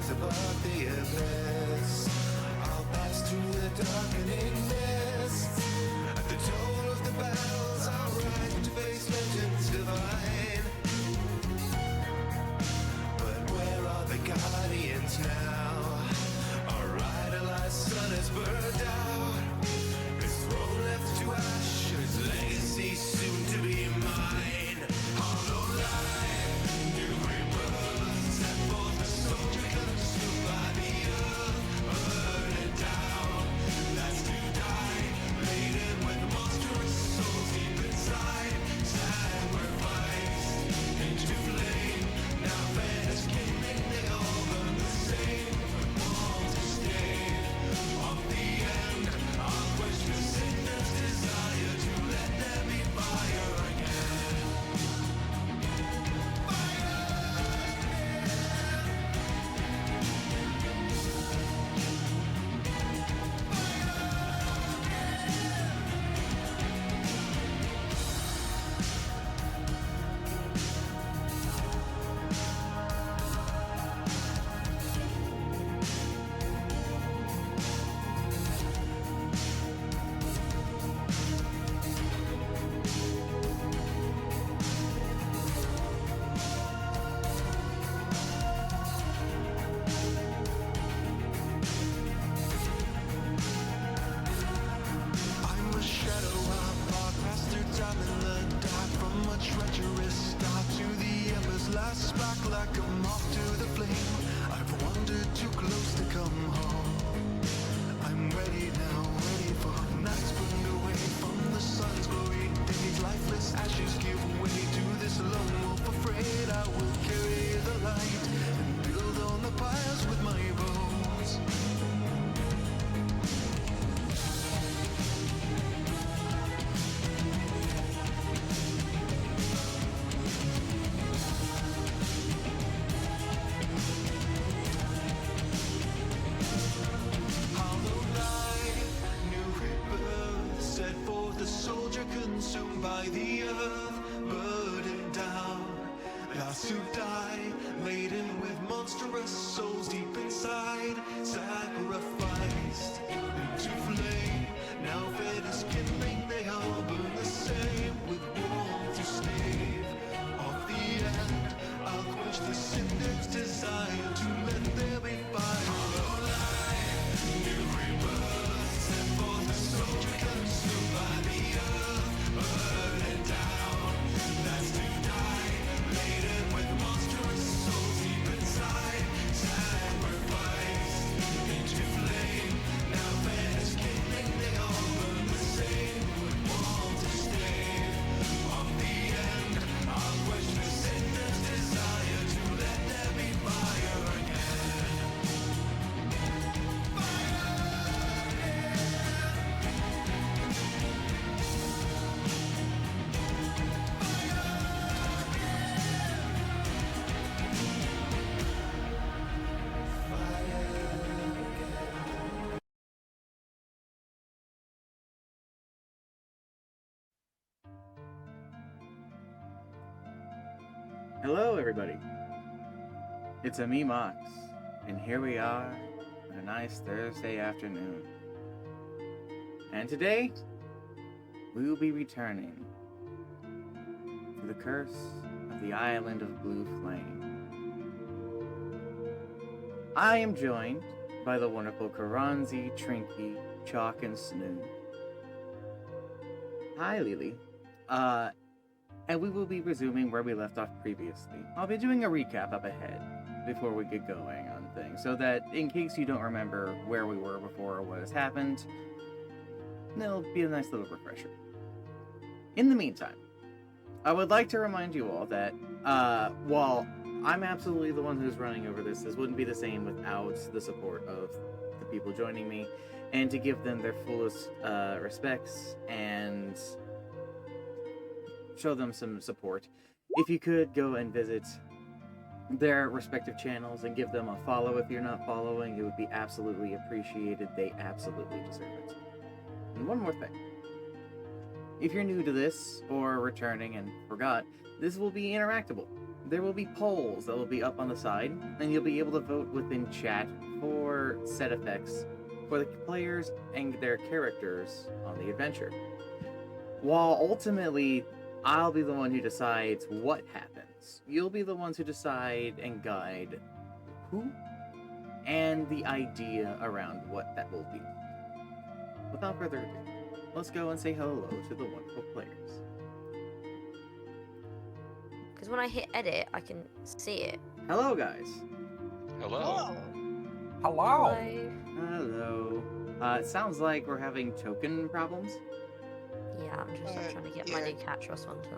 rise above the abyss. I'll pass through the darkening mists. At the toll of the bells, I'll ride to face legends divine. But where are the guardians now? Our idolized sun has burned out. His throne left to ash, his legacy soon to be mine. Hollow light, new rebirth, set forth the soldier consumed by the earth, burning down, that's to die, laden with monstrous souls deep inside, sacrificed into flame. Now fed as kindling, they all burn the same, but want to stay. Of the end, I'll quench the sinner's desire to let there be fire again. I'm a shadow, I walk past through time in the dark. From a treacherous start to the ember's last spark, like a moth to the flame. I've wandered too close to come home. I'm ready now, ready for nights burned away from the sun's glory. Days lifeless ashes give way to this lone wolf afraid. I will carry the light and build on the pyres with my bones. Hollow light, new rebirth, set forth the soldier consumed by the earth, burdened down, last to die, laden with monstrous souls deep inside, sacrificed into flame. Now fed as kindling, they all burn the same, with warmth to stave. Of the end, I'll quench the sinner's desire to let there be fire. Hollow light, new rebirth, set forth the soldier consumed by the earth, burning down, that's to die, laden with monstrous souls deep inside, sacrificed into flame. Now fed as kindling, they all burn the same, with warmth to stave. Of the end, I'll quench the sinner's desire to let there be fire again. Hello, everybody. It's a me, Mox, and here we are on a nice Thursday afternoon. And today, we will be returning to the curse of the Island of Blue Flame. I am joined by the wonderful Karanzi, Trinky, Chalk, and Snoo. Hi, Lily. And we will be resuming where we left off previously. I'll be doing a recap up ahead before we get going on things, so that in case you don't remember where we were before or what has happened, it'll be a nice little refresher. In the meantime, I would like to remind you all that while I'm absolutely the one who's running over this wouldn't be the same without the support of the people joining me, and to give them their fullest respects and show them some support. If you could go and visit their respective channels and give them a follow if you're not following, it would be absolutely appreciated. They absolutely deserve it. And one more thing. If you're new to this or returning and forgot, this will be interactable. there will be polls that will be up on the side, and you'll be able to vote within chat for set effects for the players and their characters on the adventure. While ultimately, I'll be the one who decides what happens. You'll be the ones who decide and guide who and the idea around what that will be. Without further ado, let's go and say hello to the wonderful players. Because when I hit edit, I can see it. Hello, guys. Hello. Hello. Hello. It sounds like we're having token problems. Yeah, I'm just trying to get my new Catros one to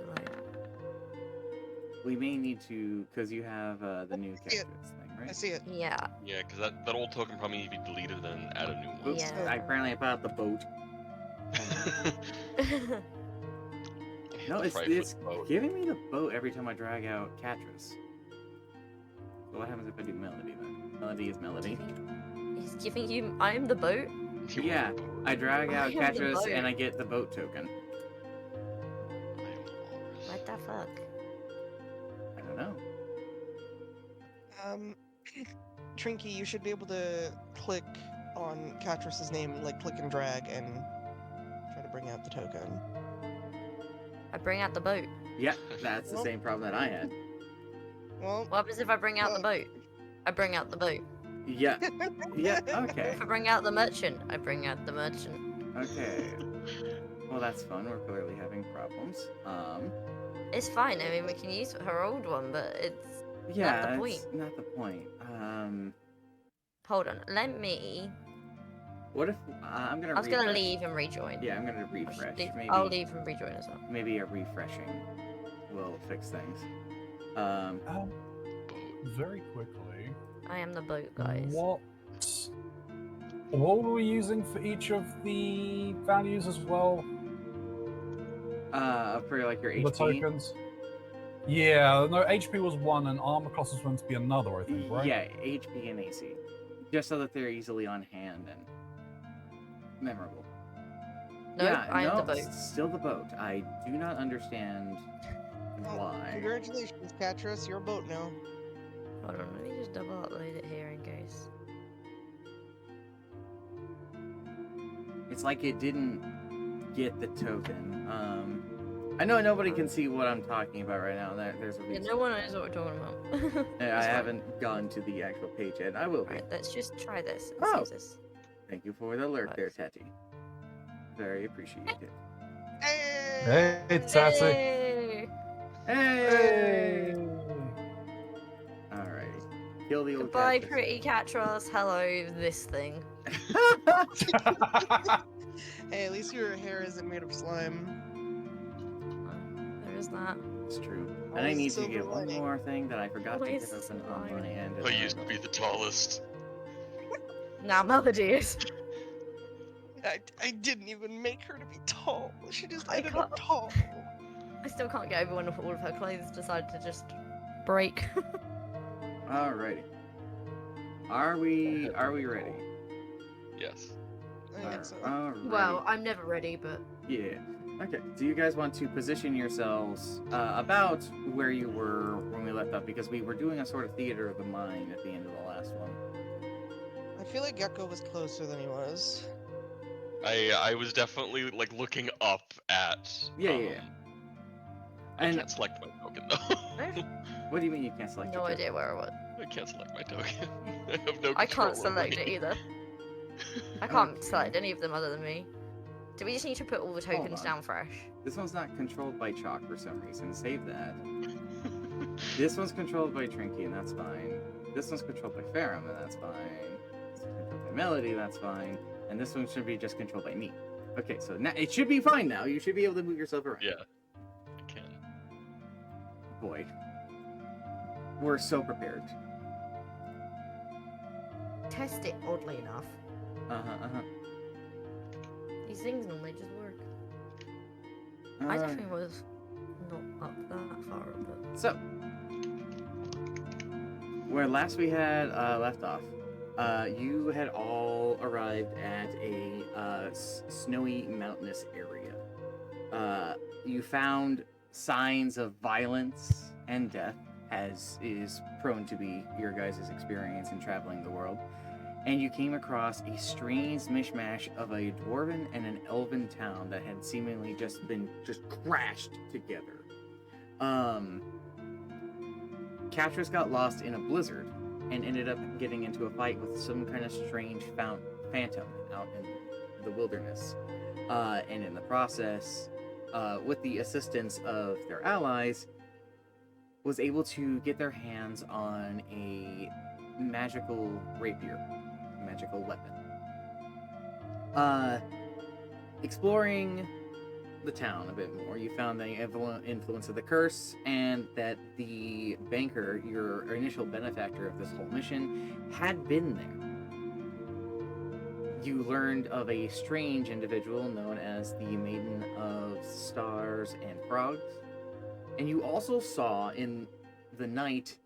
load. We may need to, because you have the new characters thing, I right? see it. Yeah. Yeah, because that old token probably need to be deleted and add a new one. Oops, Yeah. I apparently about the boat. No, it's giving me the boat every time I drag out Catras. So what happens if I do Melody then? Melody is Melody. He's giving you. I'm the boat. Yeah, I drag out I am the Catras boat. and I get the boat token. What the fuck? I don't know. Trinky, you should be able to click on Catrus's name, like click and drag, and try to bring out the token. I bring out the boat. Yeah, that's the same problem that I had. Well, What happens if I bring out the boat? I bring out the boat. Yeah, yeah, okay, If I bring out the merchant, I bring out the merchant. okay. Well, that's fun. We're clearly having problems. It's fine. I mean, we can use her old one, but it's Yeah, the that's point. not the point. Hold on. Let me. What if I'm gonna? I was gonna refresh. leave and rejoin. Yeah, I'm gonna I should refresh. leave- Maybe I'll leave and rejoin as well. maybe a refreshing will fix things. Very quickly. I am the boat, guys. What were we using for each of the values as well? For like your The HP. tokens? Yeah, no, HP was one and armor class was meant to be another, I think, right? Yeah, HP and AC, just so that they're easily on hand and memorable. No, yeah, I am no, the boat. still the boat. I do not understand oh, why. congratulations, Catrus, you're a boat now. Hold on. Let me just double upload it here in case. It's like it didn't get the token. I know nobody can see what I'm talking about right now. There's a Yeah, reason. no one knows what we're talking about. I It's fine. haven't gone to the actual page yet. I will be. Alright, let's just try this. And Oh. see if this. Thank you for the alert there, Nice. Tati. Very appreciated. Hey, Hey, Tati. Yay! Hey! Alrighty. Kill the old Goodbye, cactus. pretty Catros. Hello, this thing. Hey, at least your hair isn't made of slime. There is that. It's true. And I Always need to silver get one lining. more thing that I forgot to Always get open on slime. my end. I used to be the tallest. Now Melody is. I didn't even make her to be tall. She just I ended up can't- tall. I still can't get over when all of her clothes decided to just break. Alrighty. Are we ready? Yes. I think so. Alrighty. well, I'm never ready, but Yeah. Okay. Do you guys want to position yourselves about where you were when we left off? Because we were doing a sort of theater of the mind at the end of the last one. I feel like Gecko was closer than he was. I was definitely like looking up at. Yeah. I And can't select my token though. what do you mean you can't select? no your idea where I was. I can't select my token. I have no. I can't control over select it me. either. I can't select any of them other than me. Do we just need to put all the tokens on. down fresh? This one's not controlled by Chalk for some reason. Save that. This one's controlled by Trinky, and that's fine. This one's controlled by Ferrum, and that's fine. This one's controlled by Melody, that's fine. And this one should be just controlled by me. Okay, so now it should be fine now. You should be able to move yourself around. Yeah. I can. Boy. We're so prepared. Test it, oddly enough. Uh-huh. These things normally just work. I Uh, definitely was not up that far, but so, where last we had left off, you had all arrived at a snowy mountainous area. You found signs of violence and death, as is prone to be your guys' experience in traveling the world. And you came across a strange mishmash of a dwarven and an elven town that had seemingly just crashed together. Catras got lost in a blizzard and ended up getting into a fight with some kind of strange phantom out in the wilderness. And in the process, with the assistance of their allies, was able to get their hands on a magical rapier, magical weapon. Exploring the town a bit more, you found the influence of the curse, and that the banker, your initial benefactor of this whole mission, had been there. You learned of a strange individual known as the Maiden of Stars and Frogs, and you also saw in the night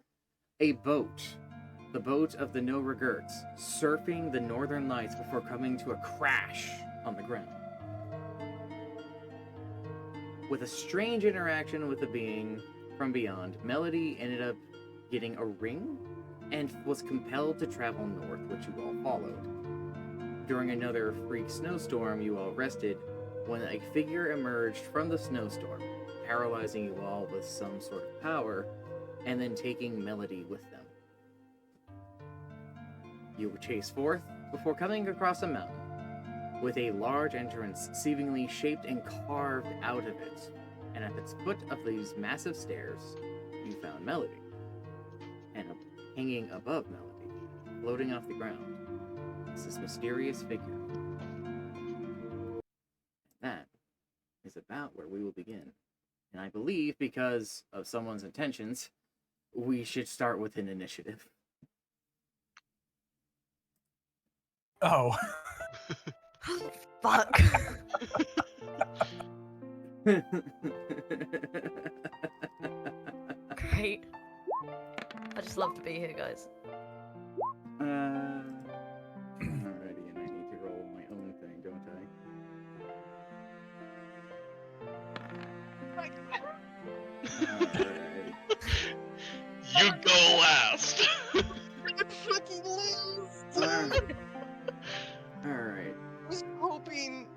a boat, the boat of the No Regrets, surfing the northern lights before coming to a crash on the ground. With a strange interaction with a being from beyond, Melody ended up getting a ring and was compelled to travel north, which you all followed. During another freak snowstorm, you all rested when a figure emerged from the snowstorm, paralyzing you all with some sort of power, and then taking Melody with them. You were chased forth before coming across a mountain with a large entrance seemingly shaped and carved out of it. And at its foot of these massive stairs, you found Melody. And hanging above Melody, floating off the ground, is this mysterious figure. That is about where we will begin. And I believe, because of someone's intentions, we should start with an initiative. Oh. Fuck. Great. I just love to be here, guys. Alrighty, and I need to roll my own thing, don't I? Alright. You go last. Fucking lose! Alright. I was hoping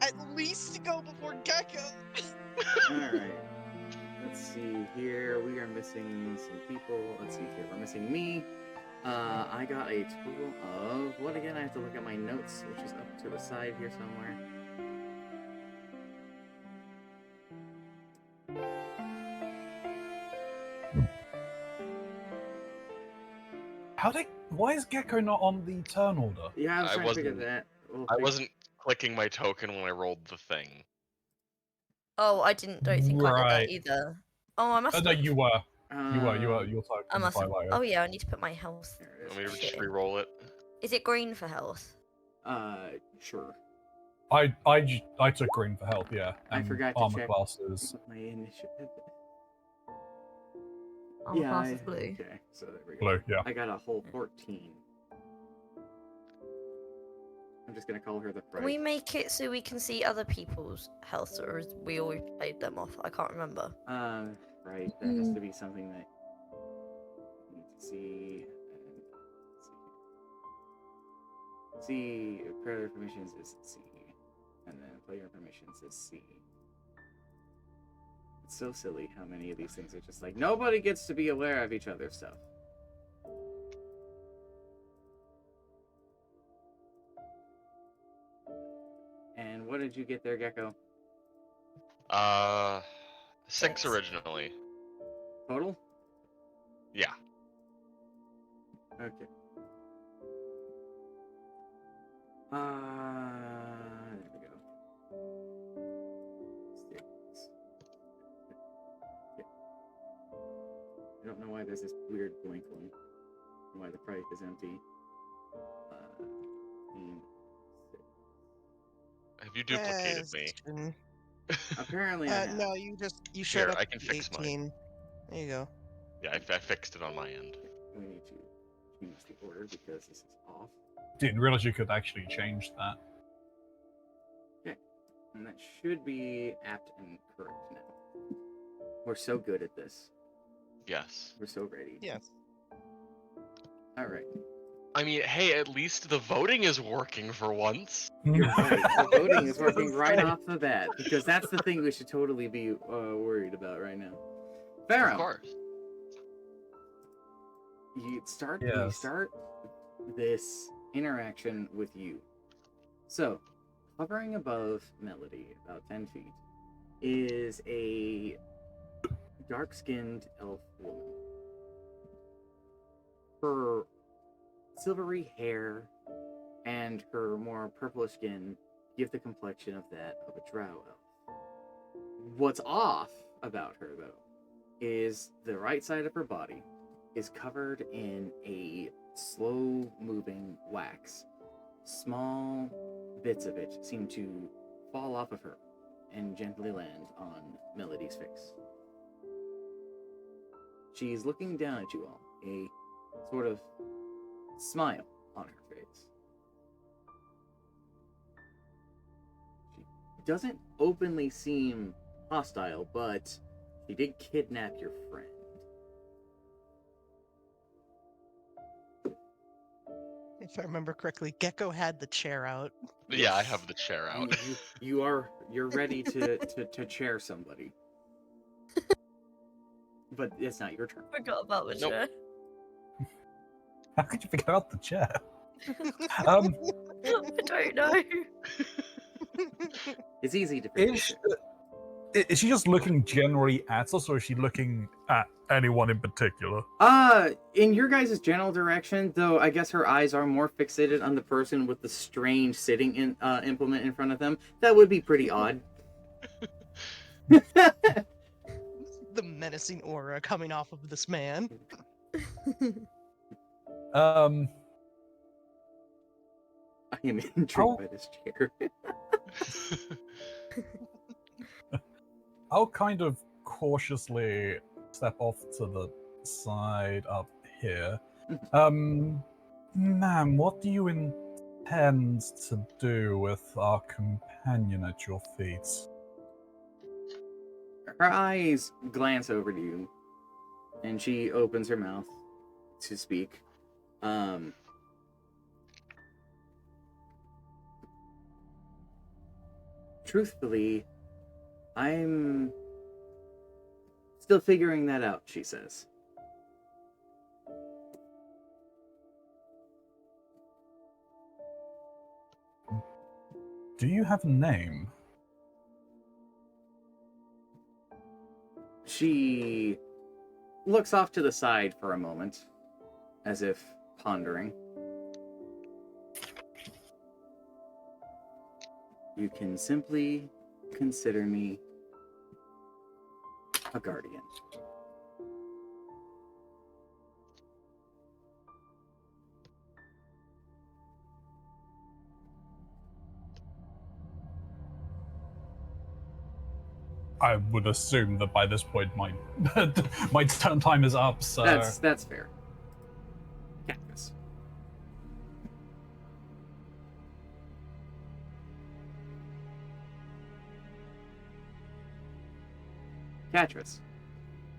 at least to go before Gecko. Alright. Let's see here. We are missing some people. Let's see here. We're missing me. I got a total of what again? I have to look at my notes, which is up to the side here somewhere. Why is Gecko not on the turn order? Yeah, I was I trying to figure wasn't- that. I wasn't clicking my token when I rolled the thing. Oh, I don't think I did Right. that either. Oh, I must No, have. you were. Uh, You were. Your type. I must have. Highlighter. Oh yeah, I need to put my health. There it is. Want me to just Shit. re-roll it? Is it green for health? Sure. I took green for health, yeah. I And forgot to armor check. classes. What my initiative. Oh, Yeah, class is blue. Okay, so there we go. Blue, yeah. I got a whole 14. I'm just gonna call her the Can fright. we make it so we can see other people's health, or is we always paid them off? I can't remember. Right. That has to be something that you need to see. And see, player permissions is C, and then player permissions is C. It's so silly how many of these things are just like nobody gets to be aware of each other's stuff. And what did you get there, Gecko? 6 originally. Total? Yeah. Okay. There we go. Sticks. Yeah. I don't know why there's this weird twinkling. Why the price is empty. 6. Have you duplicated me? Question. Apparently, I have. No, you showed Here, up I can at fix mine. 18. There you go. Yeah, I fixed it on my end. We need to change the order because this is off. Didn't realize you could actually change that. And that should be apt and correct now. We're so good at this. Yes. We're so ready. Yes. All right. I mean, hey, at least the voting is working for once. You're right. The voting is I was working gonna right say. off the bat because that's the thing we should totally be worried about right now. Of Pharaoh, course. we start Yes. this interaction with you. So, hovering above Melody, about 10 feet, is a dark-skinned elf woman. Her silvery hair and her more purplish skin give the complexion of that of a drow elf. What's off about her, though, is the right side of her body is covered in a slow-moving wax. Small bits of it seem to fall off of her and gently land on Melody's face. She's looking down at you all, a sort of smile on her face. She doesn't openly seem hostile, but she did kidnap your friend. If I remember correctly, Gecko had the chair out. Yeah, I Yes. have the chair out. You're ready to chair somebody. But it's not your turn. Forgot about the Nope. chair. How could you forget about the chair? I don't know. It's easy to forget. Is she just looking generally at us, or is she looking at anyone in particular? In your guys' general direction, though, I guess her eyes are more fixated on the person with the strange sitting implement in front of them. That would be pretty odd. The menacing aura coming off of this man. I am intrigued Oh. by this chair. I'll kind of cautiously step off to the side up here. Ma'am, what do you intend to do with our companion at your feet? Her eyes glance over to you, and she opens her mouth to speak. Truthfully, I'm still figuring that out, she says. Do you have a name? She looks off to the side for a moment, as if pondering. You can simply consider me a guardian. I would assume that by this point my my turn time is up, so That's fair. Cactus. Catrus,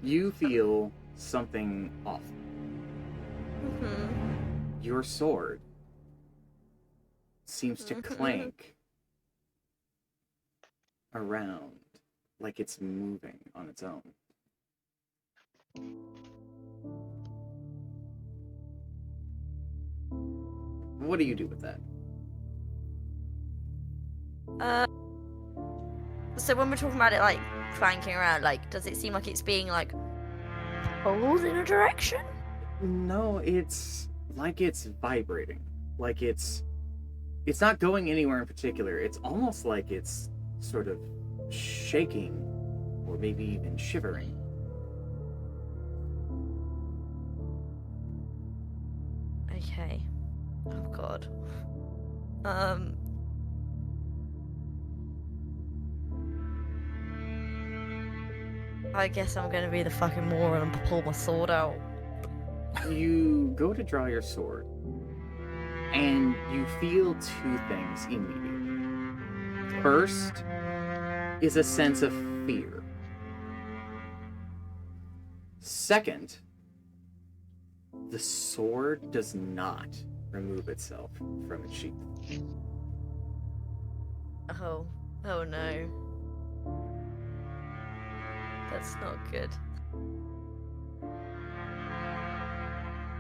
you feel something off. Your sword seems to clank around like it's moving on its own. What do you do with that? So when we're talking about it like clanking around, like does it seem like it's being like pulled in a direction? No, it's like it's vibrating. Like it's not going anywhere in particular. It's almost like it's sort of shaking or maybe even shivering. Okay. Oh god. I guess I'm gonna be the fucking moron and pull my sword out. You go to draw your sword, and you feel two things immediately. First is a sense of fear. Second, the sword does not remove itself from its sheath. Oh no. That's not good.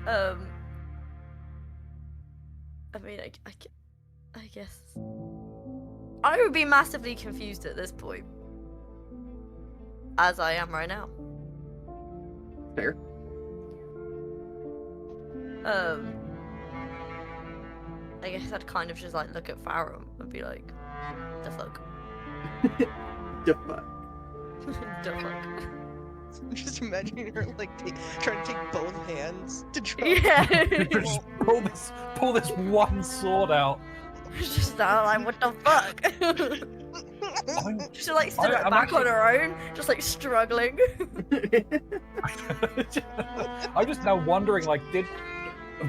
I mean, I guess. I would be massively confused at this point. As I am right now. Fair. I guess I'd kind of just like look at Farum and be like, the fuck? The fuck? The fuck? I'm just imagining her like trying to take both hands to draw. Yeah. Just pull this one sword out. It's just that, like, what the fuck? She like stood I'm back actually- on her own, just like struggling. I'm just now wondering, like, did I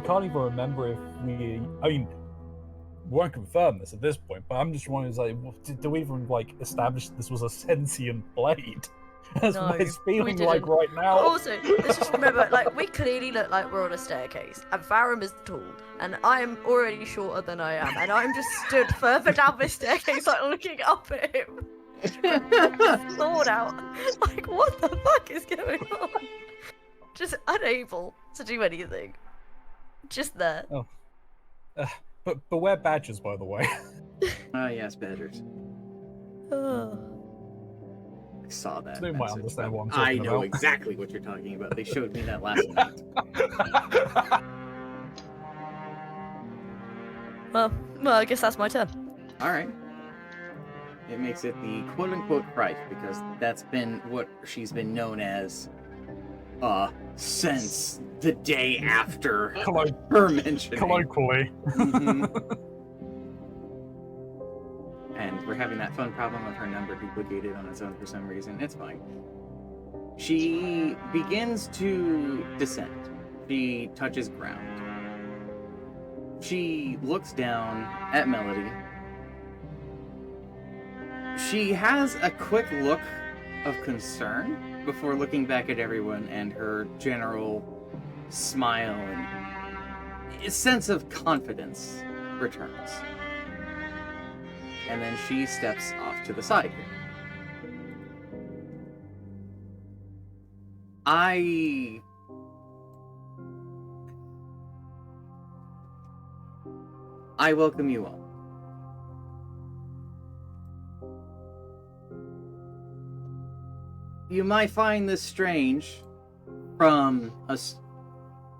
can't even remember if we. I mean, we won't confirm this at this point, but I'm just wondering, like, did we even like establish this was a sentient blade? That's No, what it's we feeling like didn't. right But now. also, let's just remember, like, we clearly look like we're on a staircase, and Farum is tall, and I am already shorter than I am, and I'm just stood further down this staircase, like, looking up at him. Sword out. Like, what the fuck is going on? Just unable to do anything. Just there. But beware badgers, by the way. Yes, badgers. I saw that. They might message, understand but what I'm I talking know about. exactly what you're talking about. They showed me that last night. Well, I guess that's my turn. All right. It makes it the quote-unquote Rife, because that's been what she's been known as since the day after her mentioning. Colloquially. Mhm. And we're having that fun problem with her number duplicated on its own for some reason. It's fine. She begins to descend. She touches ground. She looks down at Melody. She has a quick look of concern before looking back at everyone, and her general smile and a sense of confidence returns. And then she steps off to the side here. I welcome you all. You might find this strange from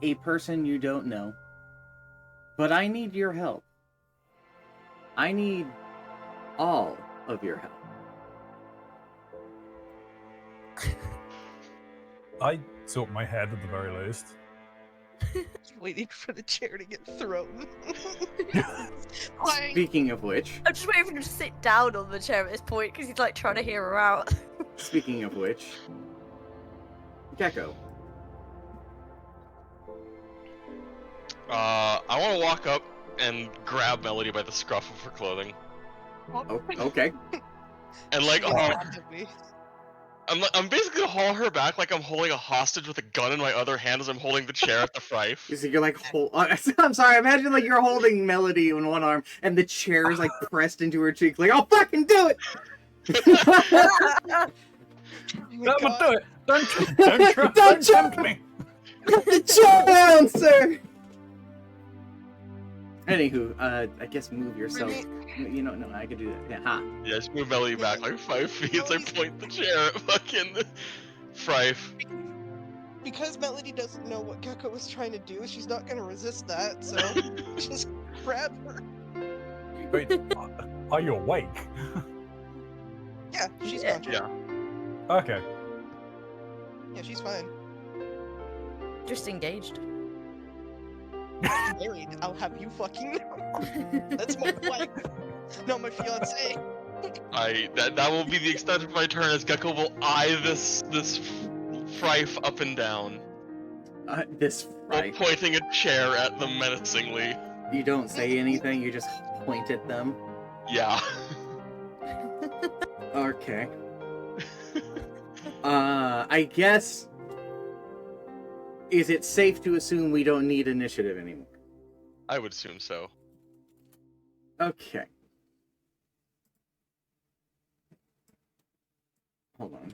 a person you don't know, but I need your help. I need all of your help. I tilt my head at the very least. Waiting for the chair to get thrown. Clang. Speaking of which, I'm just waiting for him to sit down on the chair at this point because he's like trying to hear her out. Gecko. I want to walk up and grab Melody by the scruff of her clothing, Oh, okay. and like, She gets mad at me. I'm basically gonna haul her back like I'm holding a hostage with a gun in my other hand as I'm holding the chair at the Rife. So you're like, I'm sorry. Imagine like you're holding Melody in one arm, and the chair is like pressed into her cheek. Like, I'll fucking do it. Oh my I'm gonna God. do it. Don't tempt me. Put the chair down, sir. Anywho, I guess move yourself. You know, no, I could do that. Yeah, ha. Yeah, just move Melody back like 5 feet as I point the chair at fucking Rife. Because Melody doesn't know what Gecko was trying to do, she's not gonna resist that, so just grab her. Wait, are you awake? Yeah, she's Yeah. conscious. Yeah. Okay. Yeah, she's fine. Just engaged. Married, I'll have you fucking know. That's my wife, not my fiance. That will be the extent of my turn as Gecko will eye this Rife up and down, This while right. pointing a chair at them menacingly. You don't say anything. You just point at them. Yeah. Okay. I guess. Is it safe to assume we don't need initiative anymore? I would assume so. Okay. Hold on.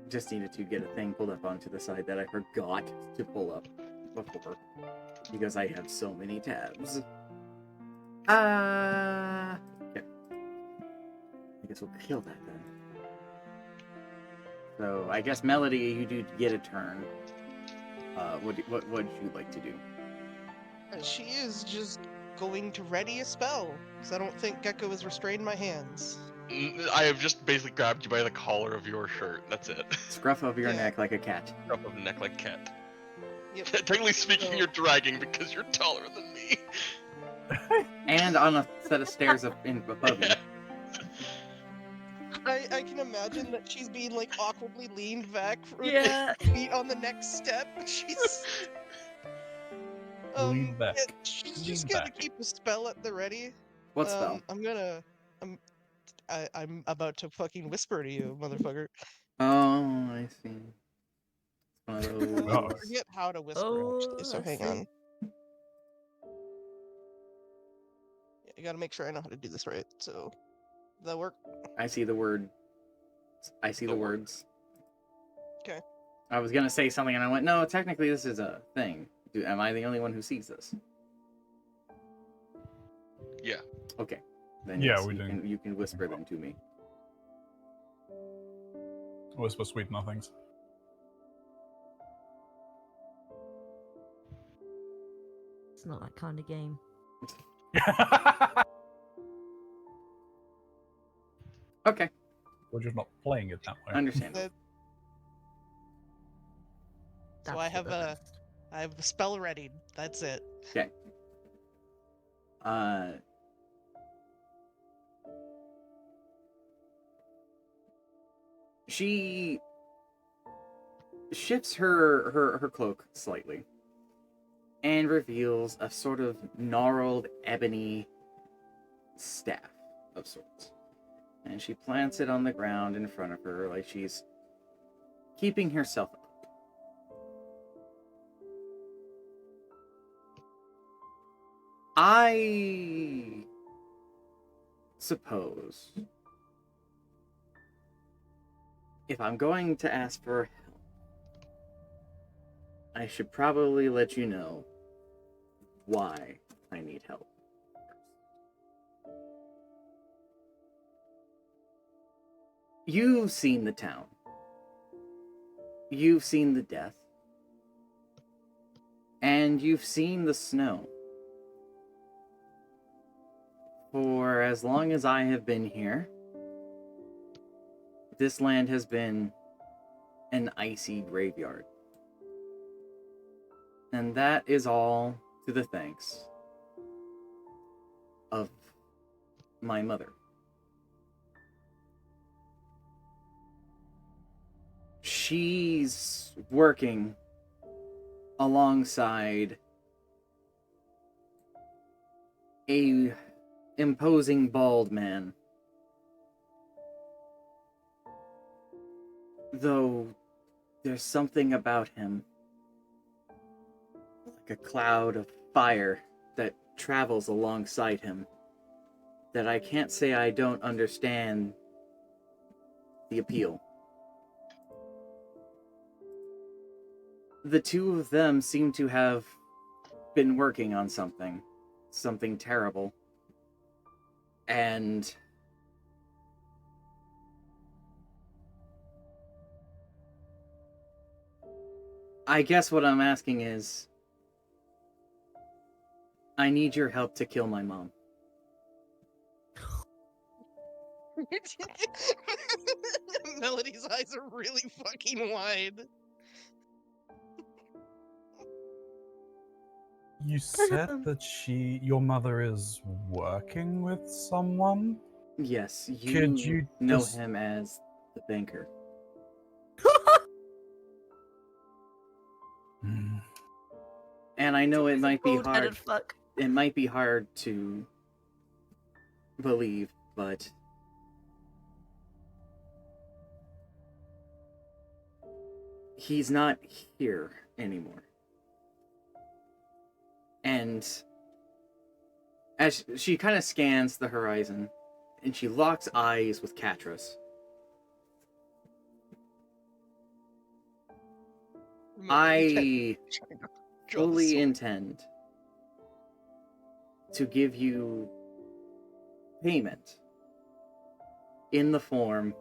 Just needed to get a thing pulled up onto the side that I forgot to pull up before. Because I have so many tabs. Okay. I guess we'll kill that then. So, I guess Melody, you do get a turn. What would you like to do? She is just going to ready a spell, because I don't think Gecko has restrained my hands. I have just basically grabbed you by the collar of your shirt. That's it. Scruff of your Yeah. neck like a cat. Up of neck like cat. Yep. Technically speaking, So- you're dragging because you're taller than me. And on a set of stairs above you. I can imagine that she's being like awkwardly leaned back with Yeah. the feet on the next step. She's Lean back. yeah, she's just Lean gonna back. keep a spell at the ready. What spell? I'm about to fucking whisper to you, motherfucker. Oh, I see. It's one of those. Oh. I forget how to whisper Oh, actually, so I hang see. on. Yeah, I gotta make sure I know how to do this right. So, does that work? I see the word. I see the The word. words. 'Kay. I was gonna say something and I went, no, technically this is a thing. Am I the only one who sees this? Yeah. Okay. Then Yeah, yes, we do. you can whisper them to me. Whisper sweet nothings. It's not that kind of game. Okay, We're just not playing it that way. understandable. So That's I for have the a best. I have the spell ready. That's it. Uh, she shifts her cloak slightly and reveals a sort of gnarled ebony staff of sorts. And she plants it on the ground in front of her like she's keeping herself up. I suppose if I'm going to ask for help, I should probably let you know why I need help. You've seen the town. You've seen the death. And you've seen the snow. For as long as I have been here, this land has been an icy graveyard. And that is all to the thanks of my mother. She's working alongside a imposing bald man. Though there's something about him, like a cloud of fire that travels alongside him, that I can't say I don't understand the appeal. The two of them seem to have been working on something terrible. And I guess what I'm asking is, I need your help to kill my mom. Melody's eyes are really fucking wide. You said that your mother is working with someone? Yes, Could you know just- him as the banker. Hmm. And I know it might be Bald-headed hard. fuck. It might be hard to believe, but he's not here anymore. And as she kind of scans the horizon, and she locks eyes with Katris, I fully intend to give you payment in the form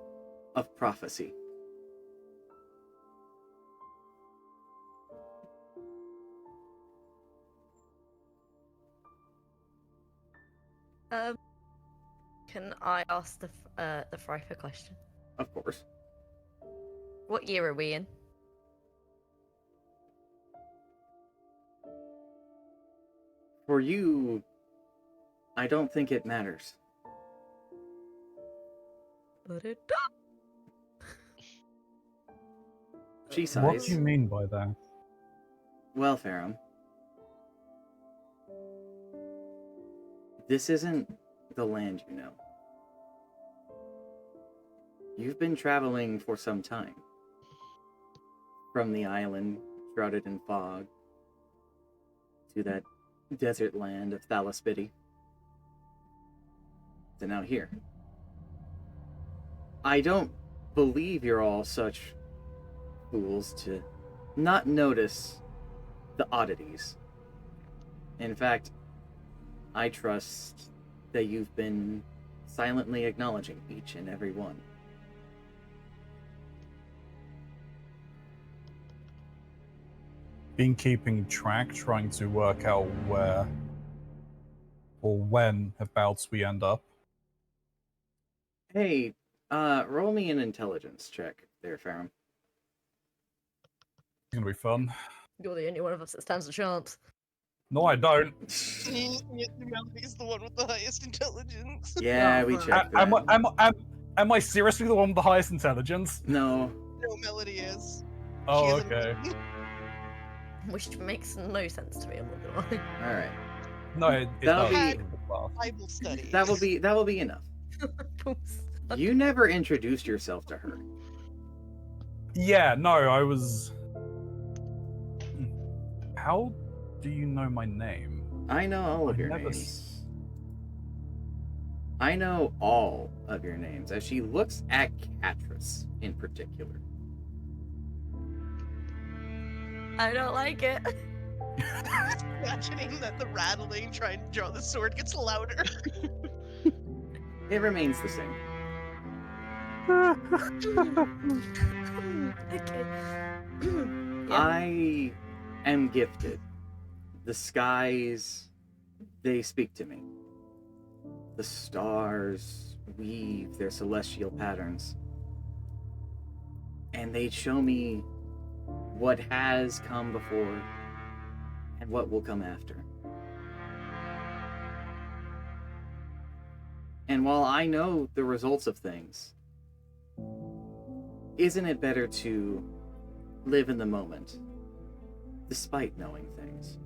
of prophecy. Can I ask the Frife a question? Of course. What year are we in? For you, I don't think it matters. But it She sighs. What do you mean by that? Well, Farum, this isn't the land you know. You've been traveling for some time. From the island shrouded in fog to that desert land of Thalaspiti to now here. I don't believe you're all such fools to not notice the oddities. In fact, I trust that you've been silently acknowledging each and every one. Been keeping track, trying to work out where or when abouts we end up. Hey, roll me an intelligence check there, Farum. It's gonna be fun. You're the only one of us that stands a chance. No, I don't. Melody's the one with the highest intelligence. Yeah, Oh, we fuck. checked that. Am I seriously the one with the highest intelligence? No. No, Melody is. Oh, She has okay. Which makes no sense to me, I'm not gonna lie. All right. No, it That'll does. be- Bible studies. That will be enough. You never introduced yourself to her. Yeah, no, I was. How do you know my name? I know all of I've your never names. I know all of your names as she looks at Katris in particular. I don't like it. Imagining that the rattling trying to draw the sword gets louder. It remains the same. Okay. Yeah. I am gifted. The skies, they speak to me. The stars weave their celestial patterns. And they show me what has come before and what will come after. And while I know the results of things, isn't it better to live in the moment, despite knowing things?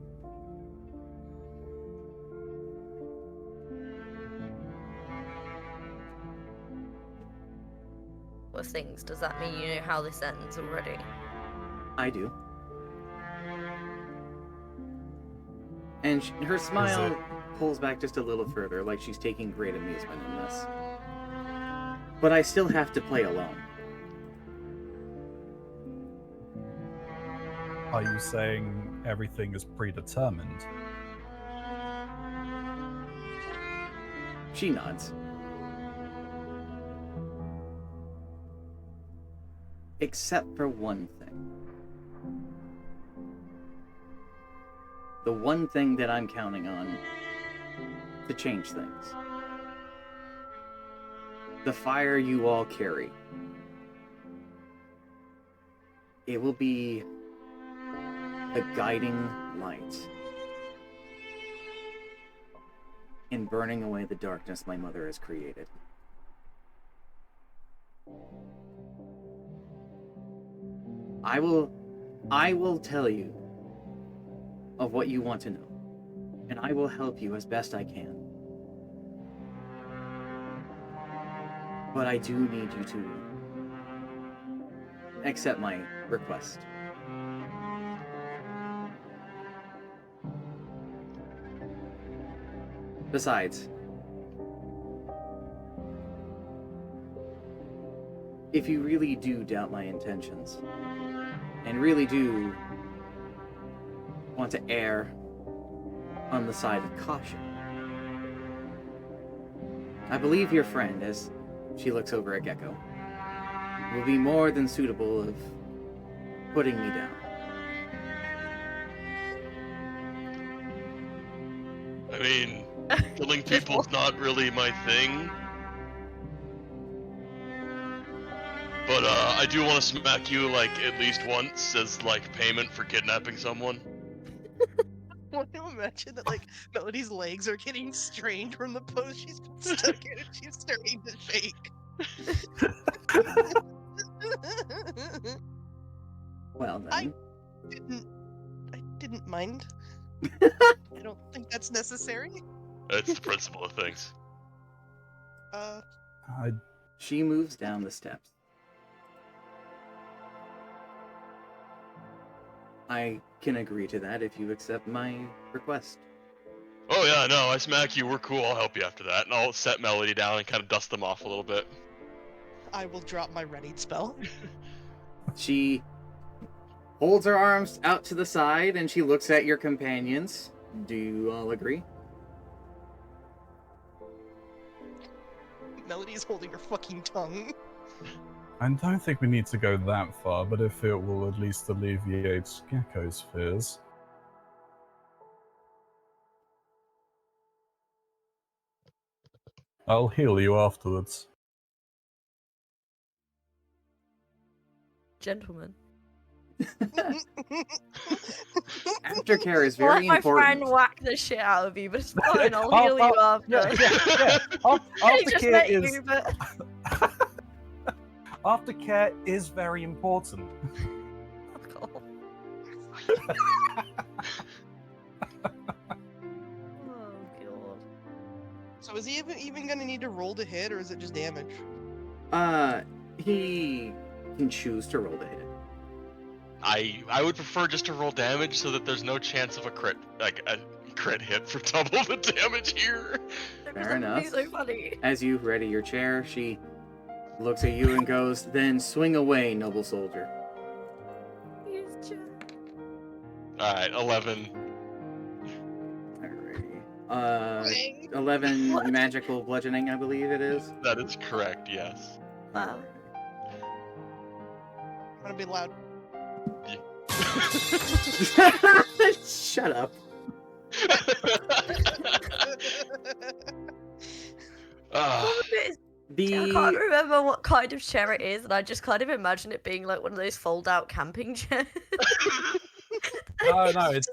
What things? Does that mean you know how this ends already? I do. And her smile pulls back just a little further, like she's taking great amusement in this. But I still have to play alone. Are you saying everything is predetermined? She nods. Except for one thing. The one thing that I'm counting on to change things. The fire you all carry. It will be the guiding light in burning away the darkness my mother has created. I will tell you of what you want to know, and I will help you as best I can. But I do need you to accept my request. Besides, if you really do doubt my intentions, and really do want to err on the side of caution, I believe your friend, as she looks over at Gecko, will be more than suitable of putting me down. I mean, killing people's not really my thing. But I do want to smack you like at least once as like payment for kidnapping someone. Want to imagine that like Melody's legs are getting strained from the pose she's been stuck in and she's starting to shake. Well then, I didn't mind. I don't think that's necessary. That's the principle of things. I she moves down the steps. I can agree to that if you accept my request. Oh yeah, no, I smack you, we're cool, I'll help you after that. And I'll set Melody down and kind of dust them off a little bit. I will drop my readied spell. She holds her arms out to the side and she looks at your companions. Do you all agree? Melody's holding her fucking tongue. I don't think we need to go that far, but if it will at least alleviate Gecko's fears. I'll heal you afterwards. Gentlemen. Aftercare is I'll very let my important. friend whack the shit out of you, but it's fine, I'll Oh, heal you after. Yeah. I just Aftercare met is you, but... aftercare is very important. Fuck off. Oh, God. So is he even gonna need to roll to hit, or is it just damage? He can choose to roll to hit. I would prefer just to roll damage so that there's no chance of a crit hit for double the damage here. Fair enough. He's so funny. As you ready your chair, she looks at you and goes, "Then swing away, noble soldier." He's just... Alright, 11. Alrighty. 11 What? magical bludgeoning, I believe it is. That is correct, yes. Wow. I'm gonna be loud. Shut up. Ah, I can't remember what kind of chair it is, and I just kind of imagine it being like one of those fold-out camping chairs. No, it's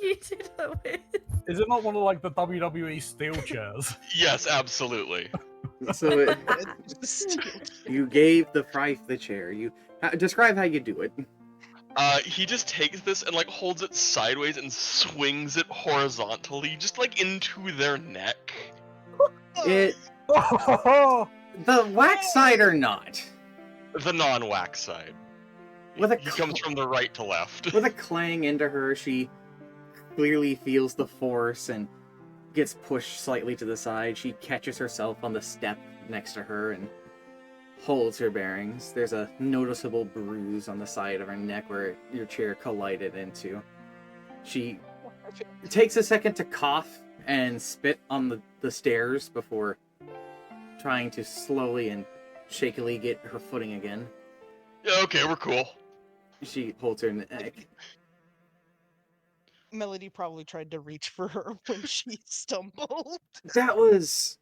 You did it with. is it not one of like the WWE steel chairs? yes, absolutely. So you gave the Thrife the chair. Describe how you do it. He just takes this and like holds it sideways and swings it horizontally, just like into their neck. It Oh, the wax side or not. The non-whack side. With a He comes from the right to left. With a clang into her, she clearly feels the force and gets pushed slightly to the side. She catches herself on the step next to her and holds her bearings. There's a noticeable bruise on the side of her neck where your chair collided into. She takes a second to cough and spit on the stairs before trying to slowly and shakily get her footing again. Yeah, okay, we're cool. She holds her neck. Melody probably tried to reach for her when she stumbled. That was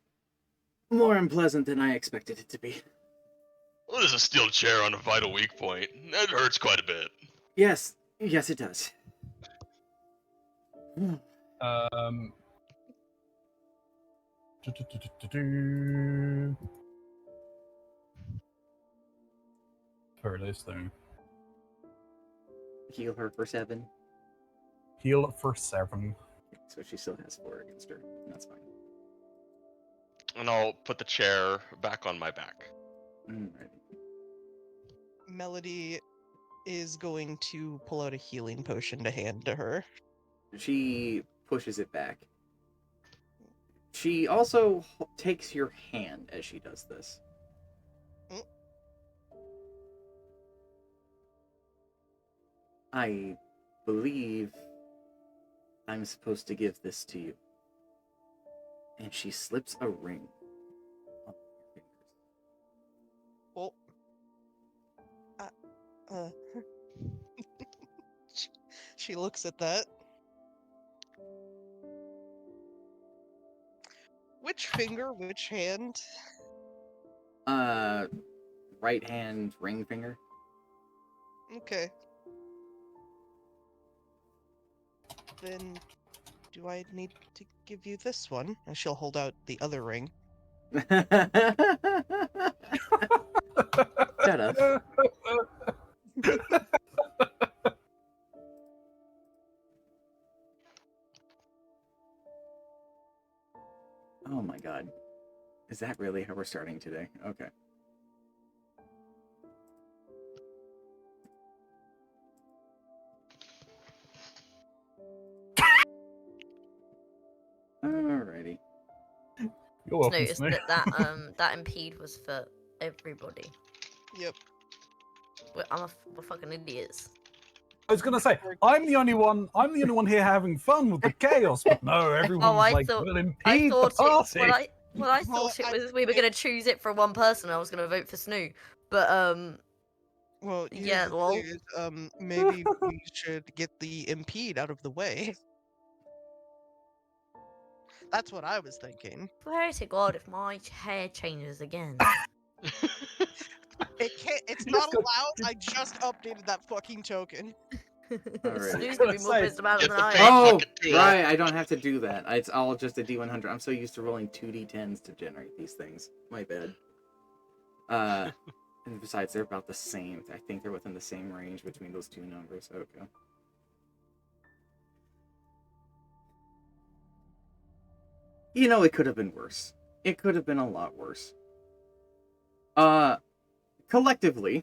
more unpleasant than I expected it to be. Well, there's a steel chair on a vital weak point. That hurts quite a bit. Yes, it does. Here it is, though. Heal her for 7. Heal it for 7. So she still has 4 against her. That's fine. And I'll put the chair back on my back. Alrighty. Melody is going to pull out a healing potion to hand to her. She pushes it back. She also takes your hand as she does this. Mm. I believe I'm supposed to give this to you. And she slips a ring on your fingers. Well, uh, she looks at that. Which finger, which hand? Right hand ring finger. Okay. Then, do I need to give you this one? And she'll hold out the other ring. Shut up. Oh my god. Is that really how we're starting today? Okay. Alrighty. You're welcome, Noticed Snake. that impede was for everybody. Yep. We're fucking idiots. I was gonna say, I'm the only one here having fun with the chaos, but no, everyone's I like, thought- will I impede the thought party. I Well, thought it I- was we were gonna choose it for one person. I was gonna vote for Snoo, but Well, Yeah, here's the lol. thing is, maybe we should get the impede out of the way. That's what I was thinking. swear to God, if my hair changes again. It can't. It's You not just got- allowed. I just updated that fucking token. Alright. Snoo's gonna be more Say, pissed about it get than the I paint am. Oh, bucket tool. right. I don't have to do that. It's all just a D100. I'm so used to rolling 2D10s to generate these things. My bad. And besides, they're about the same. I think they're within the same range between those two numbers. Okay. You know, it could have been worse. It could have been a lot worse. Collectively,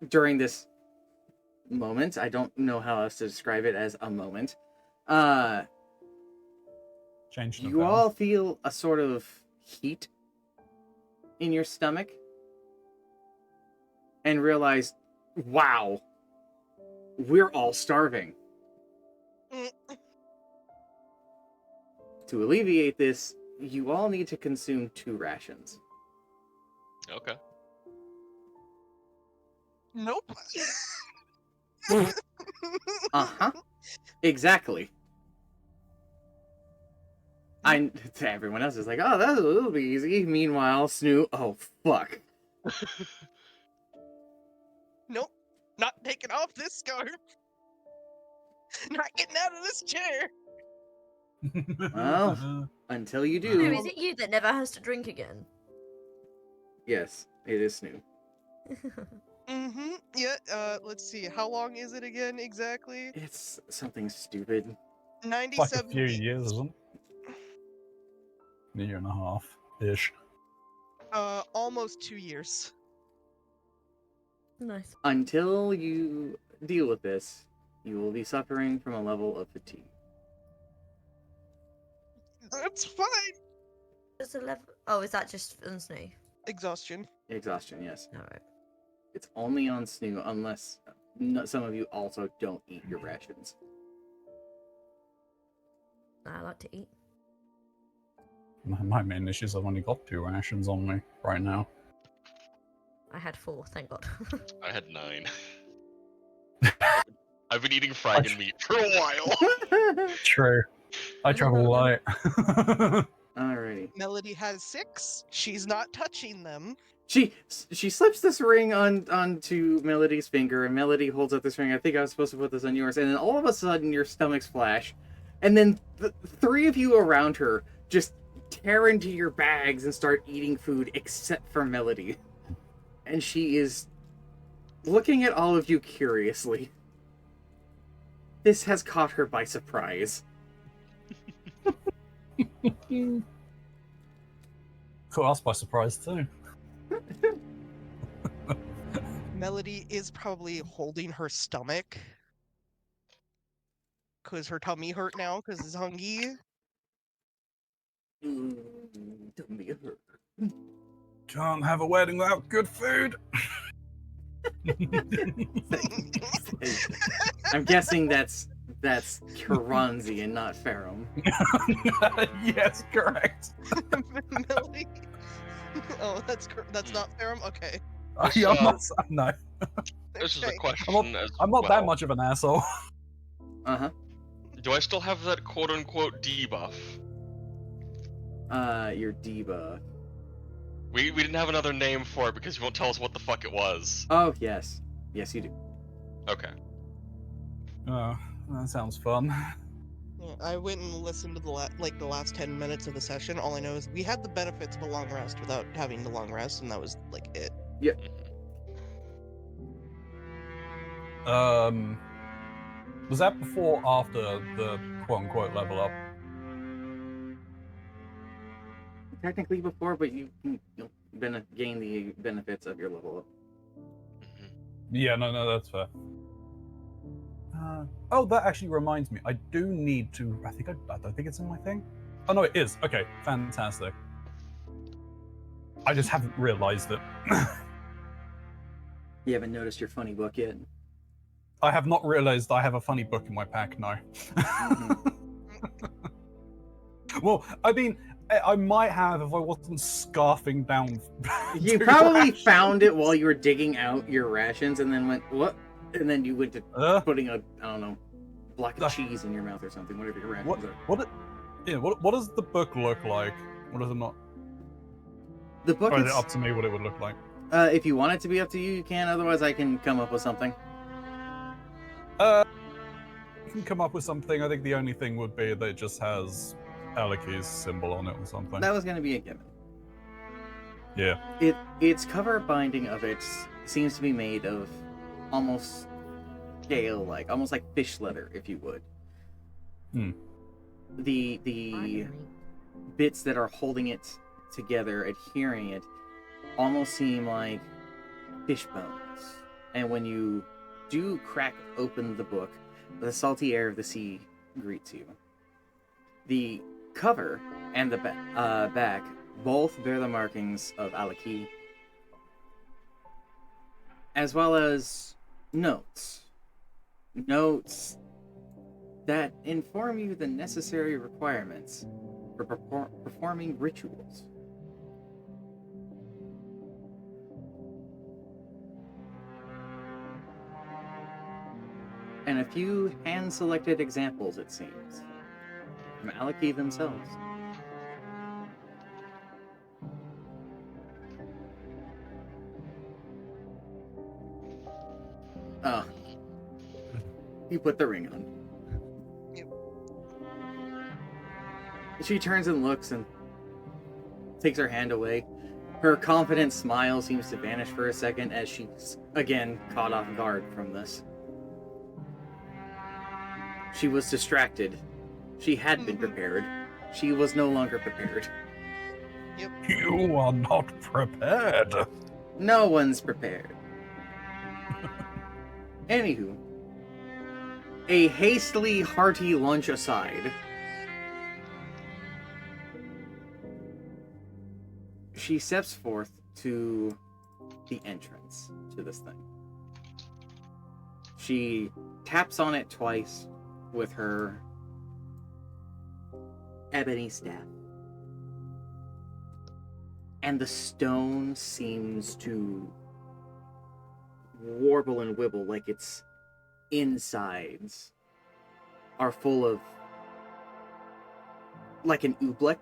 during this moment, I don't know how else to describe it as a moment, Change the you bell. all feel a sort of heat in your stomach and realize, wow, we're all starving. Mm. To alleviate this, you all need to consume 2 rations. Okay. Nope. Uh-huh. Exactly. To everyone else is like, oh, that'll be easy. Meanwhile, Snoo, oh, fuck. Nope. Not taking off this scarf. Not getting out of this chair. Well. Until you Snoo, do. is it you that never has to drink again? Yes, it is Snoo. Mm-hmm. Yeah. Let's see. How long is it again exactly? It's something stupid. like a 97 few weeks. years, isn't it? A year and a half ish. Almost 2 years. Nice. Until you deal with this, you will be suffering from a level of fatigue. That's fine. Just 11. Oh, is that just on Snoo? Exhaustion. Exhaustion, yes. Alright. It's only on Snoo unless some of you also don't eat your rations. I like to eat. My main issue is I've only got 2 rations on me right now. I had 4, thank God. I had 9. I've been eating fragging meat for a while. True. I travel light. Alrighty. Melody has 6. She's not touching them. She slips this ring onto Melody's finger, and Melody holds up this ring. I think I was supposed to put this on yours, and then all of a sudden your stomachs flash, and then the 3 of you around her just tear into your bags and start eating food, except for Melody, and she is looking at all of you curiously. This has caught her by surprise. Caught us by surprise too. Melody is probably holding her stomach. Because her tummy hurt now because it's hungry. Don't be a hurt. Can't have a wedding without good food. I'm guessing that's Kiranzi and not Farum. Yes, correct. Melody. Oh, that's not Farum? Okay. Yeah, I'm not, no, This is a Okay. question as I'm not well. that much of an asshole. Uh-huh. Do I still have that quote-unquote debuff? Your debuff. We didn't have another name for it because you won't tell us what the fuck it was. Oh, yes. Yes, you do. Okay. Oh, that sounds fun. Yeah, I went and listened to the last 10 minutes of the session. All I know is we had the benefits of a long rest without having the long rest, and that was like it. Was that before or after the quote-unquote level up? Technically before, but you'll gain the benefits of your level up. Mhm. Yeah, no, that's fair. Oh, that actually reminds me. I do need to. I don't think it's in my thing. Oh no, it is. Okay, fantastic. I just haven't realized it. You haven't noticed your funny book yet? I have not realized I have a funny book in my pack now. Well, I mean, I might have if I wasn't scarfing down. You two probably rations. found it while you were digging out your rations and then went, what? And then you went to putting a, I don't know, block of cheese in your mouth or something, whatever your rations are. What does the book look like? What does it not? The book Or is is, it up to me what it would look like? if you want it to be up to you, you can. Otherwise, I can come up with something. You can come up with something. I think the only thing would be that it just has Alaki's symbol on it or something. That was going to be a given. Yeah. Its cover binding of it seems to be made of almost scale-like, almost like fish leather, if you would. Hmm. The bits that are holding it together, adhering it, almost seem like fish bones. And when you do crack open the book, the salty air of the sea greets you. The cover and the back both bear the markings of Alaki, as well as notes. Notes that inform you the necessary requirements for performing rituals. And a few hand-selected examples, it seems, from Alaki themselves. Oh. You put the ring on. Yep. She turns and looks and takes her hand away. Her confident smile seems to vanish for a second as she's again caught off guard from this. She was distracted. She had been prepared. She was no longer prepared. You are not prepared. No one's prepared. Anywho, a hastily hearty lunch aside, she steps forth to the entrance to this thing. She taps on it twice with her ebony staff. And the stone seems to warble and wibble like its insides are full of, like an oobleck,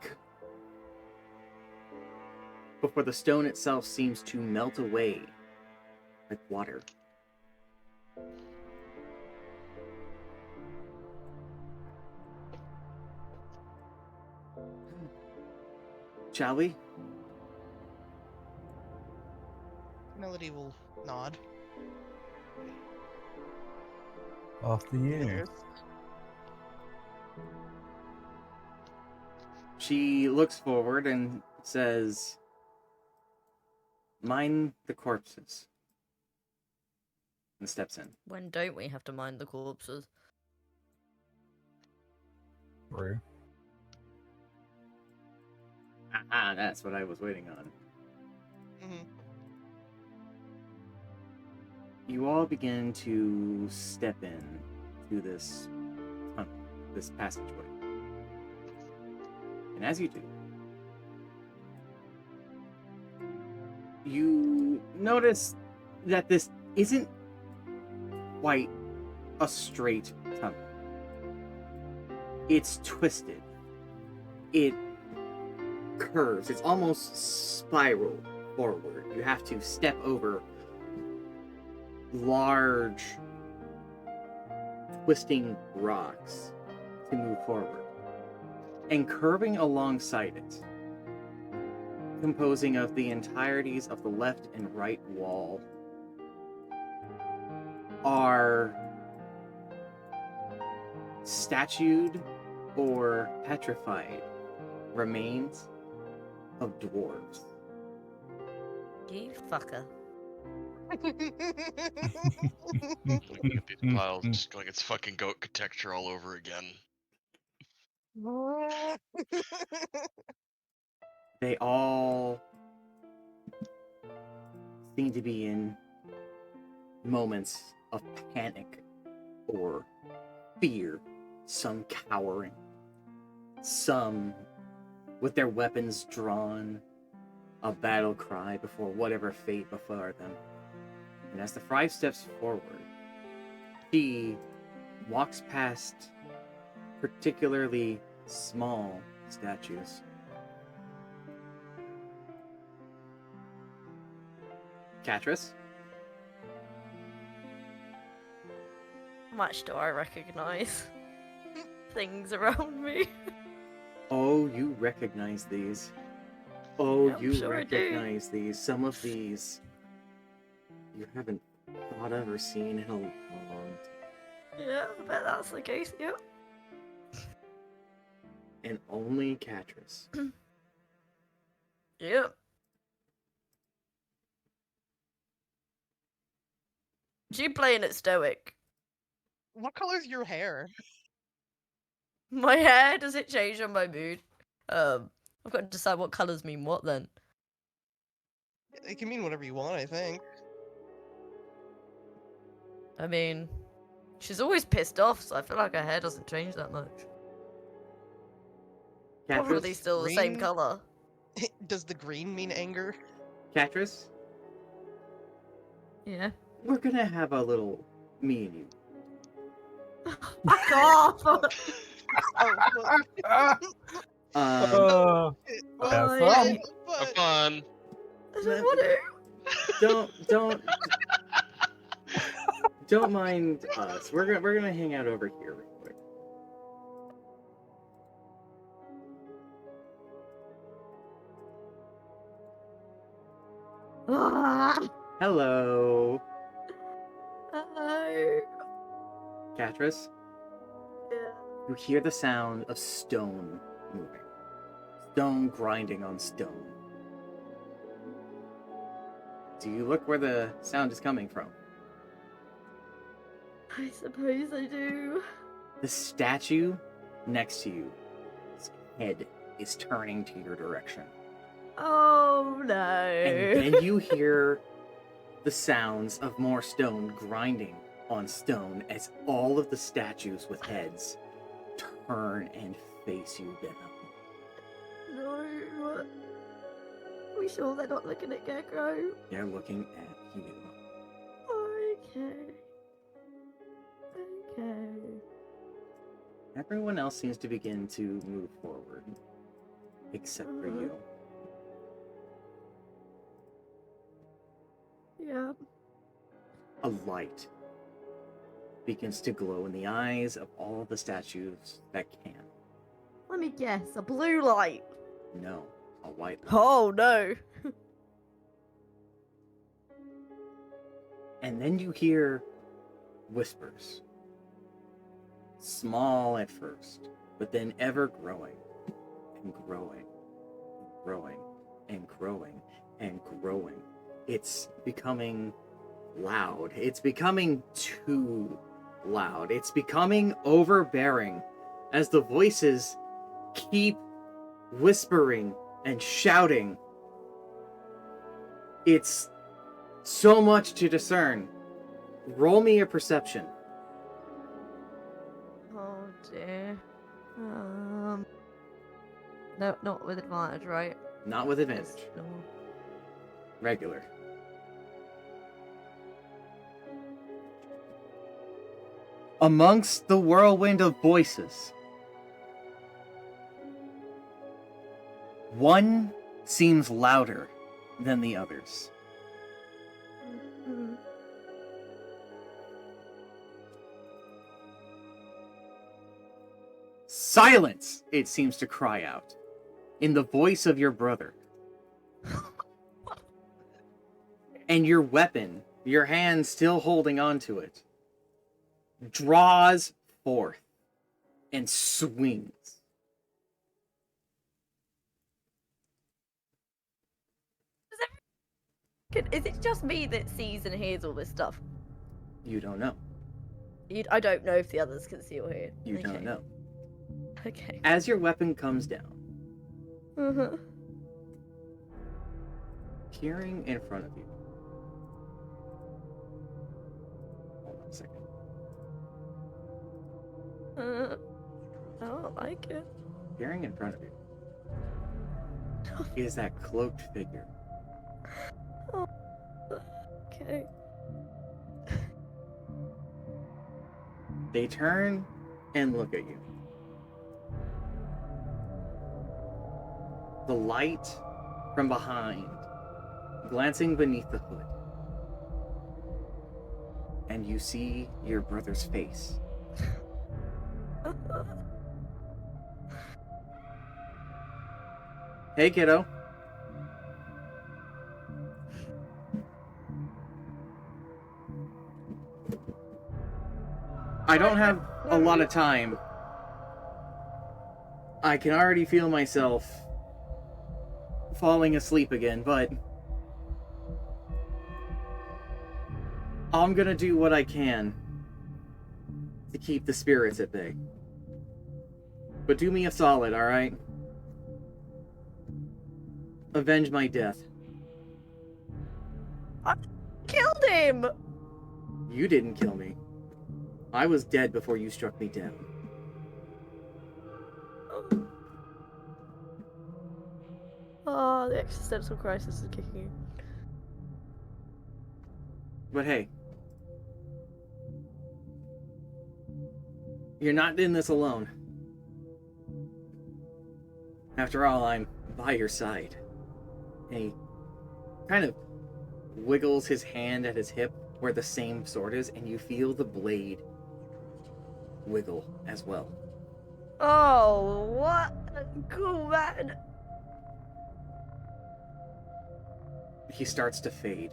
before the stone itself seems to melt away like water. Shall we? Melody will nod. After you. She looks forward and says, "Mine the corpses." And steps in. When don't we have to mind the corpses? True. Ah, that's what I was waiting on. Mhm. You all begin to step in to this tunnel, this passageway. And as you do, you notice that this isn't quite a straight tunnel. It's twisted. It curves. It's almost spiral forward. You have to step over large twisting rocks to move forward. And curving alongside it, composing of the entireties of the left and right wall, are statued or petrified remains of dwarves. You fucker. Looking at these piles, just like it's fucking goat architecture all over again. They all seem to be in moments of panic or fear, some cowering, some with their weapons drawn, a battle cry before whatever fate before them. And as the Fry steps forward, she walks past particularly small statues. Catris? How much do I recognize things around me? Oh, you recognize these. Oh, Yeah, I'm you sure I do. recognize these. Some of these you haven't thought of or seen in a long time. Yeah, I bet that's the case, yeah. And only Catris. Yep. She playing it stoic. What color's your hair? My hair, does it change on my mood? I've got to decide what colours mean what then. It can mean whatever you want, I think. I mean, she's always pissed off, so I feel like her hair doesn't change that much. Probably Catris? still the same Green? colour. Does the green mean anger? Catris? Yeah. We're gonna have a little me and you. Fuck off! Oh, well, Uh, well, have Oh, fun. yeah. Have but fun. I don't want to. Don't mind us. We're gonna hang out over here real quick. Ah, Hello, hello. Catris. Yeah. You hear the sound of stone moving. Stone grinding on stone. Do you look where the sound is coming from? I suppose I do. The statue next to you, its head is turning to your direction. Oh no. And then you hear the sounds of more stone grinding on stone as all of the statues with heads turn and face you down. No. We sure they're not looking at Gekko? They're looking at you. Okay. Okay. Everyone else seems to begin to move forward, except for you. Yeah. A light begins to glow in the eyes of all the statues that can. Let me guess, a blue light. No, a white light. Oh no. And then you hear whispers. Small at first, but then ever growing and growing and growing and growing and growing. It's becoming loud. It's becoming too loud. It's becoming overbearing as the voices keep whispering and shouting. It's so much to discern. Roll me a perception. Oh dear. No, not with advantage, right? Not with advantage. Just normal. Regular. Amongst the whirlwind of voices, one seems louder than the others. Mhm. Silence, it seems to cry out, in the voice of your brother. And your weapon, your hand still holding onto it, draws forth and swings. Is it just me that sees and hears all this stuff? You don't know. I don't know if the others can see or hear. You Okay. don't know. Okay. As your weapon comes down, Uh-huh. peering in front of you. Hold on a second. I don't like it. Peering in front of you is that cloaked figure. Okay. They turn and look at you. The light from behind, glancing beneath the hood. And you see your brother's face. Hey, kiddo. I don't have a lot of time. I can already feel myself falling asleep again, but I'm gonna do what I can to keep the spirits at bay. But do me a solid, alright? Avenge my death. Killed him! You didn't kill me. I was dead before you struck me down. Oh, the existential crisis is kicking in. But hey, you're not in this alone. After all, I'm by your side. And he kind of wiggles his hand at his hip where the same sword is, and you feel the blade wiggle as well. Oh, what a cool man! He starts to fade.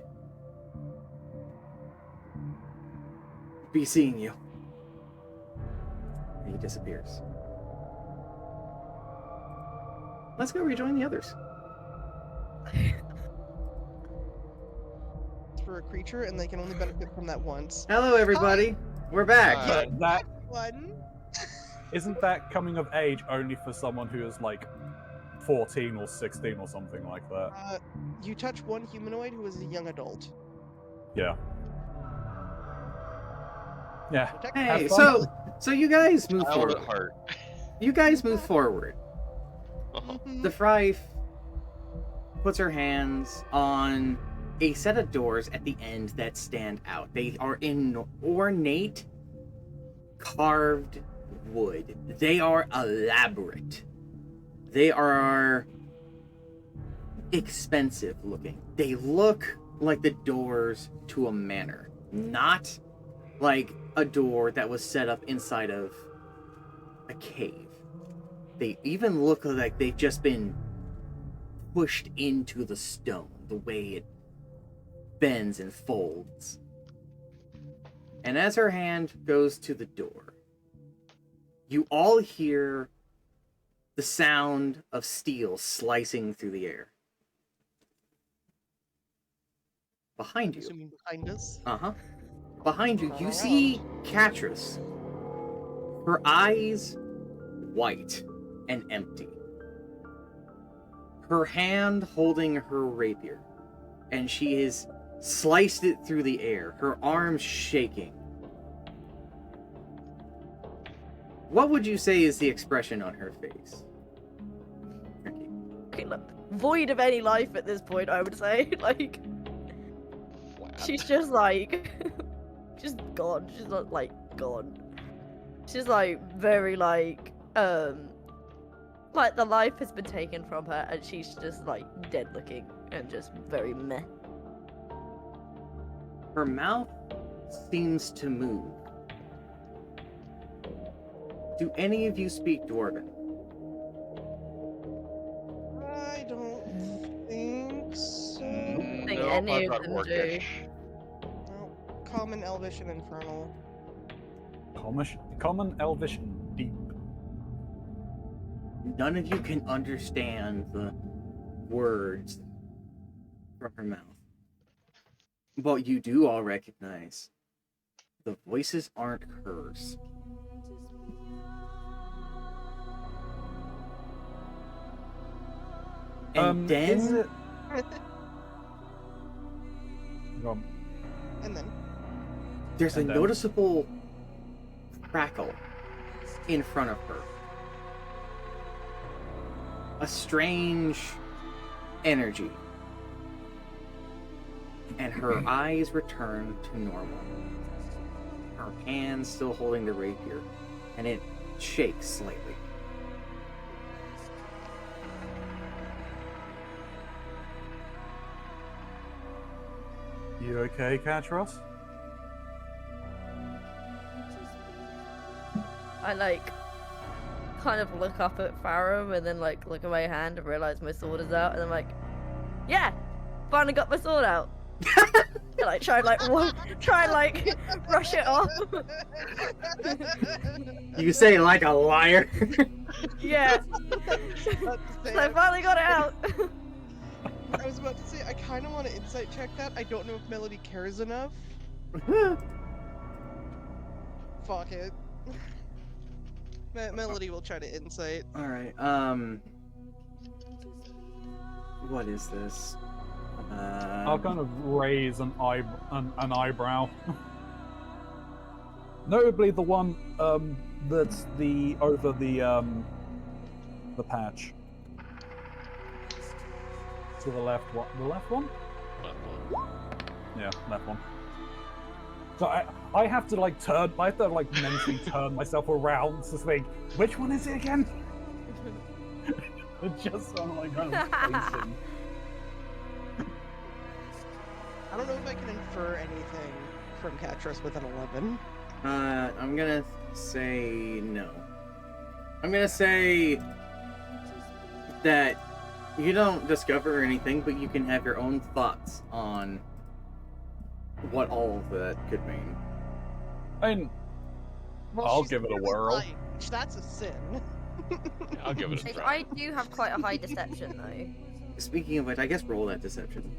Be seeing you. And he disappears. Let's go rejoin the others. For a creature, and they can only benefit from that once. Hello, everybody. We're back. Hi. That One. isn't that coming of age only for someone who is like 14 or 16 or something like that. You touch one humanoid who is a young adult. Yeah. Yeah. Hey, Have fun. so you guys move Child at forward. heart. You guys move forward. Mhm. The Fry puts her hands on a set of doors at the end that stand out. They are in ornate, carved wood. They are elaborate. They are expensive looking. They look like the doors to a manor, not like a door that was set up inside of a cave. They even look like they've just been pushed into the stone, the way it bends and folds. And as her hand goes to the door, you all hear the sound of steel slicing through the air. Behind you, Assuming behind us. behind you, you see Catrus. Her eyes white and empty. her hand holding her rapier, and she has sliced it through the air, her arms shaking. What would you say is the expression on her face? Tricky. Okay, look, void of any life at this point, I would say. Like, Flat. she's just like, just gone. She's not like gone. She's like very like the life has been taken from her, and she's just like dead looking and just very meh. Her mouth seems to move. Do any of you speak Dwarven? I don't think so. think No, any I've of got them do. Orcish. No. Common, Elvish, and Infernal. Common, Elvish, and Deep. None of you can understand the words from her mouth. But you do all recognize the voices aren't hers. And Is then it... Go on. And then. there's a And then? noticeable crackle in front of her. A strange energy. And her eyes return to normal. Her hand still holding the rapier, and it shakes slightly. You okay, Katros? I like kind of look up at Farum and then like look at my hand and realize my sword is out, and I'm like, yeah, finally got my sword out. And, like try and like brush it off. You say like a liar. Yeah. About to say, So I finally got it out. I was about to say, I kind of want to insight check that. I don't know if Melody cares enough. Fuck it. Melody will try to insight. All right. What is this? I'll kind of raise an eyebrow. Notably, the one that's over the patch. To the left, what? The left one? Yeah, left one. So I have to like turn. I have to like mentally turn myself around to think which one is it again? Just so I'm like kind of facing. I don't know if I can infer anything from Katros with an 11. I'm gonna say no. I'm gonna say that you don't discover anything, but you can have your own thoughts on what all of that could mean. I mean, Well, I'll she's give it a clearly whirl. lying, which that's a sin. I'll give it a try. I do have quite a high deception though. Speaking of which, I guess roll that deception.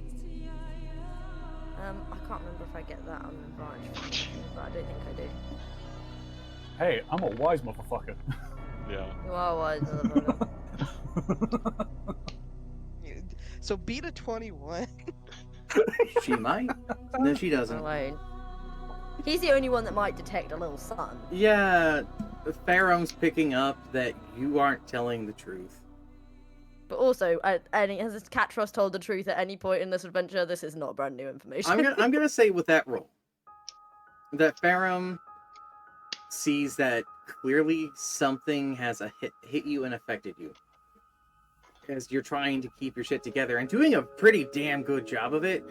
I can't remember if I get that on advantage, but I don't think I do. Hey, I'm a wise motherfucker. Yeah. You are wise, motherfucker. So beat a 21. She might. No, she doesn't. Alone. He's the only one that might detect a little sun. Yeah, Farum's picking up that you aren't telling the truth. But also, has Katros told the truth at any point in this adventure? This is not brand new information. I'm gonna say with that roll that Farum sees that clearly something has hit you and affected you, as you're trying to keep your shit together and doing a pretty damn good job of it,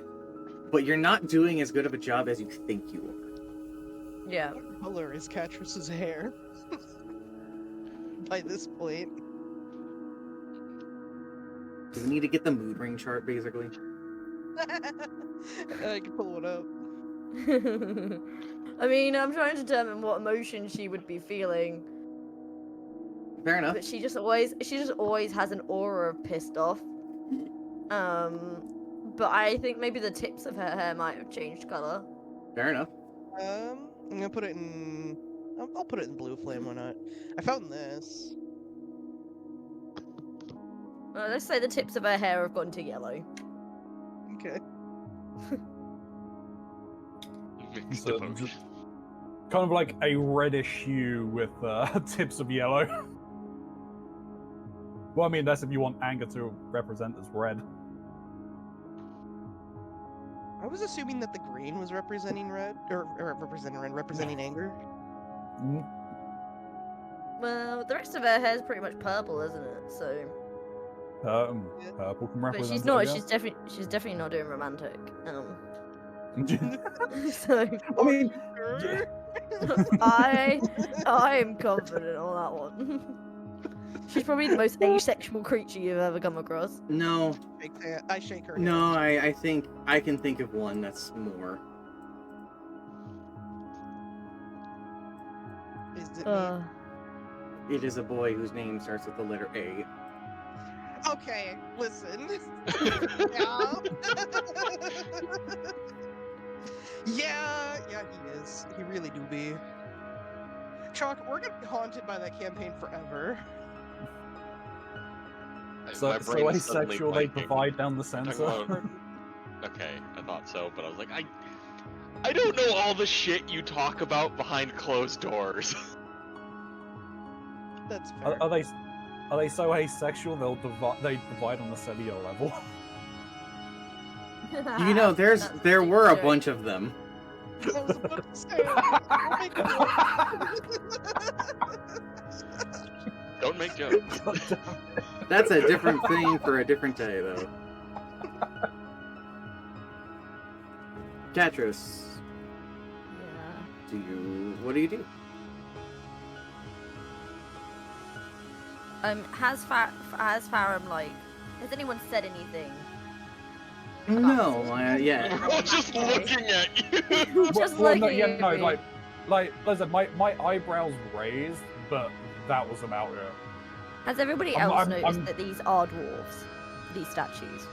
but you're not doing as good of a job as you think you are. Yeah. What color is Katros's hair? By this point. Do we need to get the mood ring chart, basically? I can pull one up. I mean, I'm trying to determine what emotion she would be feeling, Fair enough. but she just always has an aura of pissed off. But I think maybe the tips of her hair might have changed color. Fair enough. I'm gonna put it in. I'll put it in blue flame. Why not? I found this. Well, let's say the tips of her hair have gone to yellow. Okay. Mixed So, emotion. kind of like a reddish hue with tips of yellow. Well, I mean, that's if you want anger to represent as red. I was assuming that the green was representing red, or representing anger. Mm. Well, the rest of her hair's pretty much purple, isn't it? So, Purple can but represent she's it, not. I She's definitely not doing romantic. guess. So I mean, Sure. I am confident on that one. She's probably the most asexual creature you've ever come across. No, I shake her no, hand. I think I can think of one that's more. Is it me? It is a boy whose name starts with the letter A. Okay, listen. Yeah. yeah, he is. He really do be. Chalk, we're gonna be haunted by that campaign forever. so My brain is suddenly asexual, they blanking. provide down the Talking sensor. about- Okay, I thought so, but I was like, I don't know all the shit you talk about behind closed doors. That's fair. Are they so asexual they divide on the cellular level? You know, there That's were a joke. bunch of them. I was about to say, oh my God. Don't make jokes. God damn it. That's a different thing for a different day, though. Catris, Yeah. what do you do? Has Farum like? Has anyone said anything? No, yeah. We're all just looking at you. Just Well, like no, you. yeah, no, like, listen, my eyebrows raised, but that was about it. Has everybody I'm- else I'm- noticed I'm- that these are dwarves? These statues.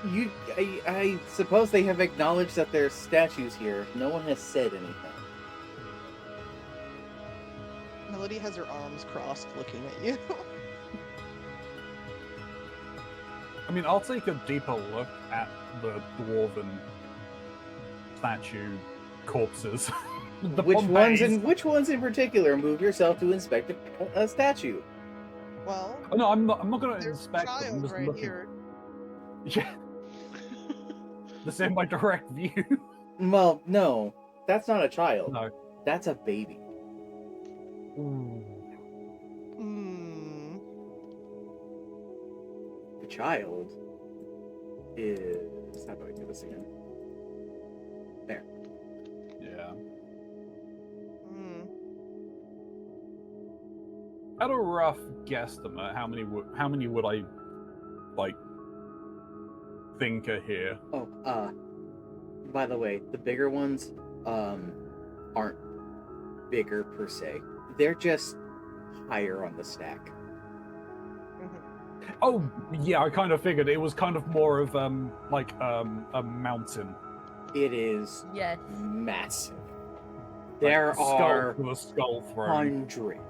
I suppose they have acknowledged that there's statues here. No one has said anything. Melody has her arms crossed looking at you. I mean, I'll take a deeper look at the dwarven statue corpses. The Which ones in particular? Move yourself to inspect a statue. Well, Oh, no, I'm not going to there's a inspect them. I'm child just right looking. here. Yeah. This in my direct view. Well, no, that's not a child. No. That's a baby. Ooh. Hmm. The child is. How do I do this again? There. Yeah. Hmm. At a rough guesstimate, how many would I like think are here? Oh, by the way, the bigger ones, aren't bigger per se. They're just higher on the stack. Oh, yeah, I kind of figured it was kind of more of like a mountain. It is Yes. massive. Like There a skull are with a skull throne. hundreds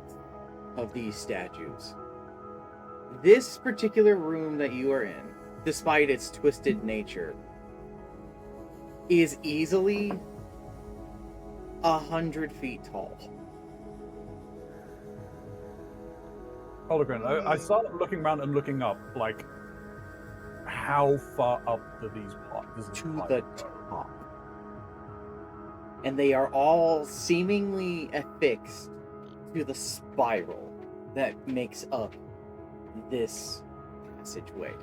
of these statues. This particular room that you are in, despite its twisted nature, is easily 100 feet tall. Hologran, I started looking around and looking up, like, how far up do these parts? To the top. And they are all seemingly affixed to the spiral that makes up this passageway.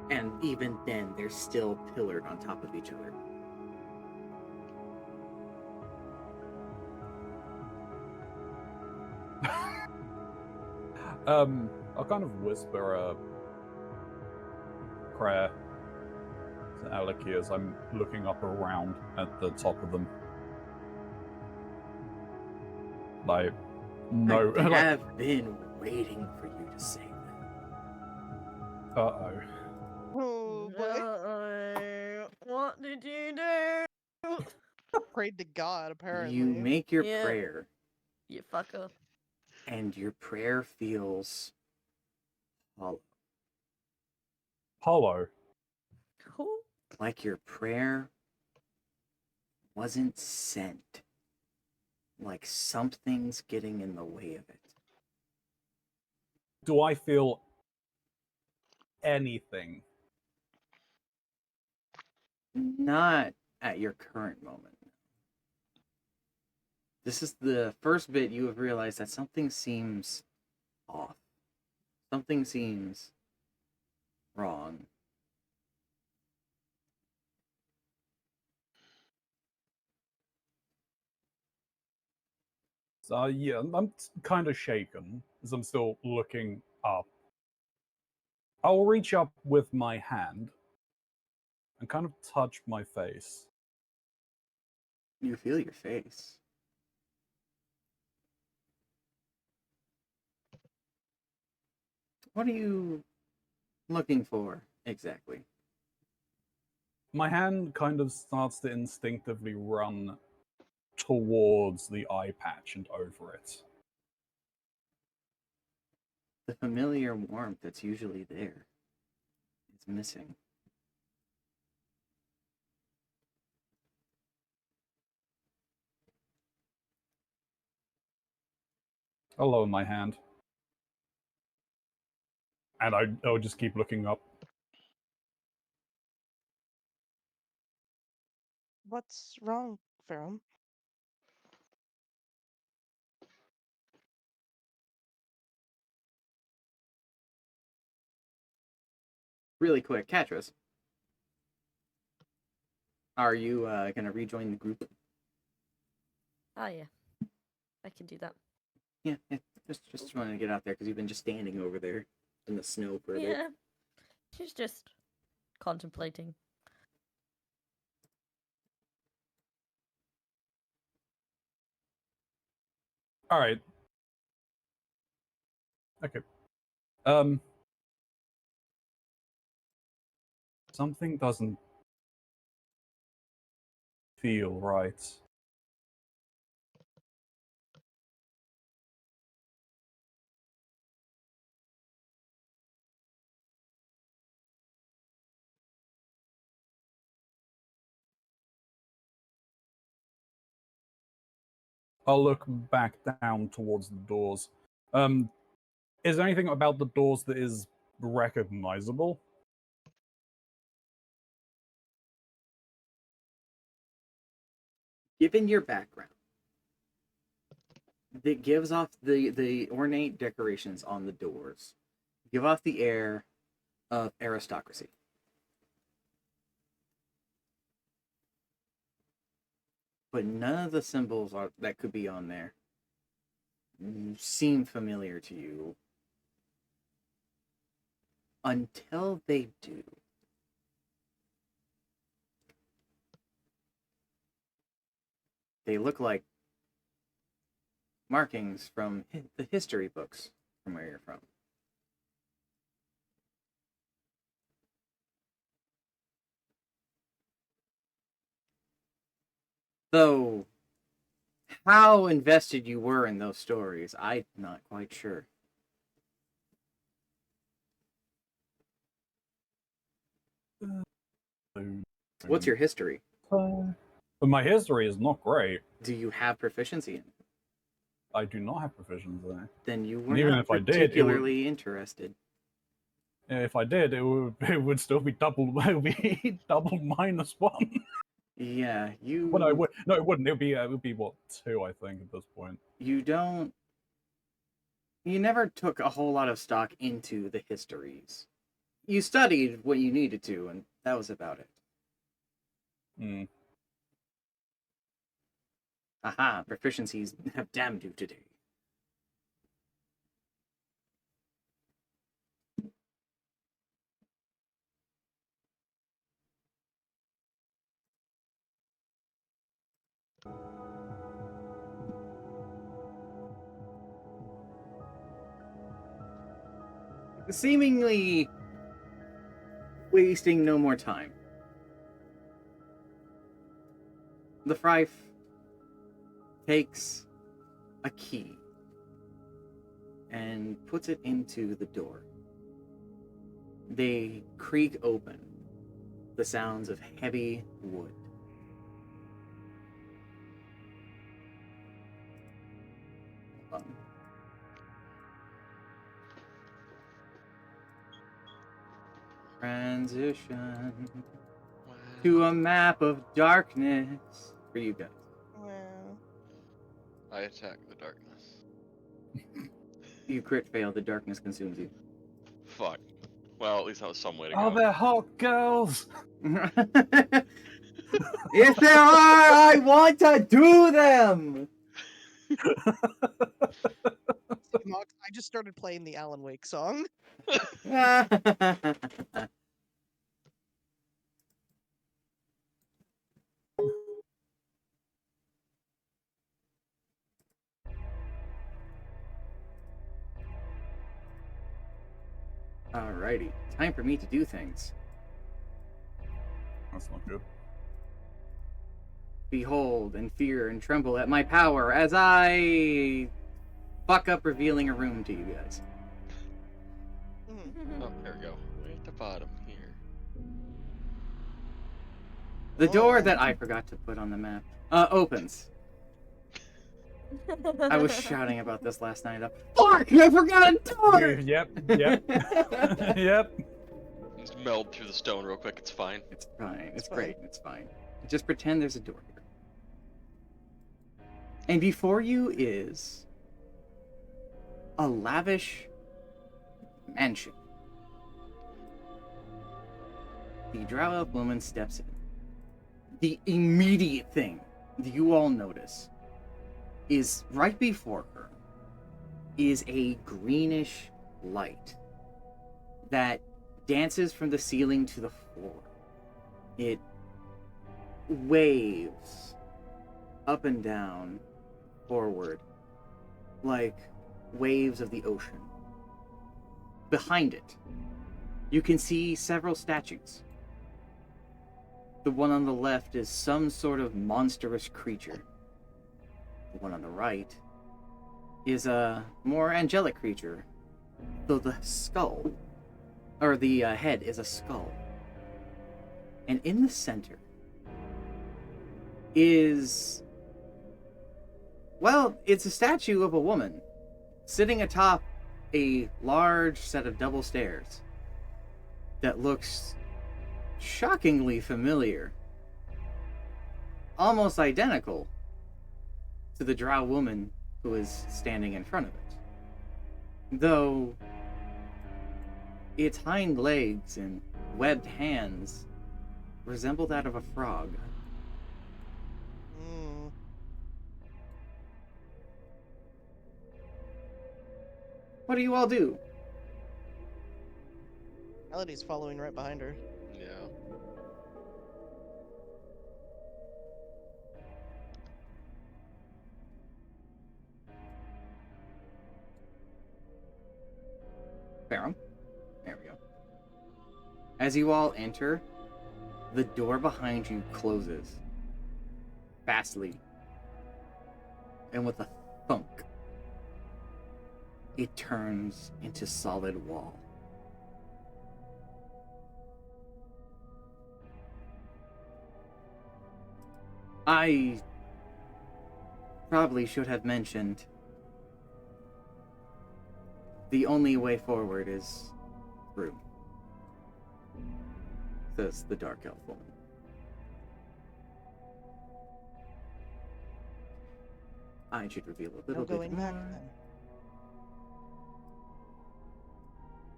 And even then, they're still pillared on top of each other. I'll kind of whisper a prayer to Aleki as I'm looking up around at the top of them. Like, no. I Like, have been waiting for you to say that. uh-oh. Oh boy. What did you do? Prayed to God, apparently. You make your Yeah. prayer, You fucker. and your prayer feels hollow. Hollow. Cool. Like your prayer wasn't sent. Like something's getting in the way of it. Do I feel anything? Not at your current moment. This is the first bit you have realized that something seems off. Something seems wrong. So yeah, I'm kind of shaken as I'm still looking up. I'll reach up with my hand and kind of touch my face. You feel your face. What are you looking for exactly? My hand kind of starts to instinctively run towards the eye patch and over it. The familiar warmth that's usually there is missing. I'll lower my hand. And I'll just keep looking up. What's wrong, Farum? Really quick, Katris. Are you gonna rejoin the group? Oh yeah, I can do that. Yeah. Just wanted to get out there because you've been just standing over there in the snow for a bit. Yeah, she's just contemplating. All right. Okay. Something doesn't feel right. I'll look back down towards the doors. Is there anything about the doors that is recognizable? Given your background, that gives off the ornate decorations on the doors, give off the air of aristocracy. But none of the symbols that could be on there seem familiar to you until they do. They look like markings from the history books from where you're from. Though, how invested you were in those stories, I'm not quite sure. What's your history? But my history is not great. Do you have proficiency in it? I do not have proficiency there. Then you were And even not if I did, it would- particularly interested. If I did, it would still be double. It would be double -1. Yeah, you. Well, no, it would. No, it wouldn't. It would be what 2, I think, at this point. You don't. You never took a whole lot of stock into the histories. You studied what you needed to, and that was about it. Hmm. Aha, proficiencies have damned you today. Seemingly wasting no more time. The Fry takes a key and puts it into the door. they creak open. The sounds of heavy wood. Hold on. Transition to a map of darkness for you guys. Wow. I attack the darkness. You crit fail, the darkness consumes you. Fuck. Well, at least that was some way to Oh, go. they're hot girls! If there are, I want to do them! Mox, I just started playing the Alan Wake song. Alrighty, time for me to do things. That's not good. Behold and fear and tremble at my power as I fuck up revealing a room to you guys. Mhm. Oh, there we go. Way at the bottom here. The door Oh. that I forgot to put on the map opens. I was shouting about this last night. Fuck! I forgot a door! Yep, yep, yep. Just meld through the stone real quick. It's fine. It's fine. It's fine. great. It's fine. Just pretend there's a door here. And before you is a lavish mansion. The Drow Elf woman steps in. The immediate thing that you all notice is right before her is a greenish light that dances from the ceiling to the floor. It waves up and down, forward, like waves of the ocean. Behind it, you can see several statues. The one on the left is some sort of monstrous creature. The one on the right is a more angelic creature, though the skull, or the head, is a skull. And in the center is, well, it's a statue of a woman sitting atop a large set of double stairs that looks shockingly familiar, almost identical to the drow woman who is standing in front of it. Though its hind legs and webbed hands resemble that of a frog. Mm. What do you all do? Melody's following right behind her. Yeah. Farum? There we go. As you all enter, the door behind you closes fastly, and with a thunk, it turns into solid wall. I probably should have mentioned the only way forward is through, says the Dark Elf woman. I should reveal a No little bit going back more. then.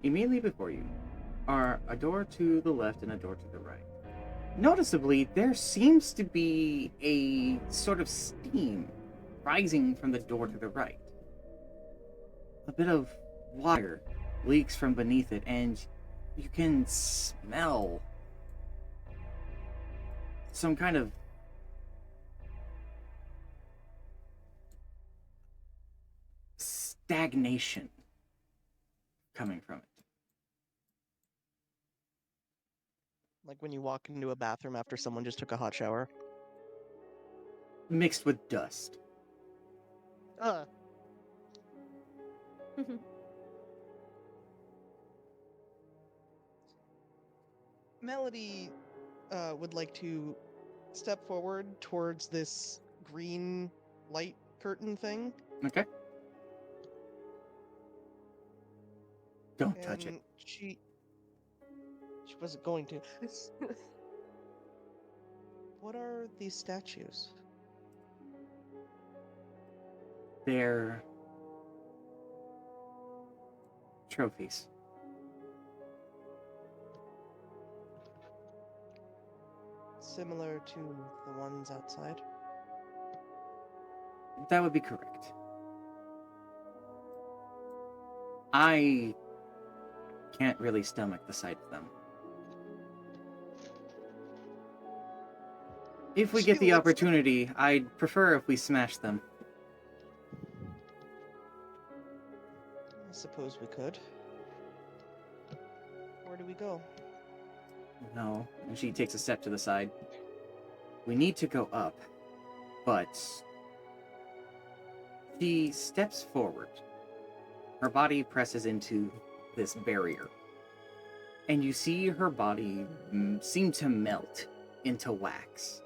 Immediately before you are a door to the left and a door to the right. Noticeably, there seems to be a sort of steam rising from the door to the right. A bit of water leaks from beneath it, and you can smell some kind of stagnation coming from it. Like when you walk into a bathroom after someone just took a hot shower. Mixed with dust. Melody would like to step forward towards this green light curtain thing. Okay. Don't touch it. And she wasn't going to. What are these statues? They're trophies. Similar to the ones outside? That would be correct. I can't really stomach the sight of them. If we get the Let's- opportunity, I'd prefer if we smash them. I suppose we could. Where do we go? No. And she takes a step to the side. We need to go up. But she steps forward. Her body presses into this barrier. And you see her body seem to melt into wax.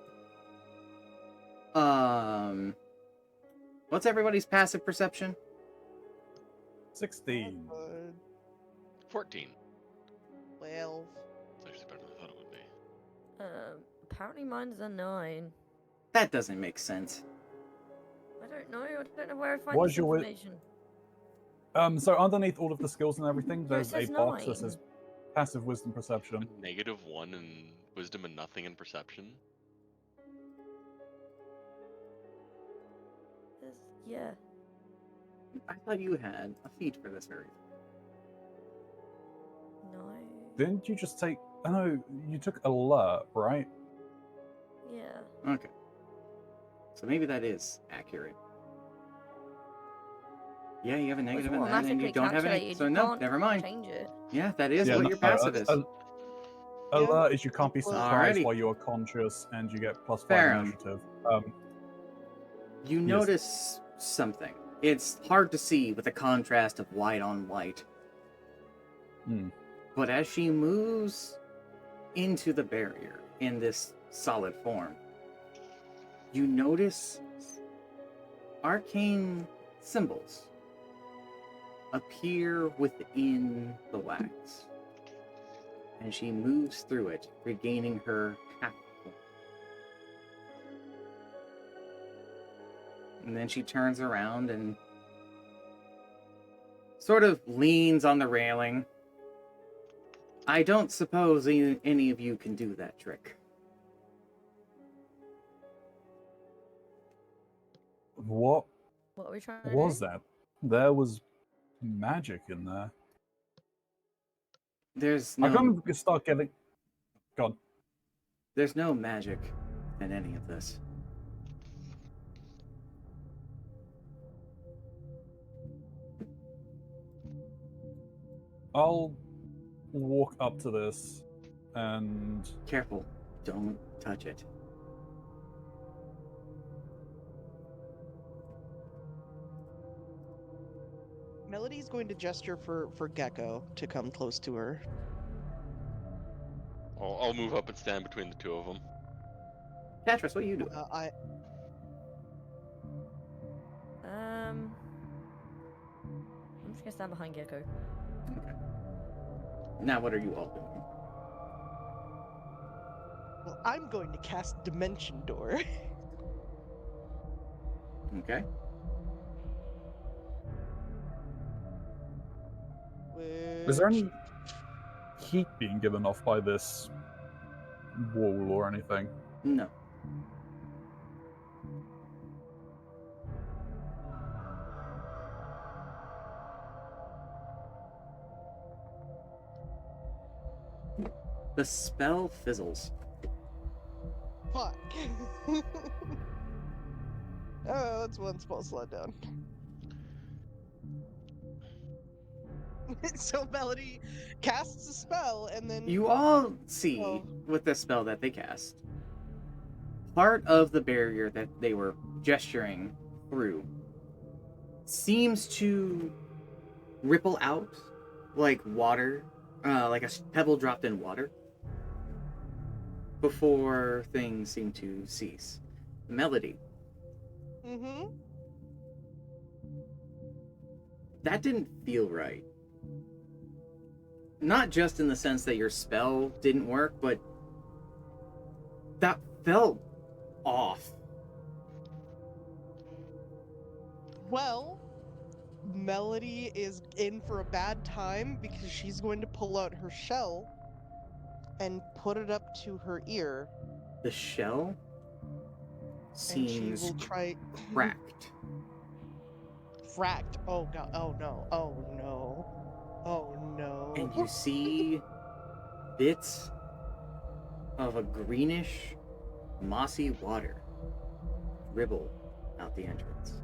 What's everybody's passive perception? 16. 14. 12. It's actually better than I thought it would be. Apparently mine's a 9. That doesn't make sense. I don't know. I don't know where I find What's this your wi- information. So underneath all of the skills and everything, Where it there's a says box that 9. says passive wisdom perception. -1 in wisdom and nothing in perception. Yeah. I thought you had a feat for this very. No. Didn't you just take? I know you took alert, right? Yeah. Okay. So maybe that is accurate. Yeah, you have a negative in Well, that, and you automatically don't have any. calculated, So you no, can't never mind. Change it. Yeah, that is Yeah, what no, your passive is. Alert is you can't be surprised Alrighty. while you are conscious, and you get +5 Fair. initiative. You Yes. notice something. It's hard to see with the contrast of white on white. Hmm. But as she moves into the barrier in this solid form, you notice arcane symbols appear within the wax. And she moves through it, regaining her half form. And then she turns around and sort of leans on the railing. I don't suppose any of you can do that trick. What What are we trying to was do? that? There was magic in there. There's I'm no, gonna start getting. God, there's no magic in any of this. I'll walk up to this and Careful, don't touch it. Melody's going to gesture for Gecko to come close to her. I'll move up and stand between the two of them. Catras, what are you doing? I'm just gonna stand behind Gecko. Now what are you all doing? Well, I'm going to cast Dimension Door. Okay. is there which- any heat being given off by this wall or anything? No. The spell fizzles. Fuck. Oh, that's one spell slot down. So Melody casts a spell and then You all see Oh. with the spell that they cast, part of the barrier that they were gesturing through seems to ripple out like water, like a pebble dropped in water. before things seem to cease. Melody, Mm-hmm. that didn't feel right. Not just in the sense that your spell didn't work, but that felt off. Well, Melody is in for a bad time because she's going to pull out her shell and put it up to her ear, The shell and she seems will try. cracked. Fracked. Oh god. Oh no. Oh no. Oh no. And you see bits of a greenish, mossy water dribble out the entrance.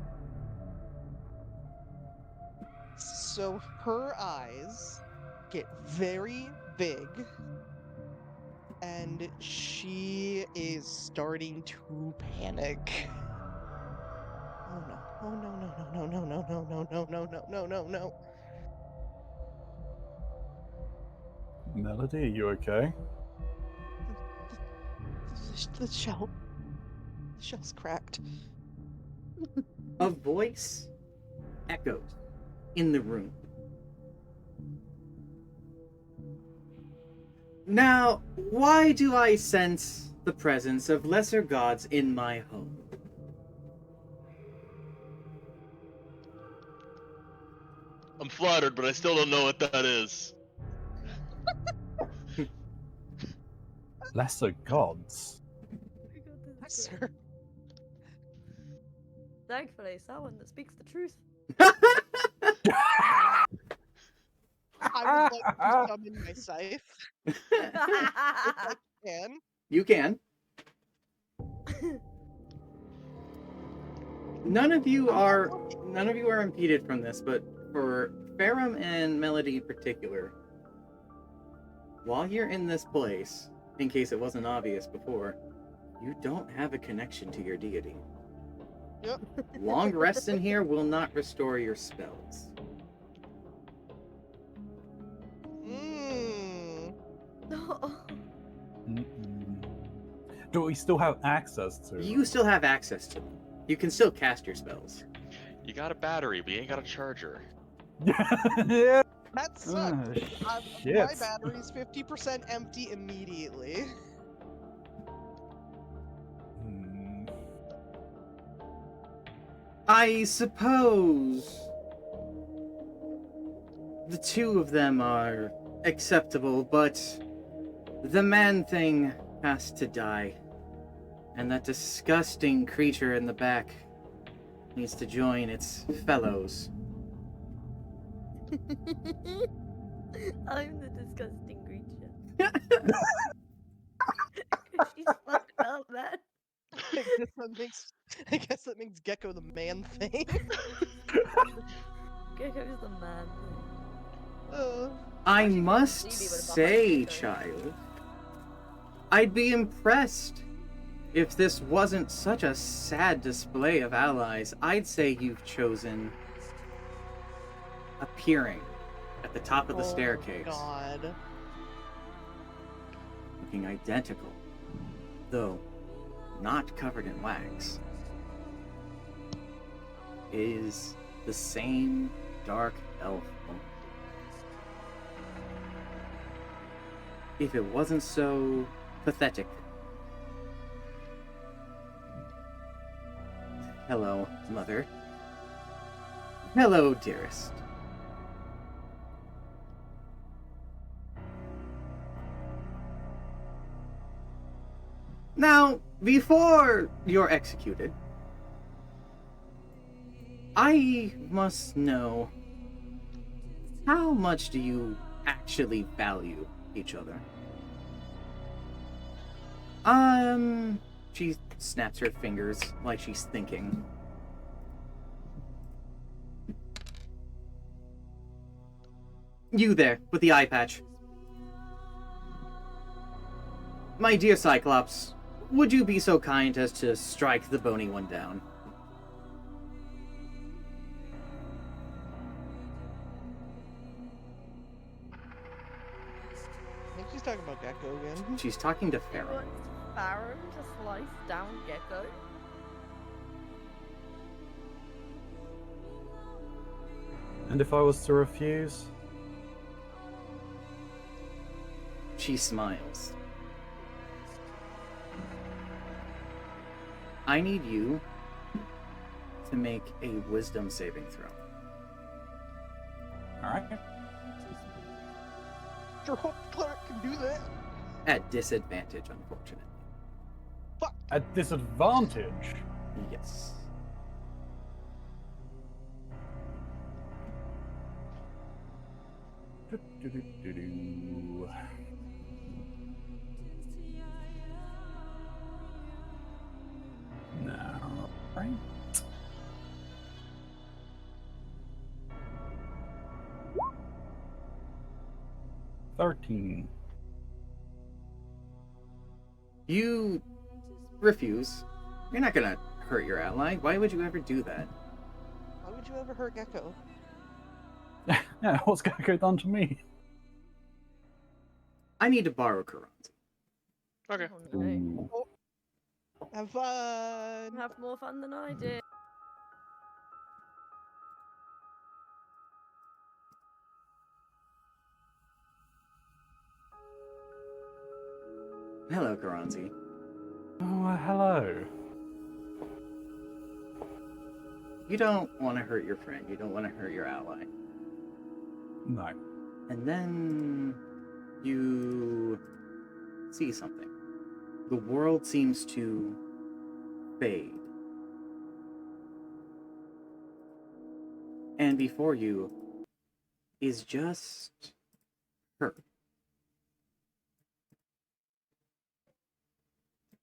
So her eyes get very big, and she is starting to panic. Oh no. Oh no no no no no no no no no no no no no. Melody, are you okay? The shell. The shell's cracked. A voice echoes in the room. Now, why do I sense the presence of lesser gods in my home? I'm flattered, but I still don't know what that is. Lesser gods. Sir. Thankfully, someone that speaks the truth. I would like to summon my scythe. If I can. You can. None of you are impeded from this, but for Farum and Melody in particular, while you're in this place, in case it wasn't obvious before, you don't have a connection to your deity. Yep. Long rests in here will not restore your spells. Mmm. Mm-mm. Do we still have access to? You still have access to them. You can still cast your spells. You got a battery, but you ain't got a charger. Yeah. That sucks. My Shit. battery's 50% empty immediately. Hmm. I suppose the two of them are acceptable, but the man thing has to die. And that disgusting creature in the back needs to join its fellows. I'm the disgusting creature. She's fucked up, man. I guess that makes Gecko the man thing. Gecko's the man thing. I Actually, must Phoebe would have buffed say, Gecko. child, I'd be impressed if this wasn't such a sad display of allies. I'd say you've chosen appearing at the top of the staircase, God. looking identical, though not covered in wax, is the same dark elf woman. If it wasn't so pathetic. Hello, mother. Hello, dearest. Now, before you're executed, I must know, how much do you actually value each other? She snaps her fingers like she's thinking. You there, with the eye patch. My dear Cyclops, would you be so kind as to strike the bony one down? talking about Gecko again. She's talking to He Farum. wants Farum to slice down Gecko. And if I was to refuse? She smiles. I need you to make a wisdom saving throw. Alright. Sure hope the cleric can do that. At disadvantage, unfortunately. At disadvantage. Yes. Do-do-do-do-do. No, right? $13. You refuse. You're not gonna hurt your ally. Why would you ever do that? Why would you ever hurt Gecko? Yeah, what's Gecko done to me? I need to borrow Karanzi. Okay. Oh, no. Ooh. Have fun. Have more fun than I did. Hello, Karanzi. Oh, hello. You don't want to hurt your friend. You don't want to hurt your ally. No. And then you see something. The world seems to fade. And before you is just her.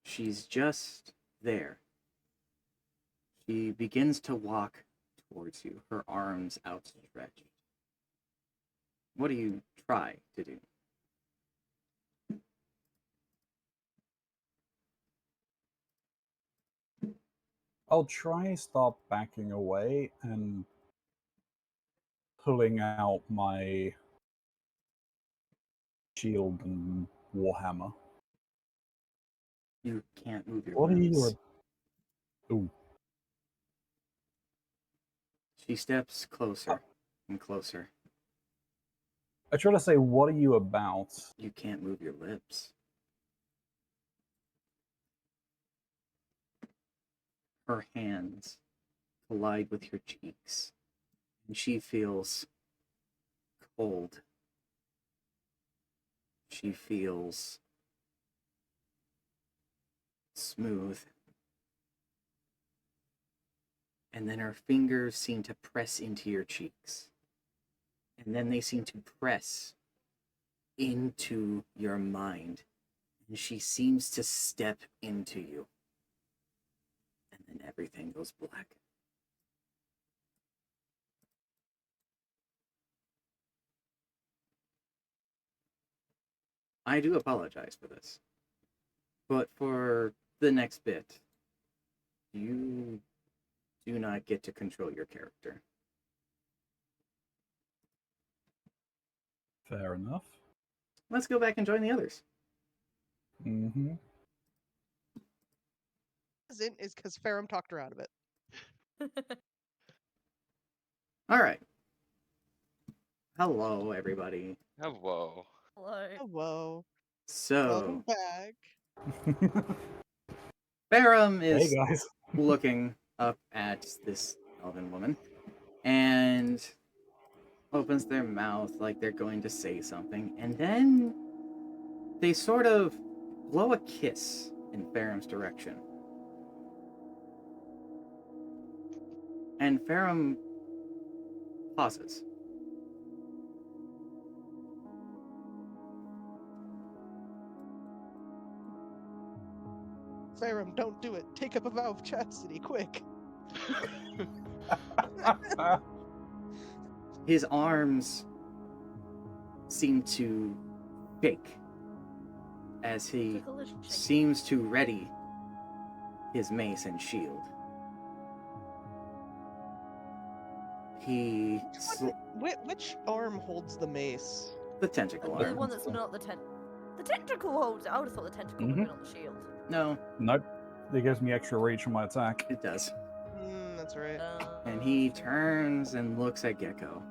She's just there. She begins to walk towards you, her arms outstretched. What do you try to do? I'll try start backing away and pulling out my shield and warhammer. You can't move your What are you? limbs. Ooh. She steps closer and closer. I try to say, what are you about? You can't move your lips. Her hands collide with your cheeks, and she feels cold. She feels smooth. And then her fingers seem to press into your cheeks. And then they seem to press into your mind. And she seems to step into you. And then everything goes black. I do apologize for this. But for the next bit, you do not get to control your character. Fair enough. Let's go back and join the others. Mm-hmm. Isn't is because Farum talked her out of it. All right. Hello, everybody. Hello. Hello. Oh, whoa. So, Welcome back. Farum is Hey guys. looking up at this elven woman and opens their mouth like they're going to say something, and then they sort of blow a kiss in Farum's direction. And Farum pauses. Farum, don't do it. Take up a vow of chastity, quick. His arms seem to shake as he Took a little shake. seems to ready his mace and shield. He Which arm holds the mace? the tentacle The arm. one that's not the tent. The tentacle holds it. I would have thought the tentacle would have been on the shield. No, Nope. It gives me extra reach on my attack. it does. That's right. And he turns and looks at Gecko.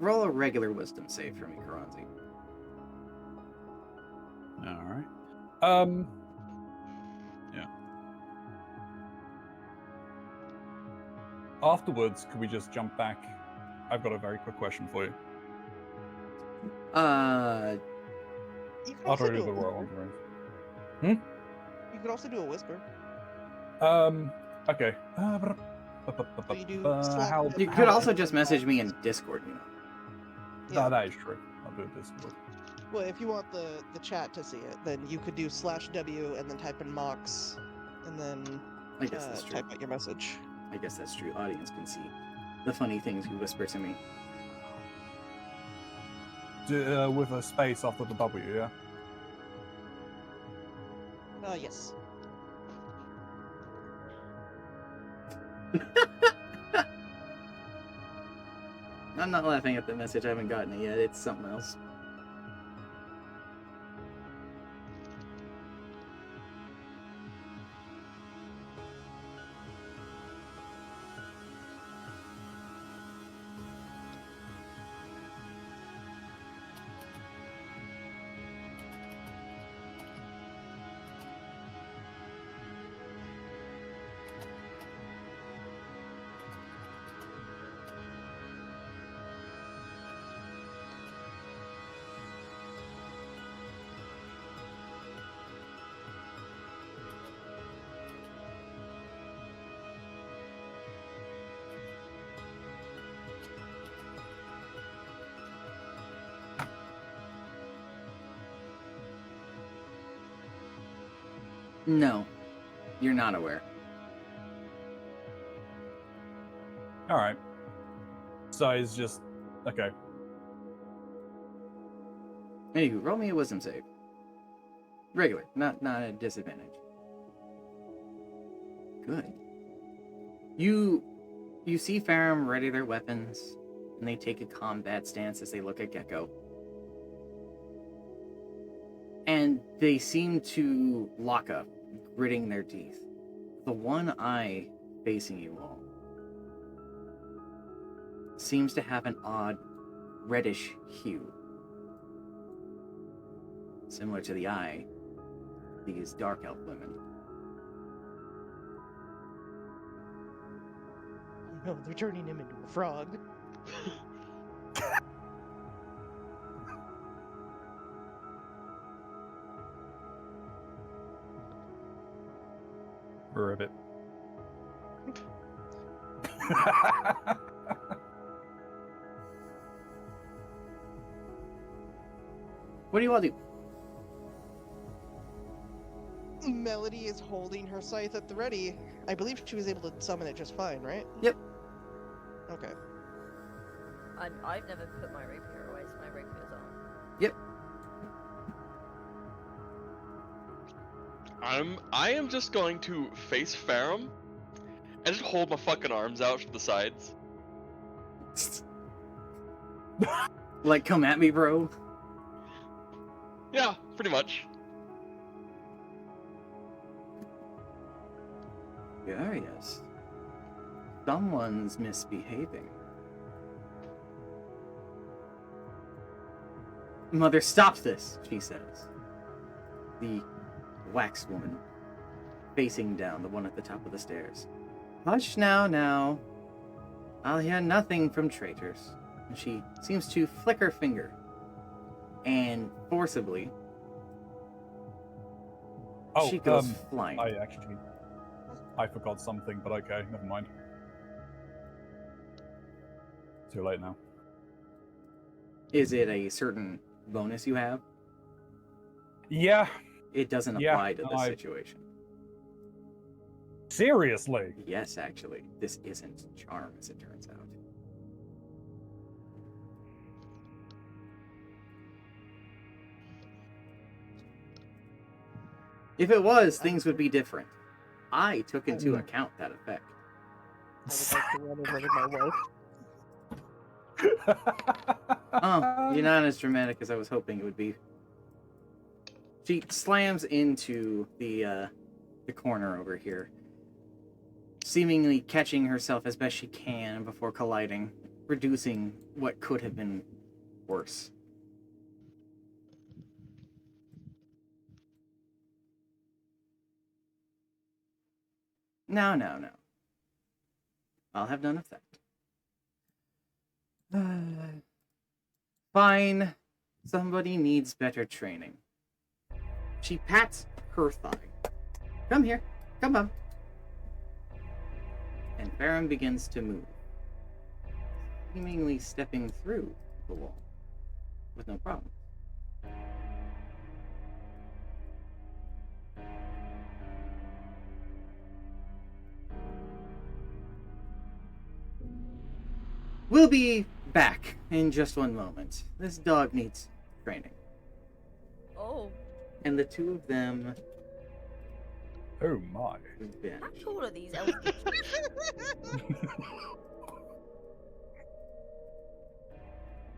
Roll a regular wisdom save for me, Karanzi. Alright. Yeah. Afterwards, could we just jump back? I've got a very quick question for you. You could I'll also try to do do a the roll. whisper. Hmm? You could also do a whisper. Okay. So you do How, You could also just message me in Discord, you know. No, that is true. I'll do this. Well, if you want the chat to see it, then you could do /W and then type in Mox, and then I guess that's true. type out your message. I guess that's true. Audience can see the funny things you whisper to me. With a space after the W, yeah? Yes. I'm not laughing at the message. I haven't gotten it yet. It's something else. No, you're not aware. Alright. So it's just... Okay. Anywho, roll me a wisdom save. Regular, not a disadvantage. Good. You see Farum ready their weapons, and they take a combat stance as they look at Gecko. And they seem to lock up, gritting their teeth. The one eye facing you all seems to have an odd reddish hue, similar to the eye of these dark elf women. No, they're turning him into a frog. Ribbit. What do you all do? Melody is holding her scythe at the ready. I believe she was able to summon it just fine, right? Yep. Okay. I've never put my rapier away, so my rapier's on. Yep. I am just going to face Farum and just hold my fucking arms out to the sides. Like, come at me, bro. Yeah, pretty much. Curious. Someone's misbehaving. Mother, stop this, she says. The wax woman, facing down, the one at the top of the stairs. Hush now. I'll hear nothing from traitors. And she seems to flick her finger. And forcibly, she goes flying. I forgot something, but okay, never mind. Too late now. Is it a certain bonus you have? Yeah. It doesn't Yeah, apply to this situation. Seriously? Yes, actually. This isn't charm, as it turns out. If it was, things would be different. I took into account that effect. I would like to run over to my wife. Oh, you're not as dramatic as I was hoping it would be. She slams into the corner over here, seemingly catching herself as best she can before colliding, reducing what could have been worse. No, no, no. I'll have none of that. Fine. Somebody needs better training. She pats her thigh. Come here. Come on. And Farum begins to move, seemingly stepping through the wall with no problem. We'll be back in just one moment. This dog needs training. Oh, And the two of them Oh my. vanish. how tall are these elf creatures?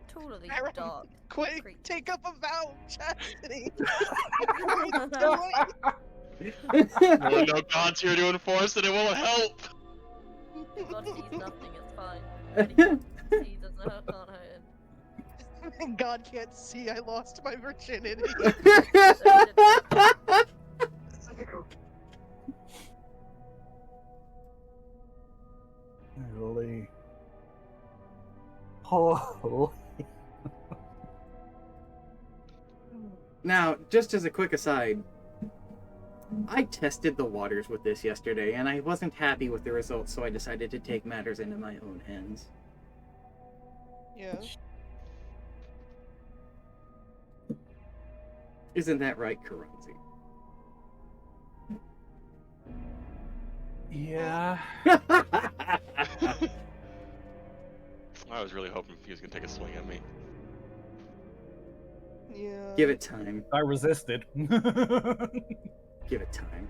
Tall are these Aaron, dark? Quick, Creep. take up a vow, Chastity. No, no God's here to enforce it. It won't help. God sees nothing, it's fine. He doesn't hurt, can't hurt him. God can't see I lost my virginity. Holy. Oh. Now, just as a quick aside, I tested the waters with this yesterday, and I wasn't happy with the results, so I decided to take matters into my own hands. Yeah. Isn't that right, Karanzi? Yeah. I was really hoping he was gonna take a swing at me. Yeah. Give it time. I resisted. Give it time.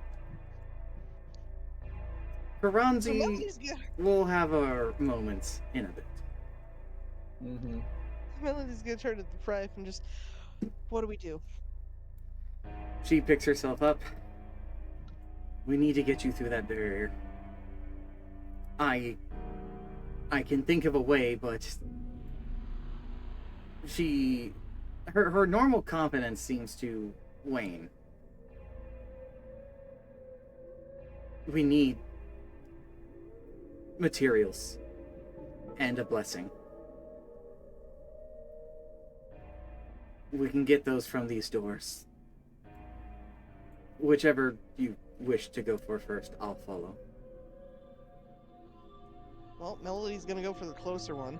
Karanzi Melody's gonna, will have our moments in a bit. Mm-hmm. Melody's gonna turn to the Prife and just, what do we do? She picks herself up. We need to get you through that barrier. I can think of a way, but her normal confidence seems to wane. We need materials and a blessing. We can get those from these doors. Whichever you wish to go for first, I'll follow. Well, Melody's gonna go for the closer one.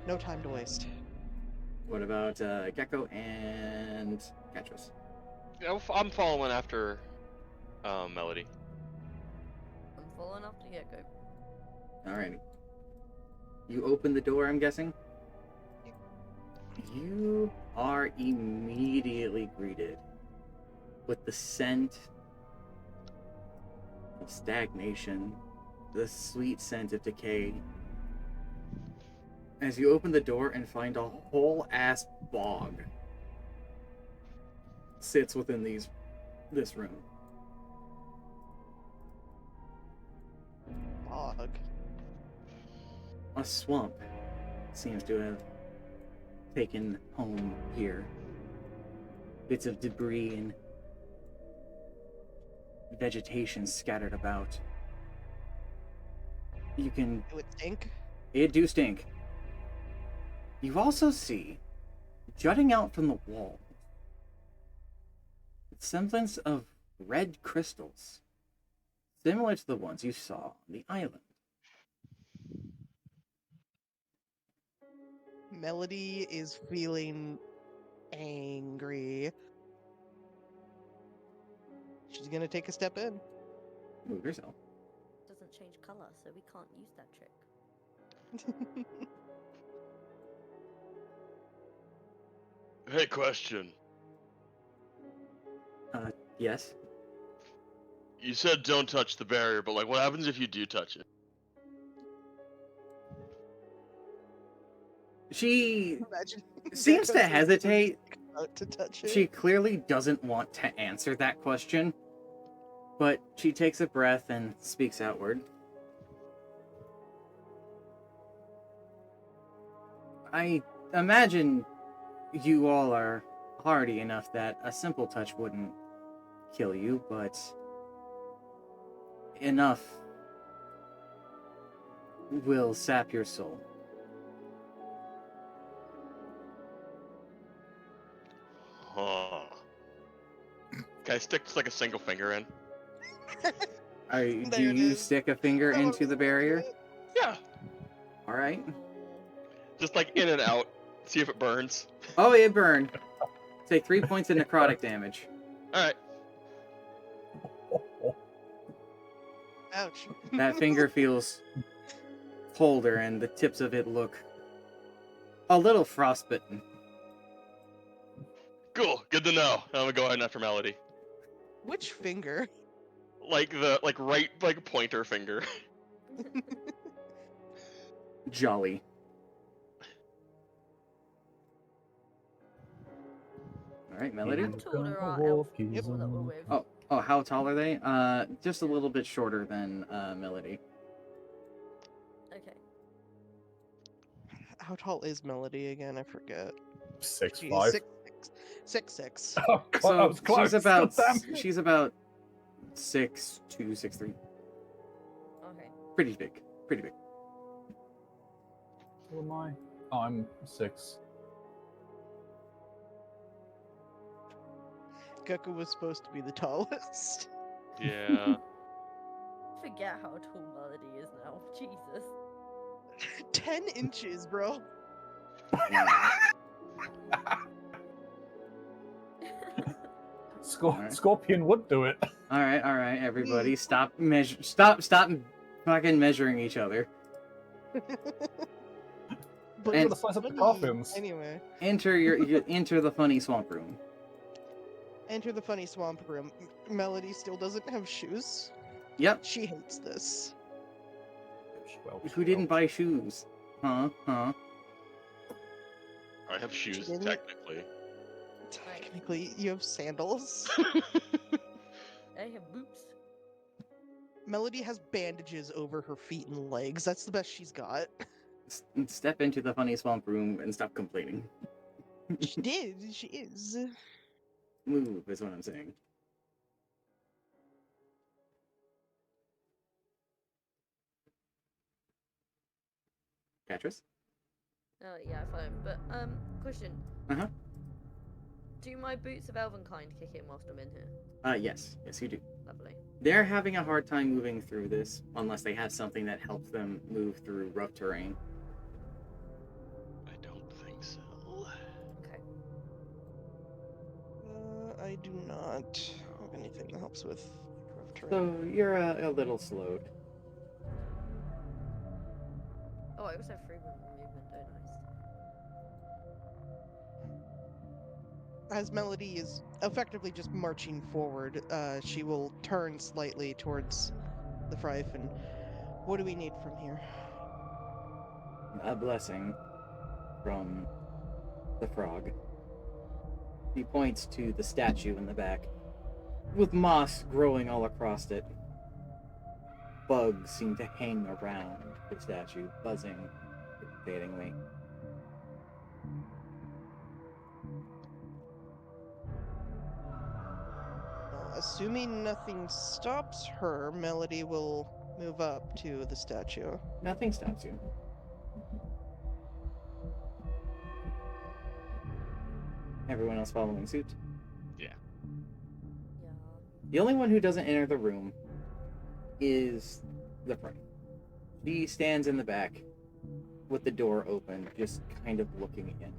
No time to waste. What about Gecko and Catras? Yeah, I'm following after Melody. I'm falling off the get-go. Alrighty. You open the door, I'm guessing? You are immediately greeted with the scent of stagnation, the sweet scent of decay. As you open the door and find a whole ass bog sits within this room. Bog. A swamp seems to have taken home here. Bits of debris and vegetation scattered about. You can... It would stink. It do stink. You also see, jutting out from the wall, the semblance of red crystals, similar to the ones you saw on the island. Melody is feeling angry. She's gonna take a step in. Move yourself. Doesn't change color, so we can't use that trick. Hey, question. Yes? You said don't touch the barrier, but like, what happens if you do touch it? She Imagine seems to Gekko's hesitate. about to touch it. She clearly doesn't want to answer that question, but she takes a breath and speaks outward. I imagine you all are hardy enough that a simple touch wouldn't kill you, but enough will sap your soul. Huh. Can I stick like a single finger in? Do There it you is. stick a finger That one into was the barrier? legit. Yeah. All right. Just like in and out. See if it burns. Oh, it burned. Take 3 points of necrotic damage. Alright. Ouch. That finger feels colder, and the tips of it look a little frostbitten. Cool. Good to know. I'm gonna go ahead and after Melody. Which finger? Like right pointer finger. Jolly. All right, Melody. How tall are our Wolf elf people that we're with? Oh, how tall are they? Just a little bit shorter than Melody. Okay. How tall is Melody again? I forget. 6'5". 6'6". Oh, God, So that was close. she's about 6'2", 6'3". Okay. Pretty big. Pretty big. Who am I? Oh, I'm 6. Gekko was supposed to be the tallest. Yeah. Forget how tall Melody is now. Jesus. 10 inches, bro. Alright. Scorpion would do it. All right, everybody, stop fucking measuring each other. But And- the size of the funny. coffins. Anyway, Enter enter the funny swamp room. enter the funny swamp room. Melody still doesn't have shoes. Yep. She hates this. Who didn't buy shoes? Huh? I have shoes Didn't- technically. Technically, you have sandals. I have boots. Melody has bandages over her feet and legs. That's the best she's got. Step into the funny swamp room and stop complaining. She did. She is. Move is what I'm saying. Catrice? Yeah, fine. But question. Uh-huh. Do my boots of Elvenkind kick in whilst I'm in here? Yes, you do. Lovely. They're having a hard time moving through this unless they have something that helps them move through rough terrain. I don't think so. Okay. I do not have anything that helps with rough terrain. So you're a little slowed. Oh, I also have free movement, don't As Melody is effectively just marching forward, she will turn slightly towards the Frife and what do we need from here? A blessing from the frog. He points to the statue in the back, with moss growing all across it. Bugs seem to hang around the statue, buzzing irritatingly. Assuming nothing stops her, Melody will move up to the statue. Nothing stops you. Everyone else following suit? Yeah. The only one who doesn't enter the room is the friend. She stands in the back with the door open, just kind of looking in.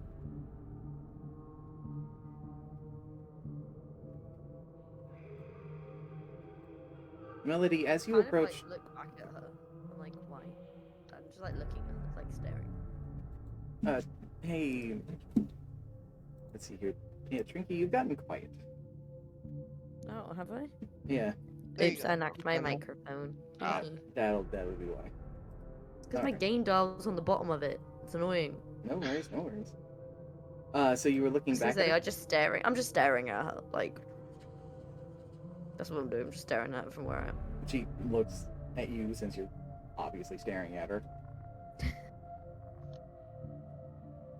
Melody, as you Kind of, approach... like, look back at her. I'm like, why? I'm just like looking at her, like staring. Hey... Let's see here. Yeah, Trinky, you've gotten quiet. Oh, have I? Yeah, There you Oops, go. I knocked my Hello. microphone. Ah. that'll be why. Because my Alright. gain dial's on the bottom of it. It's annoying. No worries, no worries. So you were looking As I back say, at I'm just staring at her, like... That's what I'm doing, I'm just staring at her from where I am. She looks at you since you're obviously staring at her.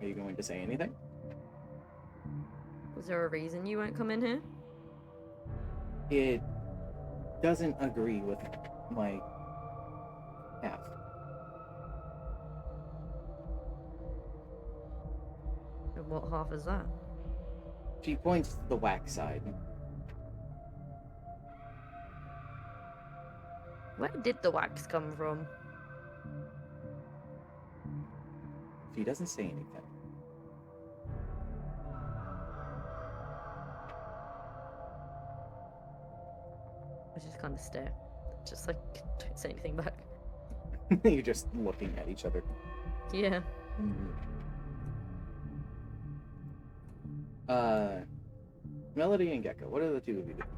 Are you going to say anything? Was there a reason you won't come in here? It doesn't agree with my path. And what half is that? She points to the wax side. Where did the wax come from? She doesn't say anything. I just kind of stare. Just like, don't say anything back. You're just looking at each other. Yeah. Melody and Gecko, what are the two of you doing?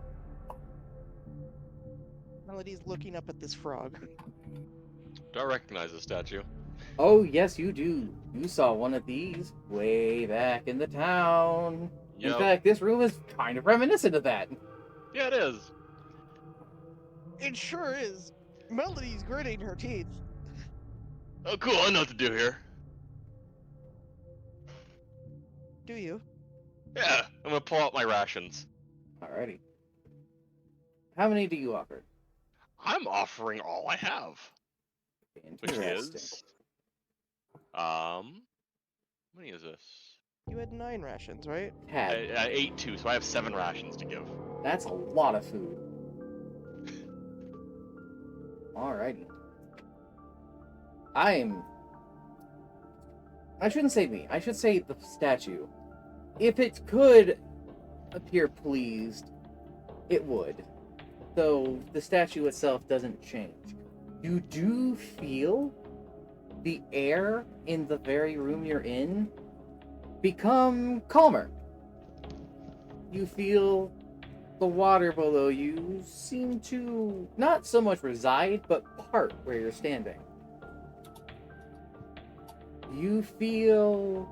Melody's looking up at this frog. Do I recognize the statue? Oh, yes, you do. You saw one of these way back in the town. In Yep. fact, this room is kind of reminiscent of that. Yeah, it is. It sure is. Melody's gritting her teeth. Oh, cool. I know what to do here. Do you? Yeah, I'm gonna pull out my rations. Alrighty. How many do you offer? I'm offering all I have, which Interesting. is how many is this? You had 9 rations, right? Had. I ate 2, so I have 7 rations to give. That's a lot of food. Alrighty. I shouldn't say me. I should say the statue. If it could appear pleased, it would. Though the statue itself doesn't change. You do feel the air in the very room you're in become calmer. You feel the water below you seem to not so much reside, but part where you're standing. You feel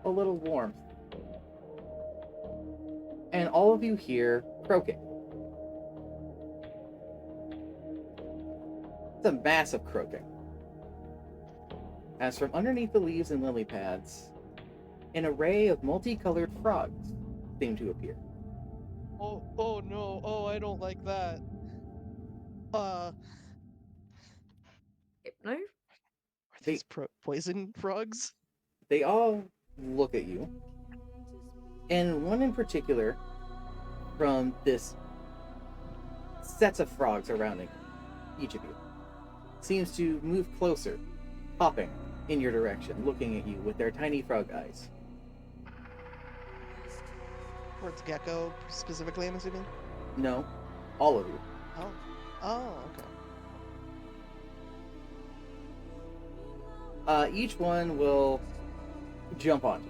a little warmth. And all of you hear croaking. It's a massive croaking. As from underneath the leaves and lily pads, an array of multicolored frogs seem to appear. Oh no. Oh, I don't like that. No? Are these poison frogs? They all look at you. And one in particular, from this sets of frogs surrounding each of you, seems to move closer, hopping in your direction, looking at you with their tiny frog eyes. Towards Gecko specifically, I'm assuming? No, all of you. Oh. Oh, okay. Each one will jump on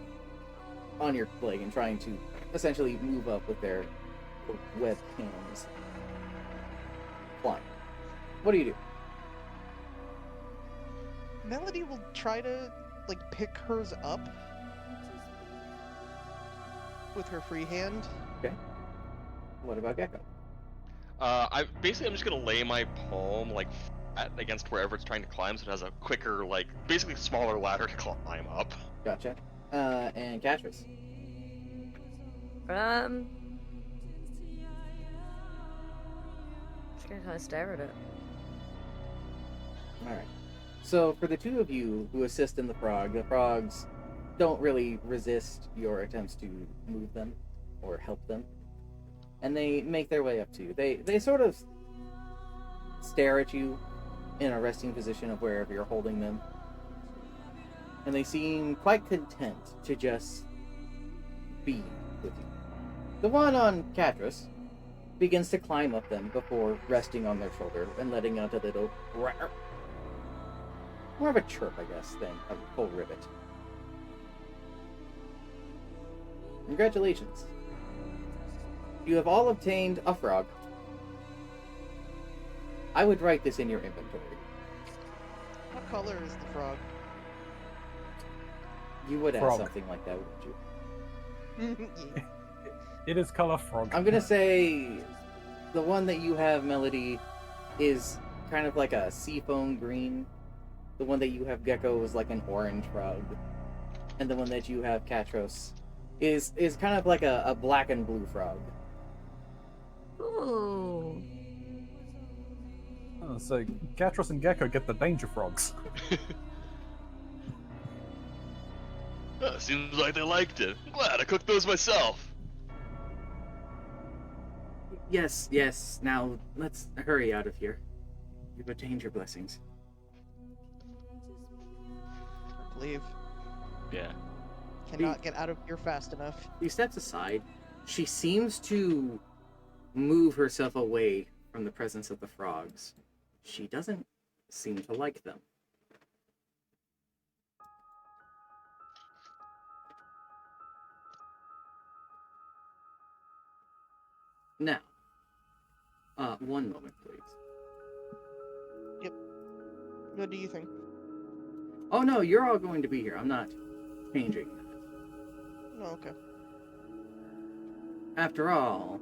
your leg and trying to essentially move up with their webbed hands. Flying. What do you do? Melody will try to, like, pick hers up with her free hand. What about Gecko? I'm just gonna lay my palm like against wherever it's trying to climb, so it has a quicker, like, basically smaller ladder to climb up. Gotcha. And Catrice? Just gonna kind of stare at it. Alright. So, for the two of you who assist in the frogs don't really resist your attempts to move them or help them. And they make their way up to you. They sort of stare at you in a resting position of wherever you're holding them. And they seem quite content to just be with you. The one on Catrice begins to climb up them before resting on their shoulder and letting out a little rar. More of a chirp, I guess, than a full ribbit. Congratulations. You have all obtained a frog. I would write this in your inventory. color is the frog? You would ask Frog. something like that, wouldn't you? Yeah. It is color frog. I'm gonna say the one that you have, Melody, is kind of like a seafoam green. The one that you have, Gecko, is like an orange frog. And the one that you have, Catros, is kind of like a black and blue frog. Ooh. Oh, so Gatros and Gecko get the danger frogs. Seems like they liked it. Glad I cooked those myself. Yes, yes. Now let's hurry out of here. You've attained your blessings. Leave. Yeah. Cannot get out of here fast enough. He steps aside. She seems to move herself away from the presence of the frogs. She doesn't seem to like them. Now, one moment, please. What do you think? Oh no, you're all going to be here. I'm not changing that. Oh, okay. After all,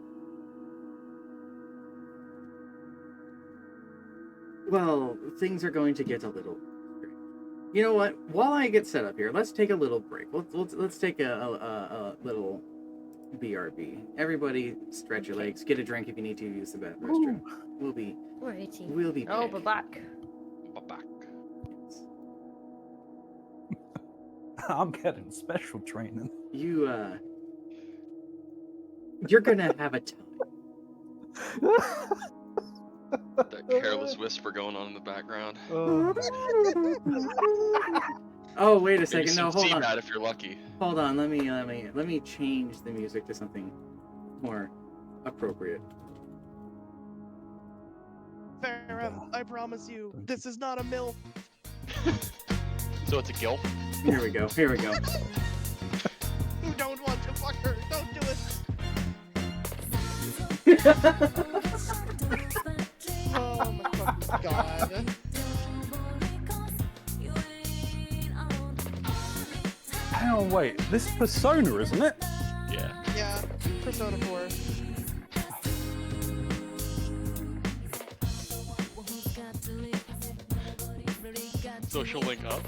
well, things are going to get a little strange. You know what? While I get set up here, let's take a little break. Let's take a little BRB. Everybody, stretch your legs. Get a drink if you need to use the restroom. We'll be Oh, back. we're back. Back. I'm getting special training. You're gonna have a time. That careless whisper going on in the background. Oh, wait a Maybe second. No, some hold on. Seabat if you're lucky. Hold on. Let me change the music to something more appropriate. Farah, I promise you, this is not a mill. So it's a guilt. Here we go. Here we go. You don't want to fuck her. Don't do it. Oh my fucking god. Hang on, wait. This is Persona, isn't it? Yeah. Yeah, Persona 4. Social link up.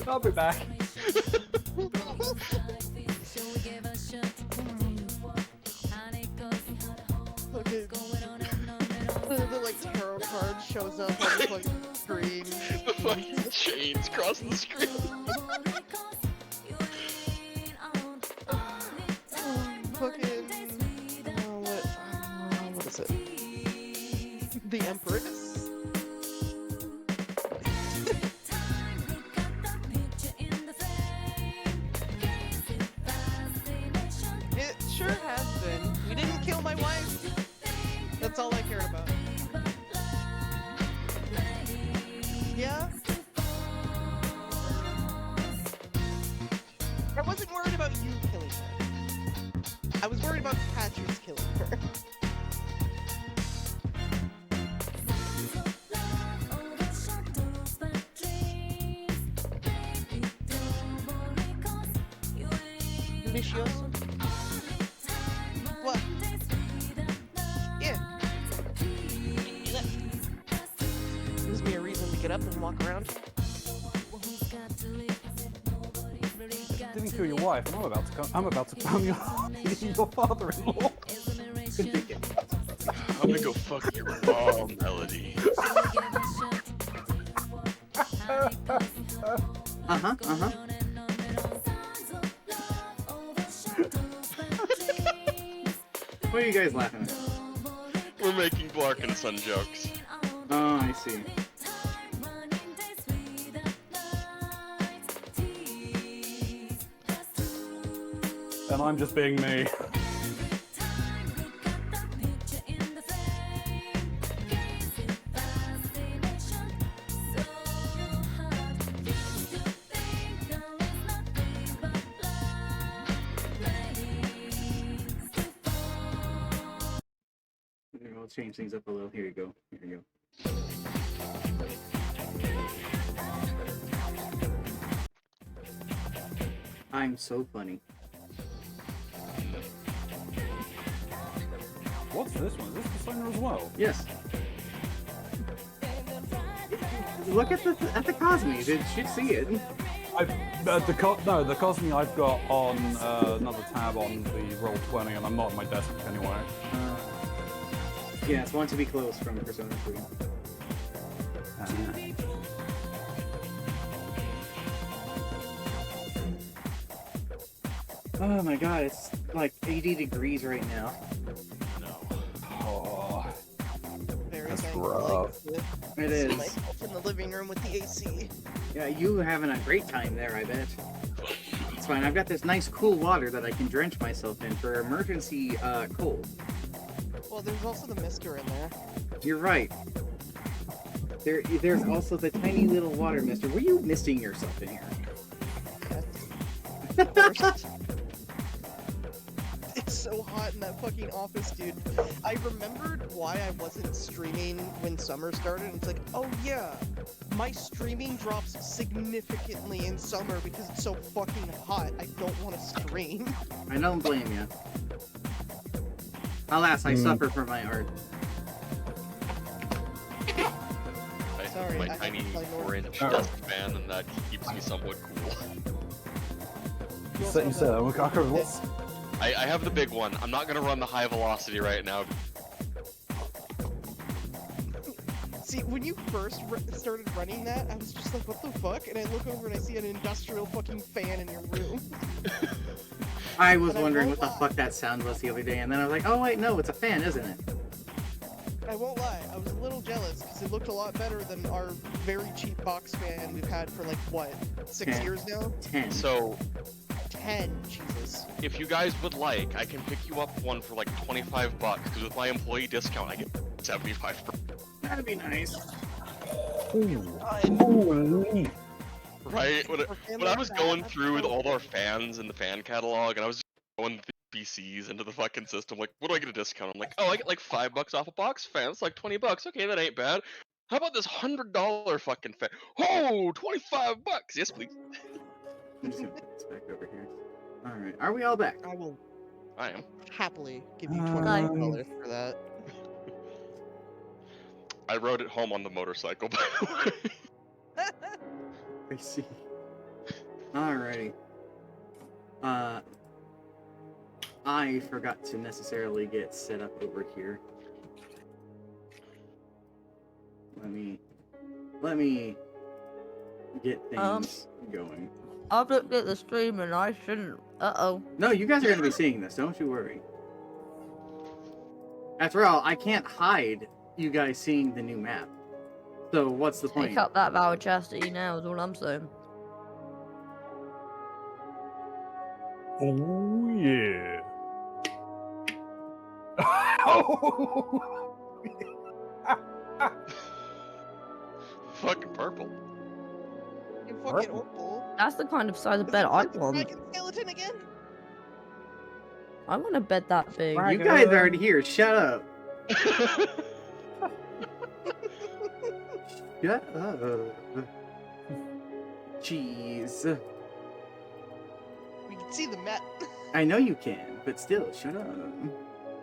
I'll be back. Okay. The like tarot card shows up on the fucking screen. The fucking chains crossing the screen. Fucking what is it? The Empress? It sure has been. We didn't kill my wife. That's all I cared about. Yeah? I wasn't worried about you killing her. I was worried about Patches killing her. Delicioso? What? Yeah. Gives me a reason to get up and walk around. Didn't kill your wife, and I'm about to become your father-in-law. I'm gonna go fuck your mom, Melody. Uh-huh. What are you guys laughing at? We're making Blark and Son jokes. Oh, I see. And I'm just being me. I'll change things up a little. Here you go. Here you go. I'm so funny. What's this one? Is this the singer as well? Yes. Look at the Cosme. Did you see it? The Cosme I've got on another tab on the Roll20, and I'm not at my desk anyway. Yeah, it's one to be close from Persona 3. Oh my god, it's like 80 degrees right now. Oh, Very That's thankful, rough. like, It see is. myself in the living room with the AC. Yeah, you having a great time there, I bet. It's fine. I've got this nice cool water that I can drench myself in for emergency cold. Well, there's also the mister in there. You're right. There's also the tiny little water mister. Were you misting yourself in here? Of course. It's so hot in that fucking office, dude. I remembered why I wasn't streaming when summer started. And it's like, oh yeah, my streaming drops significantly in summer because it's so fucking hot. I don't want to stream. I don't blame you. Alas, I suffer for my art. I Sorry, have I my have tiny to play more. 4-inch Oh. desk fan, and that keeps me somewhat cool. You also you said, what's... I have the big one. I'm not gonna run the high velocity right now. See, when you first started running that, I was just like, what the fuck? And I look over and I see an industrial fucking fan in your room. I was But I wondering won't what the fuck that sound was the other day, and then I was like, oh wait, no, it's a fan, isn't it? I won't lie, I was a little jealous because it looked a lot better than our very cheap box fan we've had for like, what, 6 Okay. years now? 10. So, 10, Jesus. if you guys would like, I can pick you up one for like $25, because with my employee discount, I get 75%. That'd be nice. Holy. Right? For a fan When I like was that, going that's through with so all our good. fans in the fan catalog, and I was just going through PCs into the fucking system, like, what do I get a discount? I'm like, oh, I get like $5 off a box fan. It's like $20. Okay, that ain't bad. How about this $100 fucking fan? Oh, $25. Yes, please. I'm just gonna put this back over here. Alright, are we all back? I will I am. happily give you Um, $25 for that. I rode it home on the motorcycle, by the way. I see. Alrighty. I forgot to necessarily get set up over here. Let me get things going. I've looked at the stream and I shouldn't. Uh-oh. No, you guys are gonna be seeing this, don't you worry. After all, I can't hide you guys seeing the new map. So what's the point? Take up that Vow of Chastity now is all I'm saying. Oh, yeah. Fucking purple. You fucking Orpal. That's the kind of size of bed I want. Dragon skeleton again? I want a bed that big. You guys are already here. Shut up. Shut up. Jeez. We can see the map. I know you can, but still, shut up.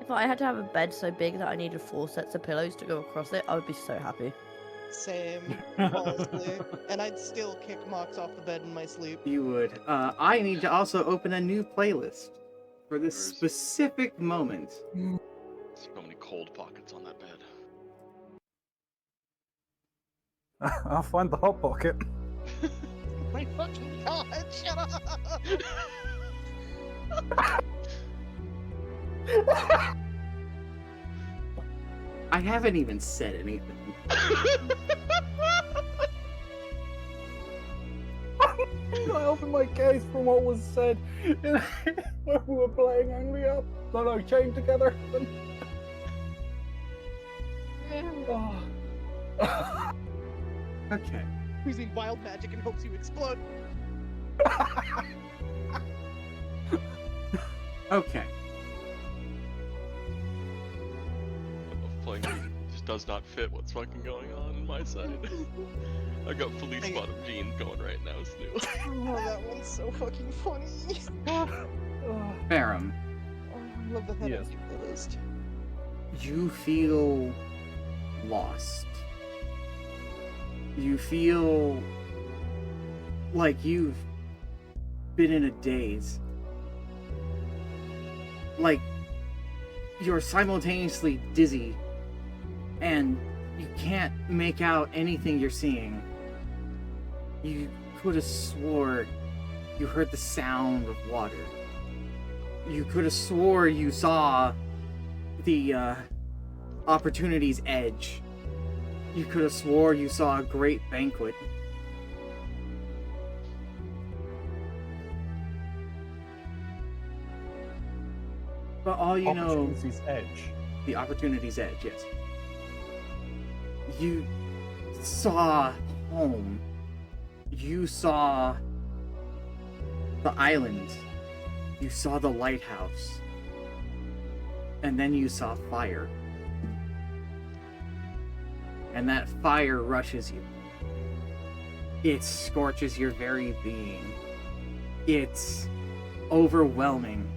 If I had to have a bed so big that I needed 4 sets of pillows to go across it, I would be so happy. Same, honestly. And I'd still kick Mox off the bed in my sleep. You would. I need to also open a new playlist for this Where's- specific moment. So many cold pockets on that bed. I'll find the hot pocket. My fucking god, shut up! I haven't even said anything. I opened my case from what was said when we were playing Only Up. No, chained together. Oh. Okay. Using wild magic in hopes you explode. Okay. Play going just does not fit what's fucking going on my side. I got police bottom jeans going right now, Snoo. Oh, that one's so fucking funny. Farum, Oh, I love the head Yes. of the list. you feel lost. You feel like you've been in a daze. Like you're simultaneously dizzy and you can't make out anything you're seeing. You could have swore you heard the sound of water. You could have swore you saw the Opportunity's Edge. You could have swore you saw a great banquet. But all you know, Opportunity's Edge. the Opportunity's Edge, yes. You saw home. You saw the island. You saw the lighthouse. And then you saw fire. And that fire rushes you. It scorches your very being. It's overwhelming.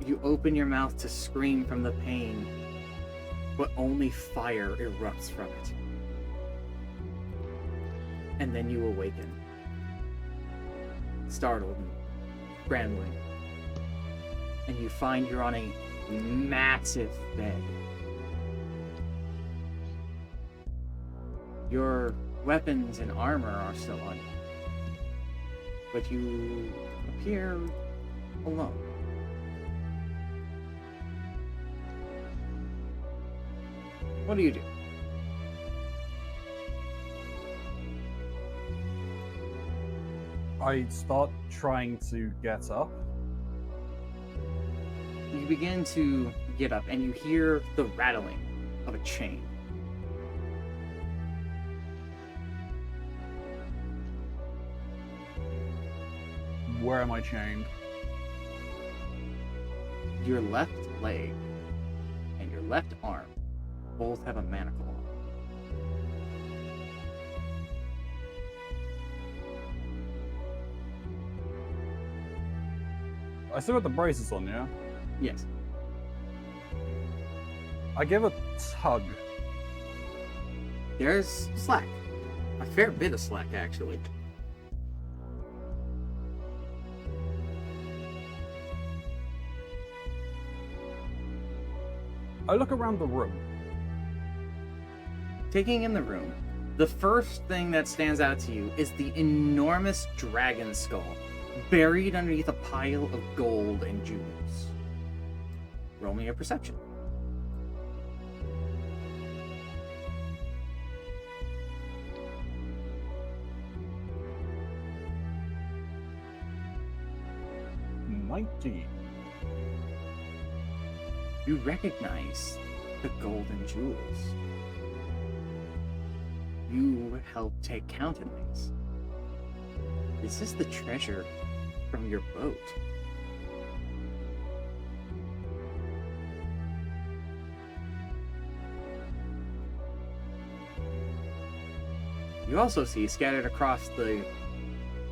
You open your mouth to scream from the pain, but only fire erupts from it. And then you awaken, startled and scrambling. And you find you're on a massive bed. Your weapons and armor are still on you, but you appear alone. What do you do? I start trying to get up. You begin to get up and you hear the rattling of a chain. Where am I chained? Your left leg and your left arm both have a manacle on. I still got the braces on, yeah? Yes. I give a tug. There's slack. A fair bit of slack, actually. I look around the room. Taking in the room, the first thing that stands out to you is the enormous dragon skull buried underneath a pile of gold and jewels. Roll me a perception. You recognize the golden jewels. You helped take count of these. Is this the treasure from your boat? You also see scattered across the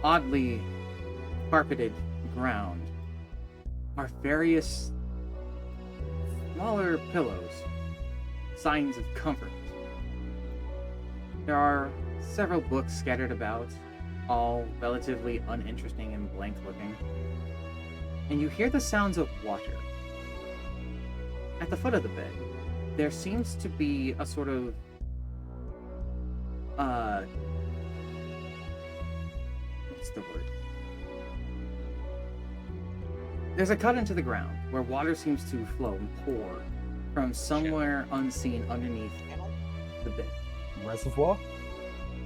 oddly carpeted ground are various smaller pillows, signs of comfort. There are several books scattered about, all relatively uninteresting and blank looking. And you hear the sounds of water. At the foot of the bed, there seems to be a sort of what's the word? There's a cut into the ground where water seems to flow and pour from somewhere unseen underneath the bed. Reservoir?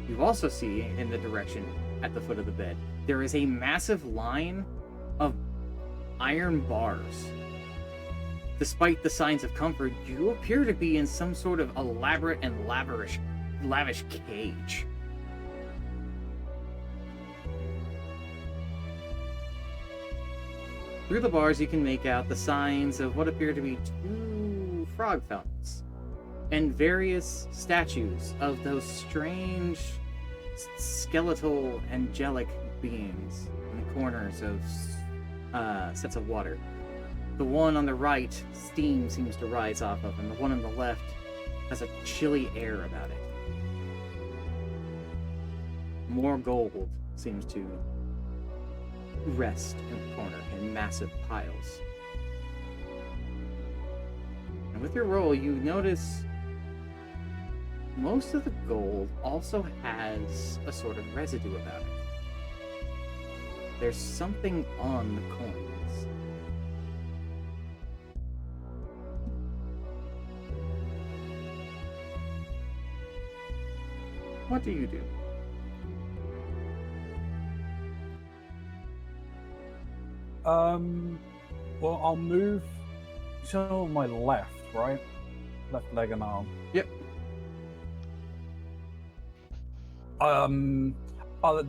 You also see in the direction at the foot of the bed, there is a massive line of iron bars. Despite the signs of comfort, you appear to be in some sort of elaborate and lavish cage. Through the bars, you can make out the signs of what appear to be two frog fountains and various statues of those strange skeletal angelic beings in the corners of sets of water. The one on the right, steam seems to rise off of, and the one on the left has a chilly air about it. More gold seems to rest in the corner in massive piles. And with your roll, you notice most of the gold also has a sort of residue about it. There's something on the coins. What do you do? Well, I'll move to my left, right? Left leg and arm. Yep. Do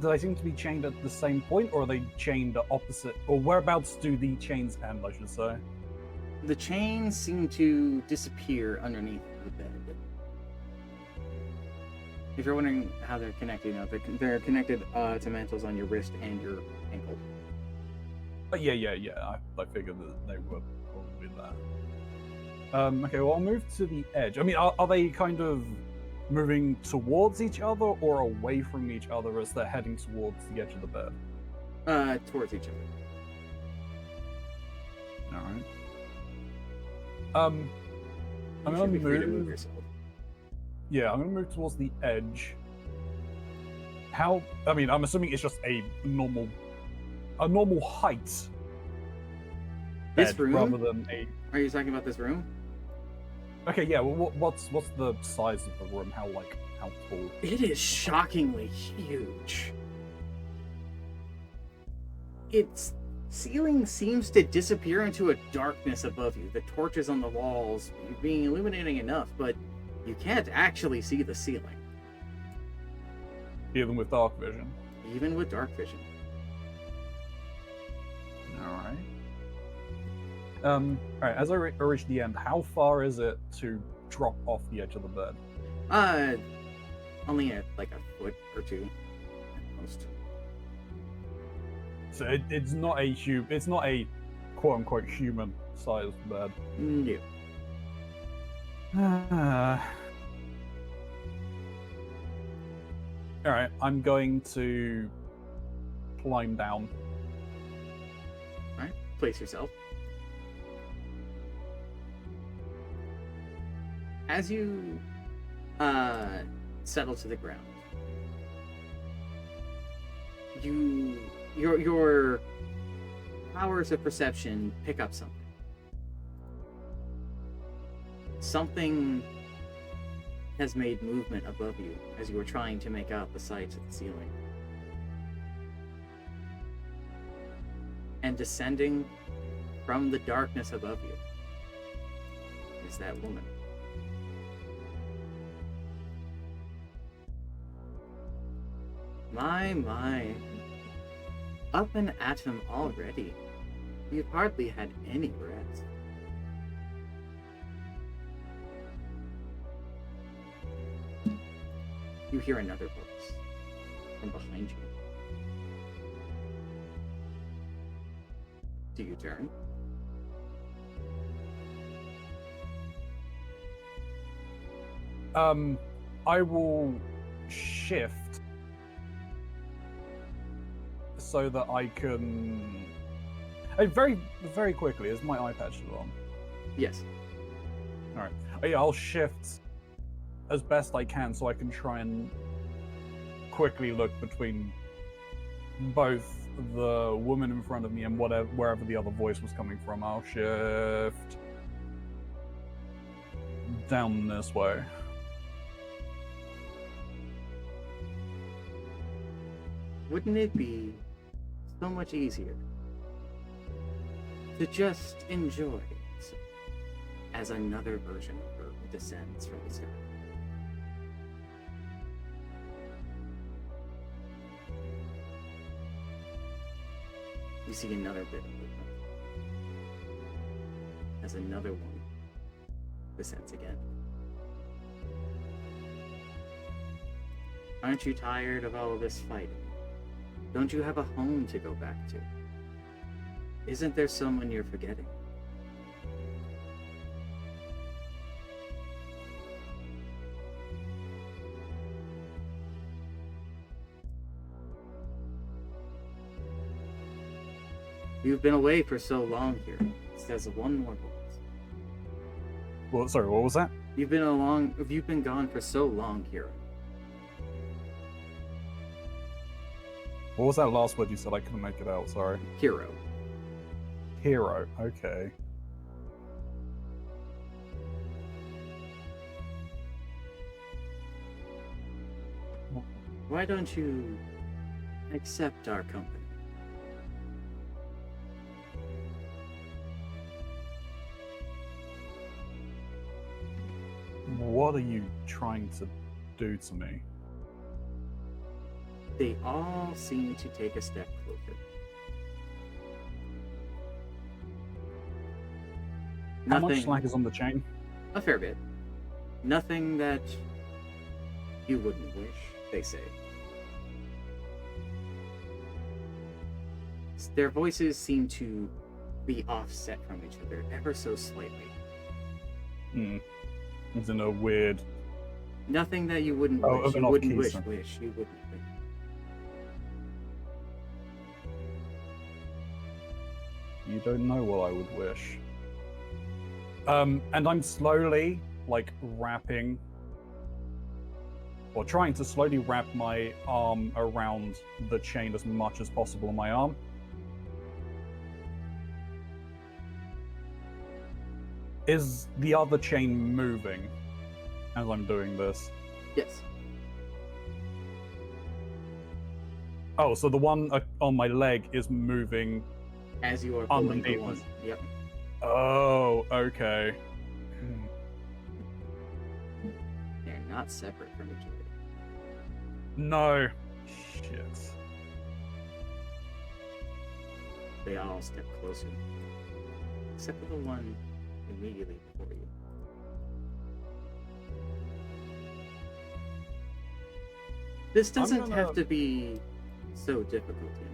they seem to be chained at the same point, or are they chained at opposite? Or whereabouts do the chains end, I should say? The chains seem to disappear underneath the bed. If you're wondering how they're connected, they're connected to mantles on your wrist and your ankle. Yeah. I figured that they were probably there. Okay, well, I'll move to the edge. I mean, are they kind of moving towards each other or away from each other as they're heading towards the edge of the bed? Towards each other. Alright. I'm gonna be free to move. move yourself. Yeah, I'm gonna move towards the edge. I mean, I'm assuming it's just a normal height. This bed room? rather than a. Are you talking about this room? Okay, yeah. Well, what's the size of the room? How tall? It is shockingly huge. Its ceiling seems to disappear into a darkness above you. The torches on the walls being illuminating enough, but you can't actually see the ceiling, Even with dark vision. even with dark vision. Alright. Alright, as I reach the end, how far is it to drop off the edge of the bed? Only like a foot or two at most. So it's not a quote unquote human sized bed. No. Alright, I'm going to climb down. Alright, place yourself. As you settle to the ground, your powers of perception pick up something. Something has made movement above you as you were trying to make out the sides of the ceiling. And descending from the darkness above you is that woman. My. Up and at him already. You've hardly had any rest. You hear another voice from behind you. Do you turn? I will shift so that I can. Very, very quickly. Is my eye patch still on? Yes. All right. Yeah, I'll shift as best I can so I can try and quickly look between both the woman in front of me and wherever the other voice was coming from. I'll shift down this way. Wouldn't it be so much easier to just enjoy it as another version of her descends from the sky? You see another bit of movement as another one descends again. Aren't you tired of all this fighting? Don't you have a home to go back to? Isn't there someone you're forgetting? You've been away for so long here, says one more voice. Well, sorry, what was that? You've been gone for so long, Hero. What was that last word you said? I couldn't make it out, sorry. Hero. Hero, okay. Why don't you accept our company? What are you trying to do to me? They all seem to take a step closer. How much slack is on the chain? A fair bit. Nothing that you wouldn't wish, they say. Their voices seem to be offset from each other ever so slightly. It's in a weird... Nothing that you wouldn't Oh, wish, an you off wouldn't key, wish, sir. you wouldn't wish. You don't know what I would wish. And I'm slowly, like, wrapping... Or trying to slowly wrap my arm around the chain as much as possible on my arm. Is the other chain moving as I'm doing this? Yes. Oh, so the one on my leg is moving. As you are pulling the Underneath one. us. Yep. Oh, okay. They're not separate from each other. No. Shit. They all step closer. Except for the one immediately before you. This doesn't gonna- have to be so difficult, you know.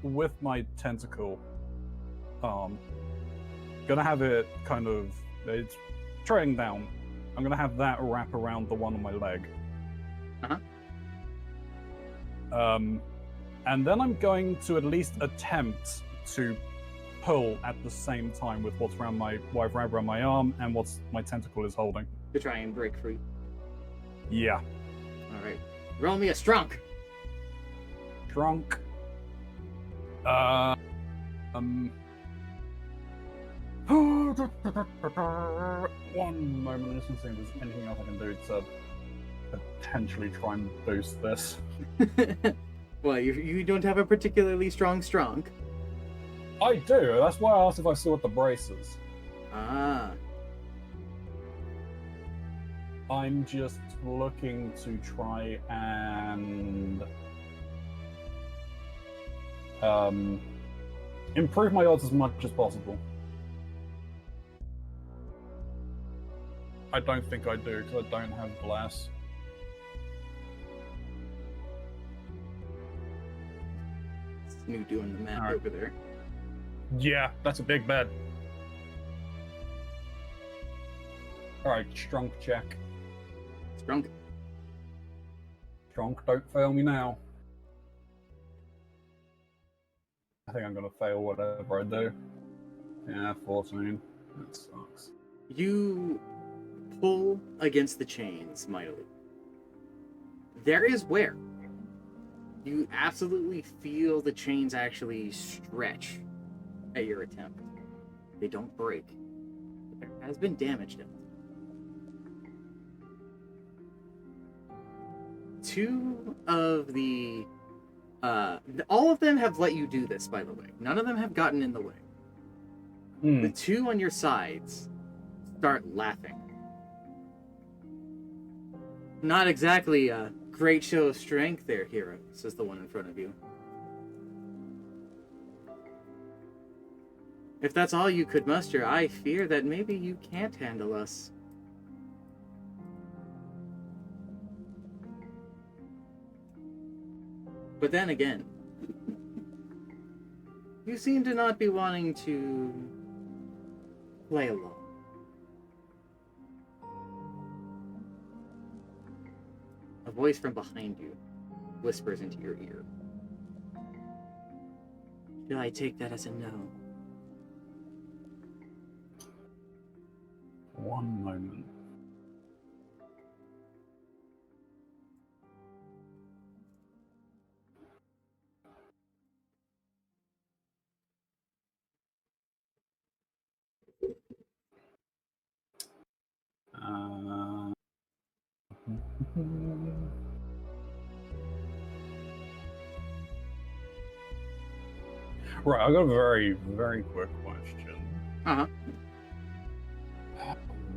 With my tentacle arm, gonna have it kind of, it's trailing down. I'm gonna have that wrap around the one on my leg. Uh-huh. And then I'm going to at least attempt to pull at the same time with what's around what I've wrapped around my arm and what's my tentacle is holding. To try and break free. Yeah. Alright. Roll me a strunk! Drunk. One moment, I'm just gonna see if there's anything else I can do to potentially try and boost this. Well, you don't have a particularly strong strunk. I do, that's why I asked if I saw what the brace is. Ah. I'm just looking to try and improve my odds as much as possible. I don't think I do, because I don't have Bless. Snoot doing the math Alright. over there. Yeah, that's a big bet. Alright, strong check. Strunk. Strong, don't fail me now. I think I'm gonna fail whatever I do. Yeah, 14. That sucks. You pull against the chains mightily. There is wear. You absolutely feel the chains actually stretch at your attempt. They don't break. But there has been damage done. Two of the all of them have let you do this, by the way. None of them have gotten in the way. The two on your sides start laughing. Not exactly a great show of strength there, hero, says the one in front of you. If that's all you could muster, I fear that maybe you can't handle us. But then again, you seem to not be wanting to play along. A voice from behind you whispers into your ear. Should I take that as a no? One moment. Right, I got a very, very quick question. Uh-huh.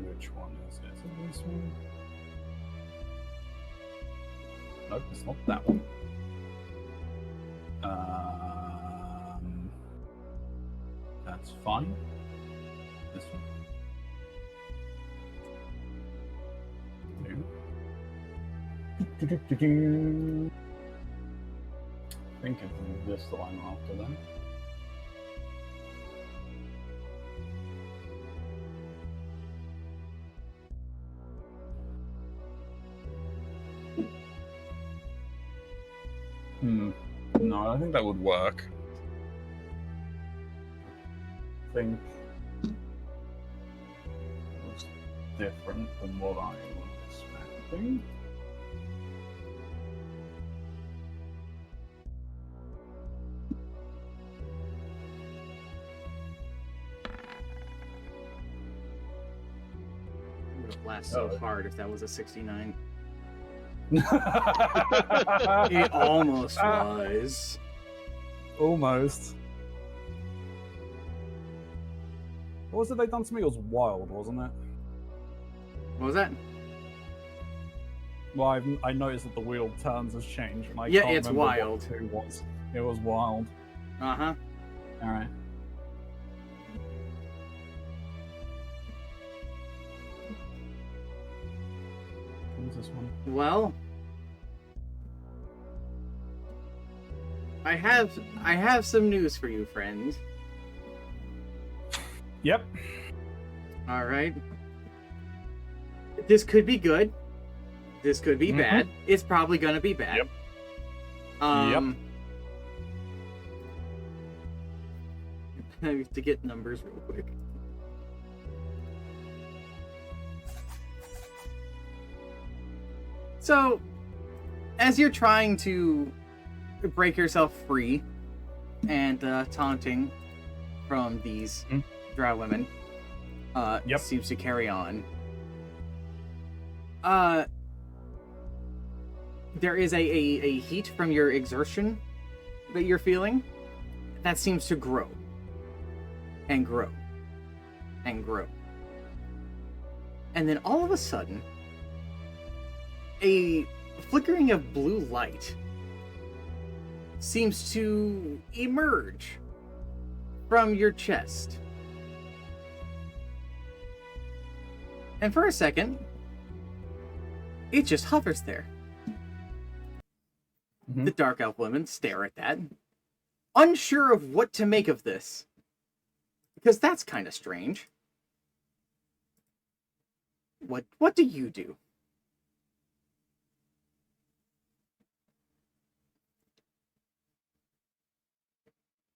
Which one is it? Is it this one? Nope, it's not that one. That's fine. This one. No. I think it's this the one after that. No, I think that would work. I think it looks different than what I was expecting. It would have laughed so hard if that was a 69. It It almost was. Almost. What was it they done to me? It was wild, wasn't it? What was that? Well, I noticed that the wheel turns has changed, and I Yeah, can't it's remember what wild. 2 was. It was wild. Uh-huh. All right. What was this one? Well, I have some news for you, friend. Yep. All right. This could be good. This could be bad. It's probably gonna be bad. Yep. I have to get numbers real quick. So, as you're trying to break yourself free and taunting from these drow women, Yep. seems to carry on. There is a heat from your exertion that you're feeling that seems to grow and grow and grow. And then all of a sudden, a flickering of blue light seems to emerge from your chest. And for a second, it just hovers there. The Dark Elf women stare at that, unsure of what to make of this. Because that's kind of strange. What do you do?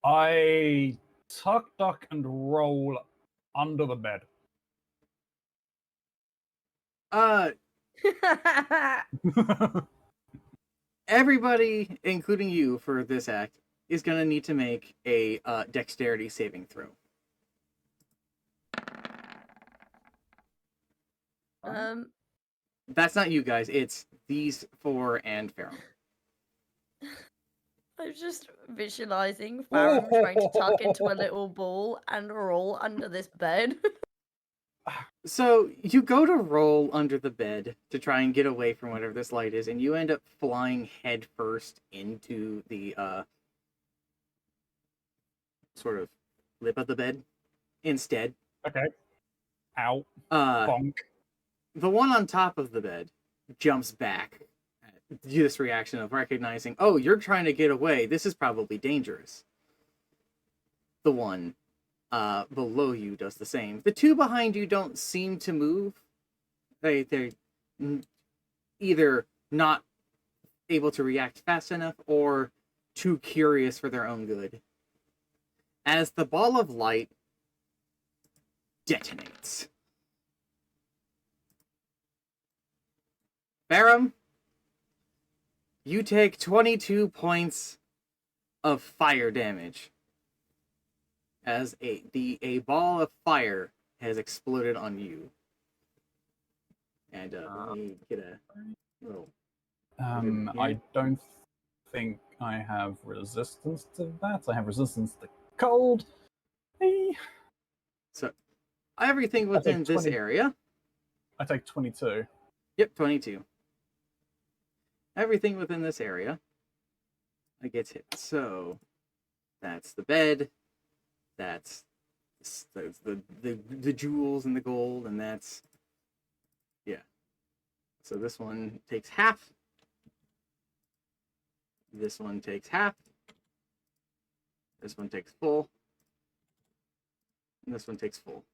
I tuck, duck, and roll under the bed. Everybody, including you for this act, is going to need to make a dexterity saving throw. That's not you guys, it's these four and Farum. I'm just visualizing Farum trying to tuck into a little ball and roll under this bed. So you go to roll under the bed to try and get away from whatever this light is, and you end up flying head first into the sort of lip of the bed instead. Okay. Ow. Uh, Bonk. the one on top of the bed jumps back at this reaction of recognizing, oh, you're trying to get away. This is probably dangerous. The one below you does the same. The two behind you don't seem to move. They're either not able to react fast enough or too curious for their own good. As the ball of light detonates. Farum, you take 22 points of fire damage as a ball of fire has exploded on you. And let me get a little... I don't think I have resistance to that. I have resistance to cold. Hey. So, everything within this 20. area... I take 22. Yep, 22. Everything within this area gets hit. So, that's the bed, that's the jewels and the gold, and that's... Yeah. So this one takes half. This one takes half. This one takes full. And this one takes full.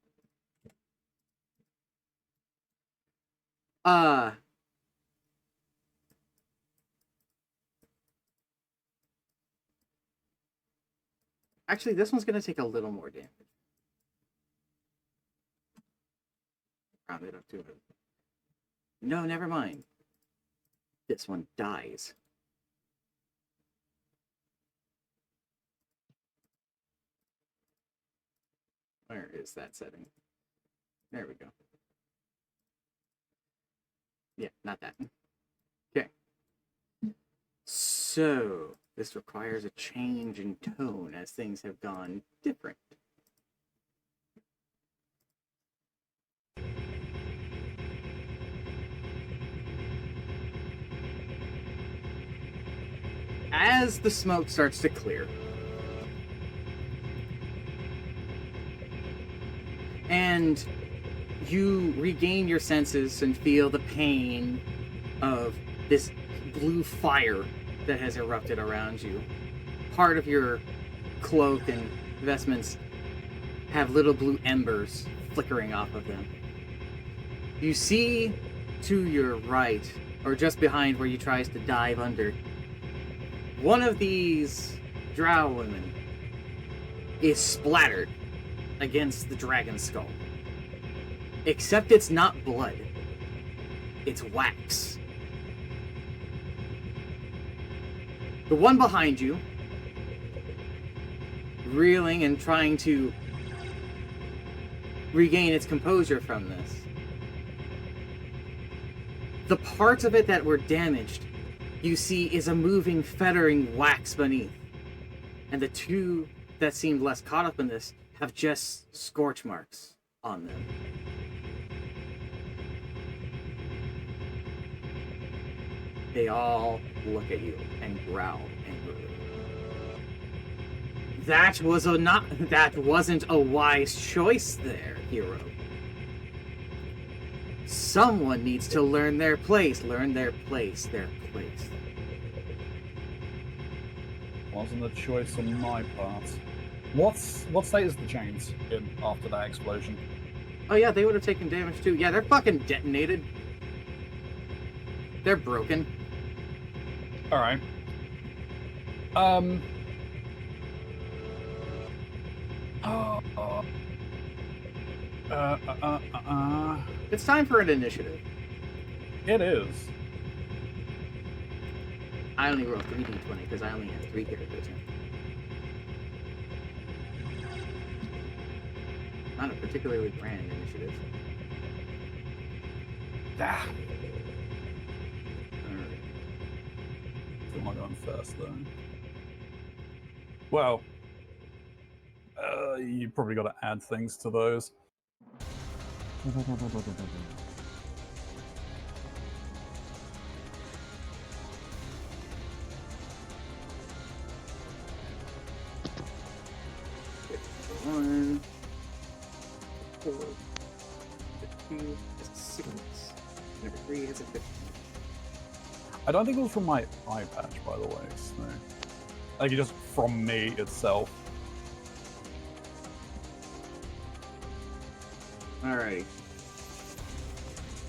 Actually, this one's going to take a little more damage. Round it up to it. No, never mind. This one dies. Where is that setting? There we go. Yeah, not that. Okay. So, this requires a change in tone as things have gone different. As the smoke starts to clear, and you regain your senses and feel the pain of this blue fire that has erupted around you. Part of your cloak and vestments have little blue embers flickering off of them. You see to your right, or just behind where you tries to dive under, one of these drow women is splattered against the dragon skull. Except it's not blood. It's wax. The one behind you, reeling and trying to regain its composure from this. The parts of it that were damaged, you see, is a moving, fettering wax beneath. And the two that seemed less caught up in this have just scorch marks on them. They all look at you and growl angrily. That wasn't a wise choice there, hero. Someone needs to learn their place. Their place. Wasn't a choice on my part. What state is the chains in after that explosion? Oh yeah, they would have taken damage too. Yeah, they're fucking detonated. They're broken. Alright. It's time for an initiative. It is. I only rolled 3d20 because I only have 3 characters now. Not a particularly grand initiative. Ah. Alright. Who am I going first, though? Well, you probably got to add things to those. One, 4, 2, 6. Number 3 is a 15. I don't think it was from my eye patch, by the way. So. Like, just from me itself. Alrighty.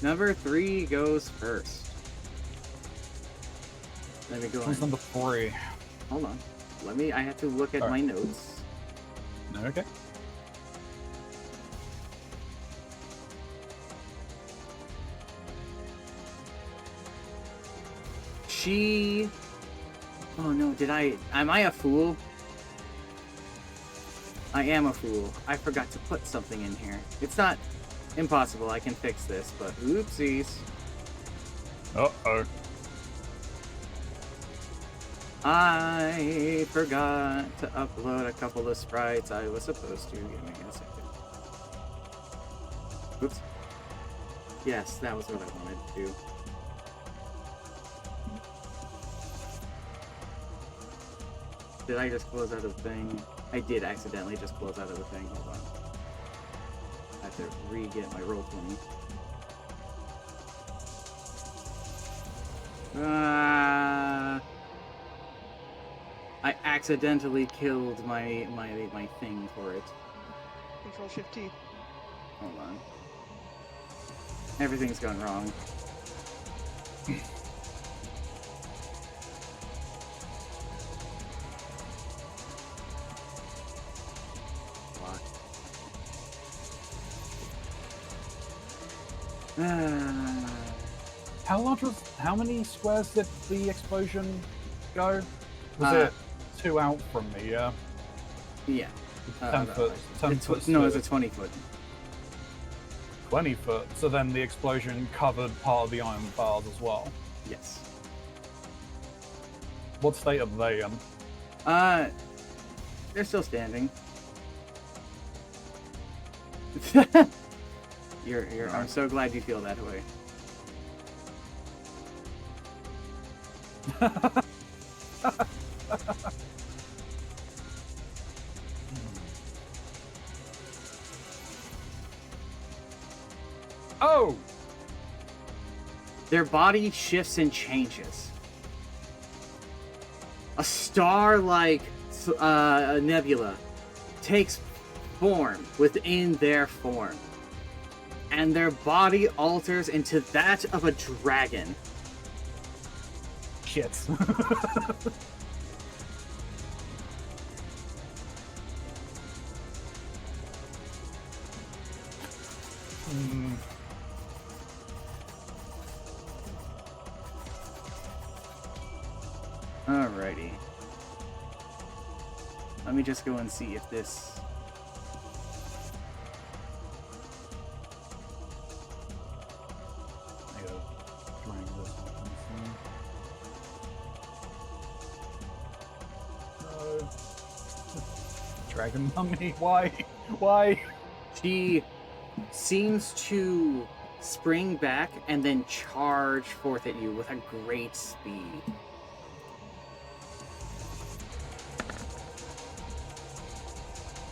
Number 3 goes first. Let me go Who's on. number 3? Hold on. I have to look at my notes. Okay. Oh no, am I a fool? I am a fool. I forgot to put something in here. It's not impossible, I can fix this, but oopsies. Uh-oh. I forgot to upload a couple of sprites I was supposed to. Give me a second. Oops. Yes, that was what I wanted to do. Did I just close out of the thing? I did accidentally just close out of the thing. Hold on. I have to re-get my Roll20. I accidentally killed my thing for it. Control Shift T. Hold on. Everything's gone wrong. How many squares did the explosion go? Was it 2 out from me, yeah? Yeah. 10 foot. 10 foot. No, it's a 20 foot. 20 foot. So then the explosion covered part of the iron bars as well. Yes. What state are they in? They're still standing. I'm so glad you feel that way. Oh! Their body shifts and changes. A star-like nebula takes form within their form, and their body alters into that of a dragon. Shit. Alrighty. Let me just go and see if this... I gotta drag this one. No. Dragon mummy, why? Why? She seems to spring back and then charge forth at you with a great speed.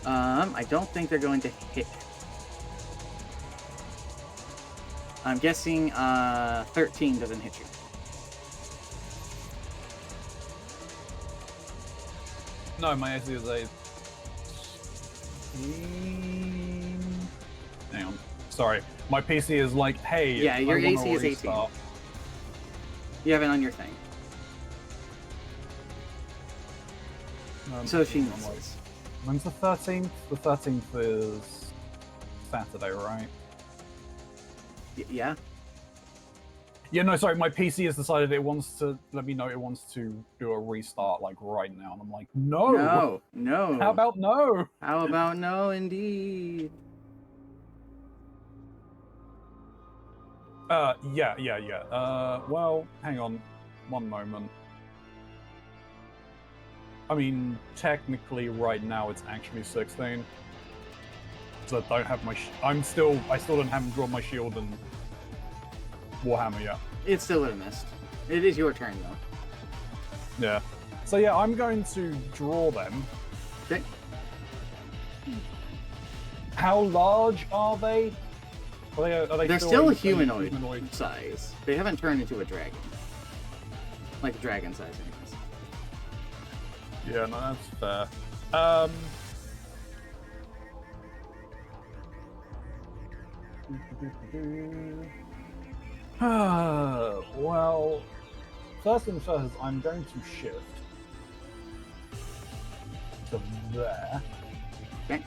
I don't think they're going to hit. I'm guessing 13 doesn't hit you. No, my AC is a... Hang on. Sorry. My PC is like, hey, Yeah, your I wanna AC is 18. restart. You have it on your thing. So she misses. When's the 13th? The 13th is Saturday, right? Yeah? Yeah, no, sorry, my PC has decided it wants to let me know it wants to do a restart, like, right now, and I'm like, no! No, no. How about no? How about no, indeed? Yeah. Well, hang on one moment. I mean, technically, right now, it's actually 16. So I don't have my. I still haven't drawn my shield and Warhammer yet. It's still in a mist. It is your turn though. Yeah. So yeah, I'm going to draw them. Okay. How large are they? Are they They're still still in humanoid size. They haven't turned into a dragon. Like a dragon size, anyways. Yeah, no, that's fair. Well, first things first, I'm going to shift to there. Okay.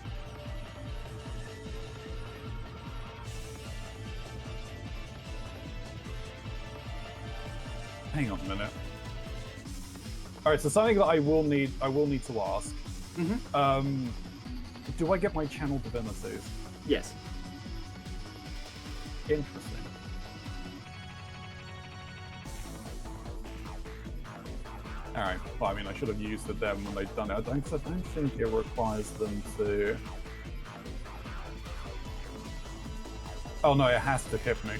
Hang on a minute. All right, so something that I will need to ask. Mm-hmm. Do I get my channel divinities? Yes. Interesting. Alright, well, I mean, I should have used them when they've done it. I don't think it requires them to... Oh no, it has to hit me.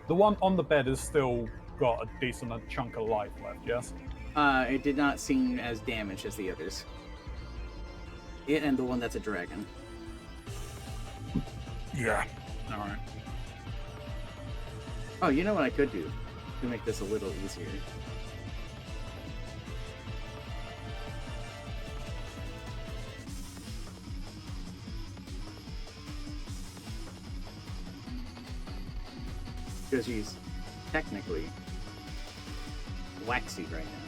The one on the bed has still got a decent chunk of life left, yes? It did not seem as damaged as the others. It and the one that's a dragon. Yeah. Alright. Oh, you know what I could do to make this a little easier? Because she's technically waxy right now.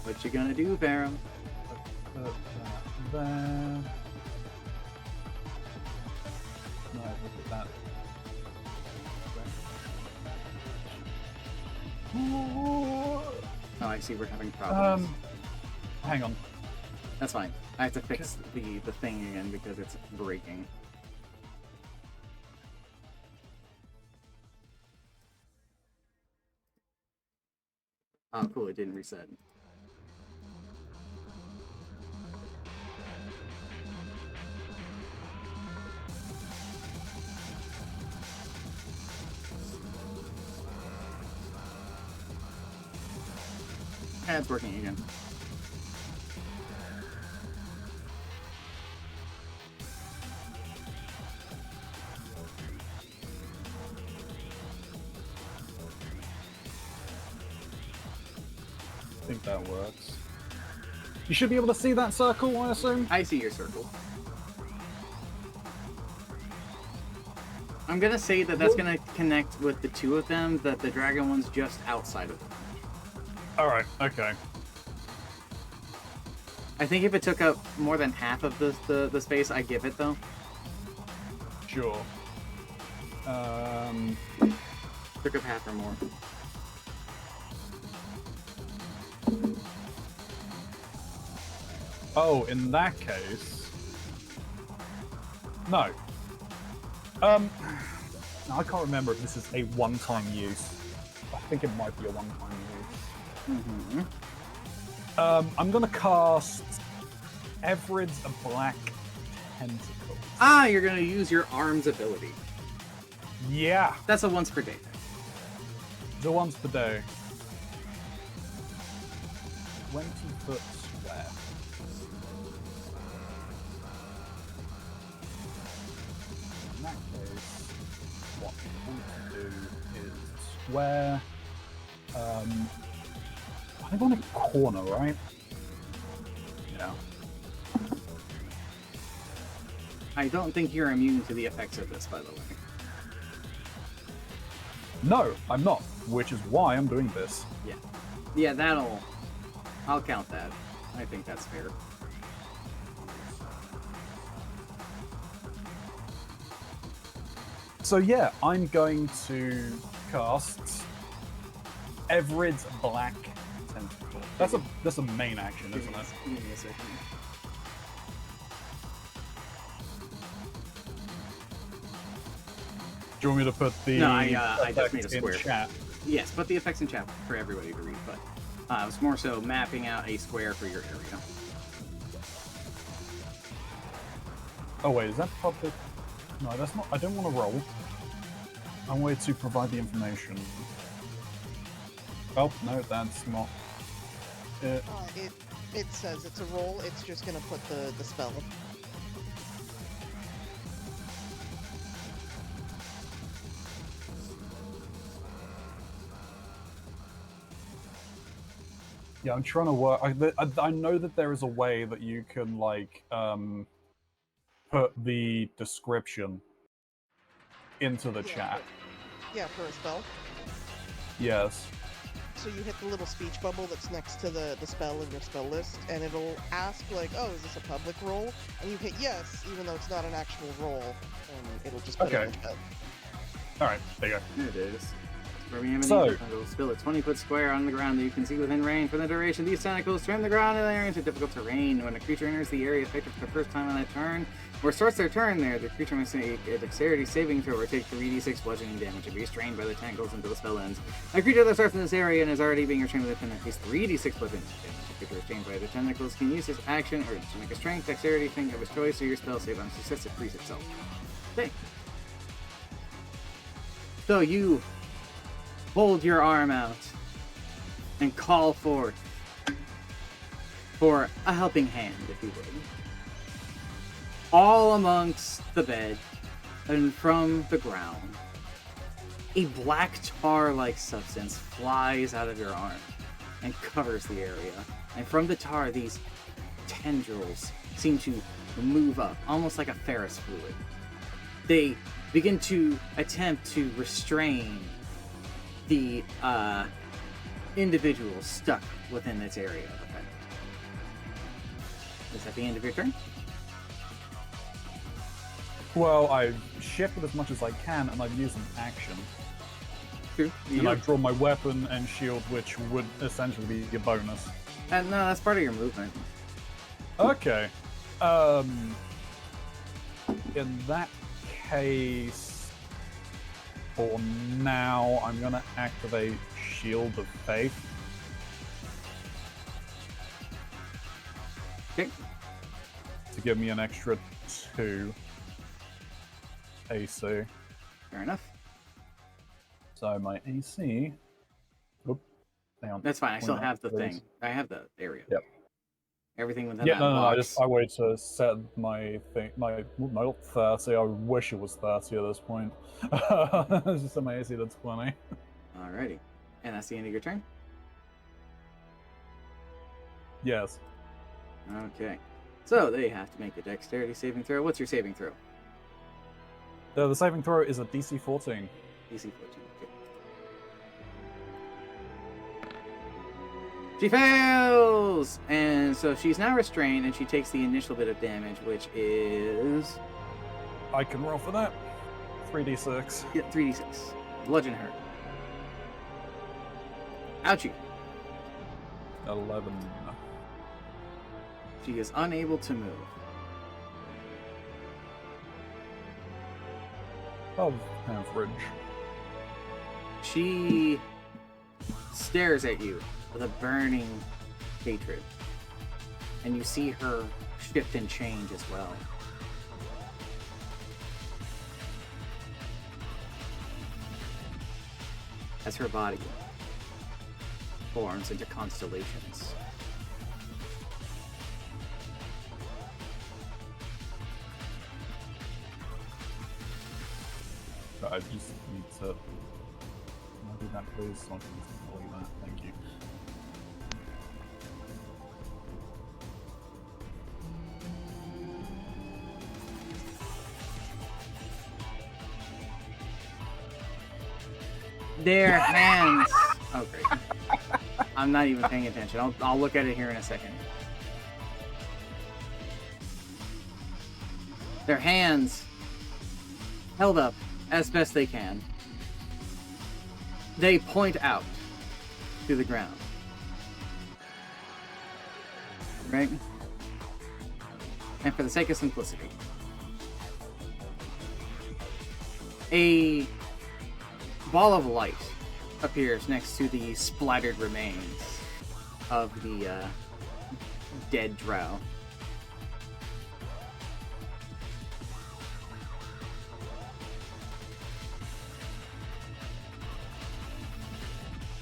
What you gonna do, Barum? Put that there. No, look at that. Oh, I see we're having problems. Hang on. That's fine. I have to fix the thing again because it's breaking. Oh, cool, it didn't reset. And it's working again. I think that works. You should be able to see that circle, I assume? I see your circle. I'm gonna say that that's gonna connect with the two of them, that the dragon one's just outside of them. Alright, okay. I think if it took up more than half of the space, I give it though. Sure. Took up half or more. Oh, in that case... No. I can't remember if this is a one-time use. I think it might be a one-time use. Mm-hmm. I'm gonna cast Everid's Black Tentacle. Ah, you're gonna use your arms ability. Yeah, That's a once per day thing. the once per day. 20-foot square. In that case, what we want to do is square. I want a corner, right? Yeah. I don't think you're immune to the effects of this, by the way. No, I'm not, which is why I'm doing this. Yeah, I'll count that. I think that's fair. So yeah, I'm going to cast Everid's Black Tentacle. That's a main action, isn't it? Give me a second. Do you want me to put the No, I just made a effects in square. chat? Yes, put the effects in chat for everybody to read, but it's more so mapping out a square for your area. Oh wait, is that public? No, that's not. I don't want to roll. I wanted to provide the information. Oh no, that's not. It. It says it's a roll. It's just gonna put the spell. Yeah, I'm trying to work. I know that there is a way that you can like put the description into the chat. Yeah, for a spell. Yes. So you hit the little speech bubble that's next to the spell in your spell list, and it'll ask like, "Oh, is this a public roll?" And you hit yes, even though it's not an actual roll, and it'll just put it in chat. All right. There you go. There it is. From So- tentacles, spill a 20-foot square on the ground that you can see within range. For the duration, these tentacles turn the ground and area into difficult terrain. When a creature enters the area affected for the first time on a turn, or starts their turn there, the creature must make a dexterity saving throw or take 3d6 bludgeoning damage if restrained by the tentacles until the spell ends. A creature that starts in this area and is already being restrained with at least 3d6 bludgeoning damage. A creature restrained by the tentacles can use this action or to make a strength dexterity thing of his choice, or your spell save on success it frees itself. Okay. So you hold your arm out and call forth for a helping hand, if you would. All amongst the bed and from the ground, a black tar-like substance flies out of your arm and covers the area. And from the tar, these tendrils seem to move up, almost like a Ferris fluid. They begin to attempt to restrain the individual stuck within this area of effect. Is that the end of your turn? Well, I've shifted as much as I can, and I've used an action. True. And I've drawn my weapon and shield, which would essentially be a bonus. No, that's part of your movement. Okay. In that case, for now, I'm gonna activate Shield of Faith. Okay. To give me an extra 2 AC. Fair enough. So my AC. Oop. Hang on. That's fine. I still Point out, have the please. thing. I have the area. Yep. Everything within Yeah, that no, box. I wait to set my thing, my 30. I wish it was 30 at this point. It's just set my AC to 20. Alrighty. And that's the end of your turn? Yes. Okay. So they have to make a dexterity saving throw. What's your saving throw? The saving throw is a DC 14. DC 14. Okay. She fails! And so she's now restrained and she takes the initial bit of damage, which is. I can roll for that. 3d6. Yeah, 3d6. Bludgeon her. Ouchie. 11. She is unable to move. Of average. She stares at you with a burning hatred. And you see her shift and change as well. As her body forms into constellations. I just need to. Can I do that, please? So I can delete that. Thank you. Their hands. Oh, great. I'm not even paying attention. I'll look at it here in a second. Their hands held up as best they can. They point out to the ground. Right? And for the sake of simplicity, a ball of light appears next to the splattered remains of the dead drow.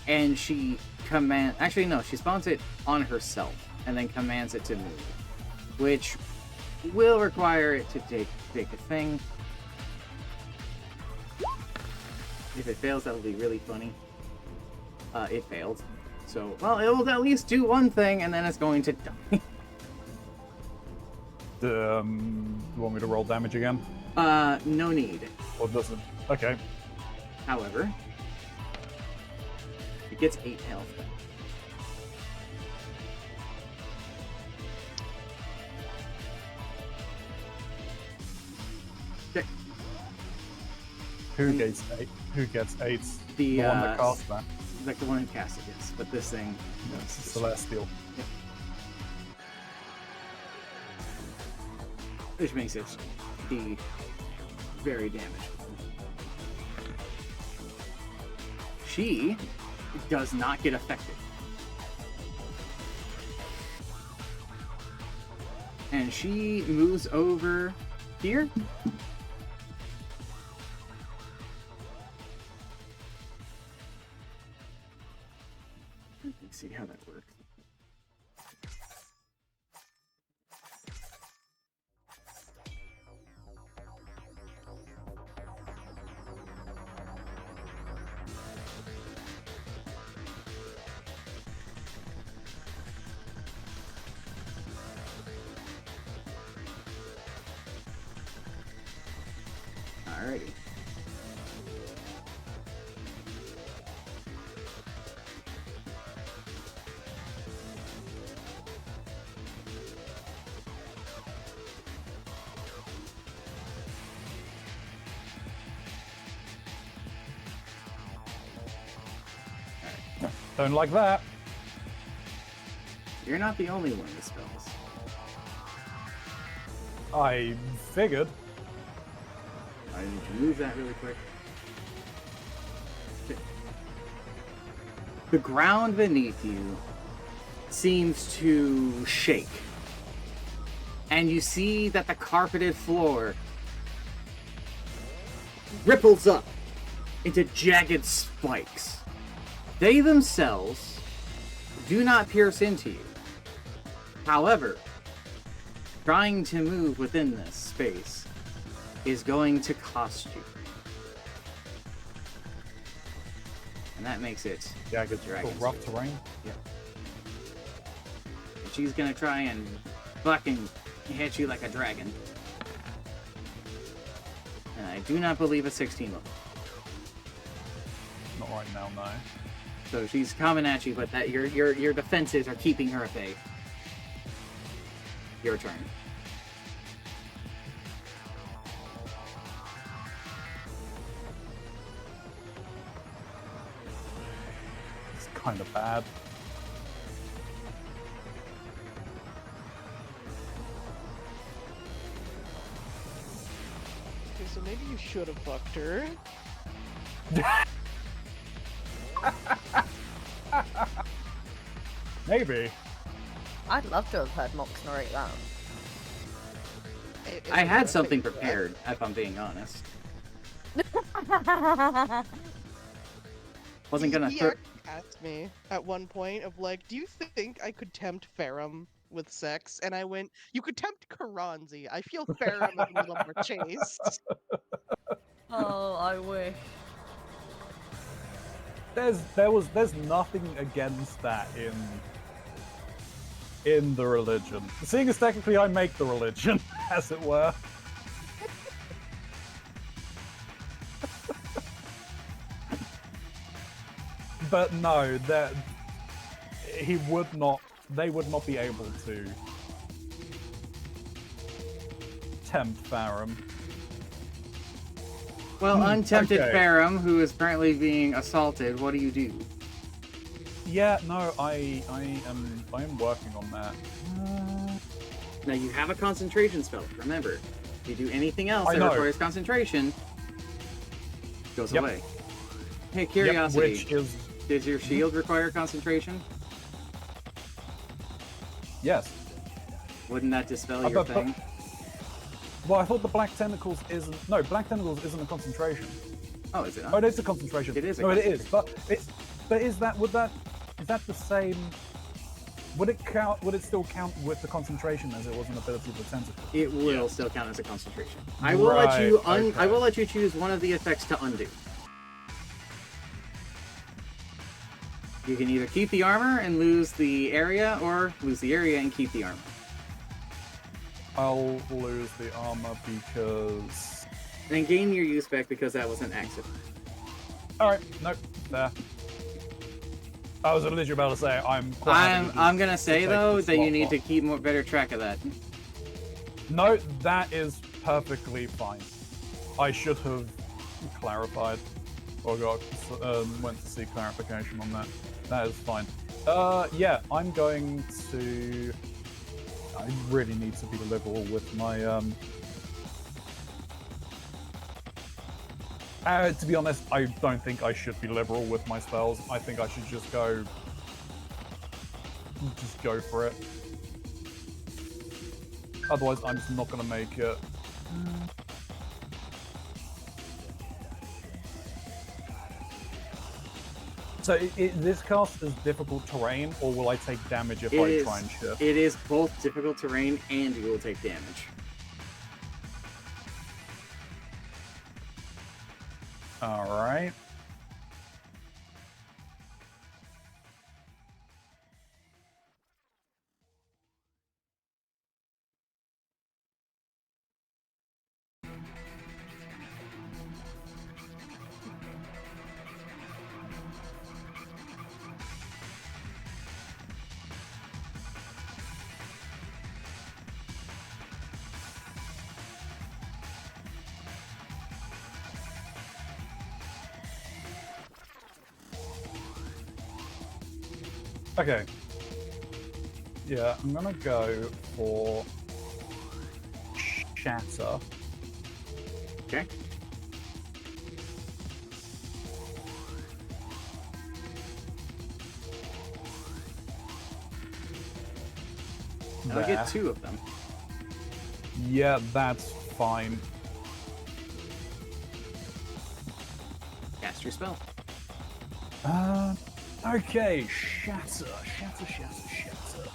And she actually no, she spawns it on herself and then commands it to move, which will require it to take a thing. If it fails, that'll be really funny. It failed. So, well, it will at least do one thing, and then it's going to die. You want me to roll damage again? No need. Or does it? Okay. However, it gets 8 health. Okay. Who gets 8? Who gets 8? The one that cast that. Like the one who cast it, yes. But this thing, no, It's Celestial. Yep. Which makes it be very damaged. She does not get affected. And she moves over here. Let's see how that works. Alrighty. Don't like that. You're not the only one with spells. I figured. I need to move that really quick. Okay. The ground beneath you seems to shake. And you see that the carpeted floor ripples up into jagged spikes. They themselves do not pierce into you. However, trying to move within this space is going to cost you. And that makes it Jagged, dragon rough speed. terrain. Yeah. And she's gonna try and fucking hit you like a dragon. And I do not believe a 16 will. Not right now, no. So she's coming at you, but that your defenses are keeping her at bay. Your turn. It's kind of bad. Okay, so maybe you should have fucked her. Maybe. I'd love to have heard Mox narrate that. It I was had a something fake prepared, if I'm being honest. Wasn't gonna He throw. actually asked me at one point of like, do you think I could tempt Farum with sex? And I went, you could tempt Karanzi. I feel Farum is a little more chaste. Oh, I wish. There's nothing against that in the religion. Seeing as technically I make the religion, as it were. but no, that he would not. They would not be able to tempt Farum. Well, untempted okay. Farum, who is currently being assaulted, what do you do? Yeah, no, I am working on that. Now you have a concentration spell. Remember, if you do anything else I that know. requires concentration, it goes Yep. away. Hey, Yep, curiosity. which is Does your shield require concentration? yes. Wouldn't that dispel your but- thing? Well, I thought the black tentacles isn't. No, black tentacles isn't a concentration. Oh, is it Oh, not? it is a concentration. It is a No, it is. concentration. But is that the same? Would it count? Would it still count with the concentration as it was an ability of the tentacle? It will still count as a concentration. I will let you. Right, I will okay. let you choose one of the effects to undo. You can either keep the armor and lose the area, or lose the area and keep the armor. I'll lose the armor because. And gain your use back because that was an accident. All right, nope, there. I was literally about to say I'm. Quite happy I'm gonna say take though the that you slot need off. to keep more better track of that. No, that is perfectly fine. I should have clarified, or went to seek clarification on that. That is fine. Yeah, I'm going to. I really need to be liberal with my. To be honest, I don't think I should be liberal with my spells. I think I should just go for it. Otherwise, I'm just not going to make it. So, this cast is difficult terrain, or will I take damage if I try and shift? It is both difficult terrain and you will take damage. Alright. Okay. Yeah, I'm gonna go for Shatter. Okay. I'll There. get 2 of them. Yeah, that's fine. Cast your spell. Okay, Shatter. Shatter.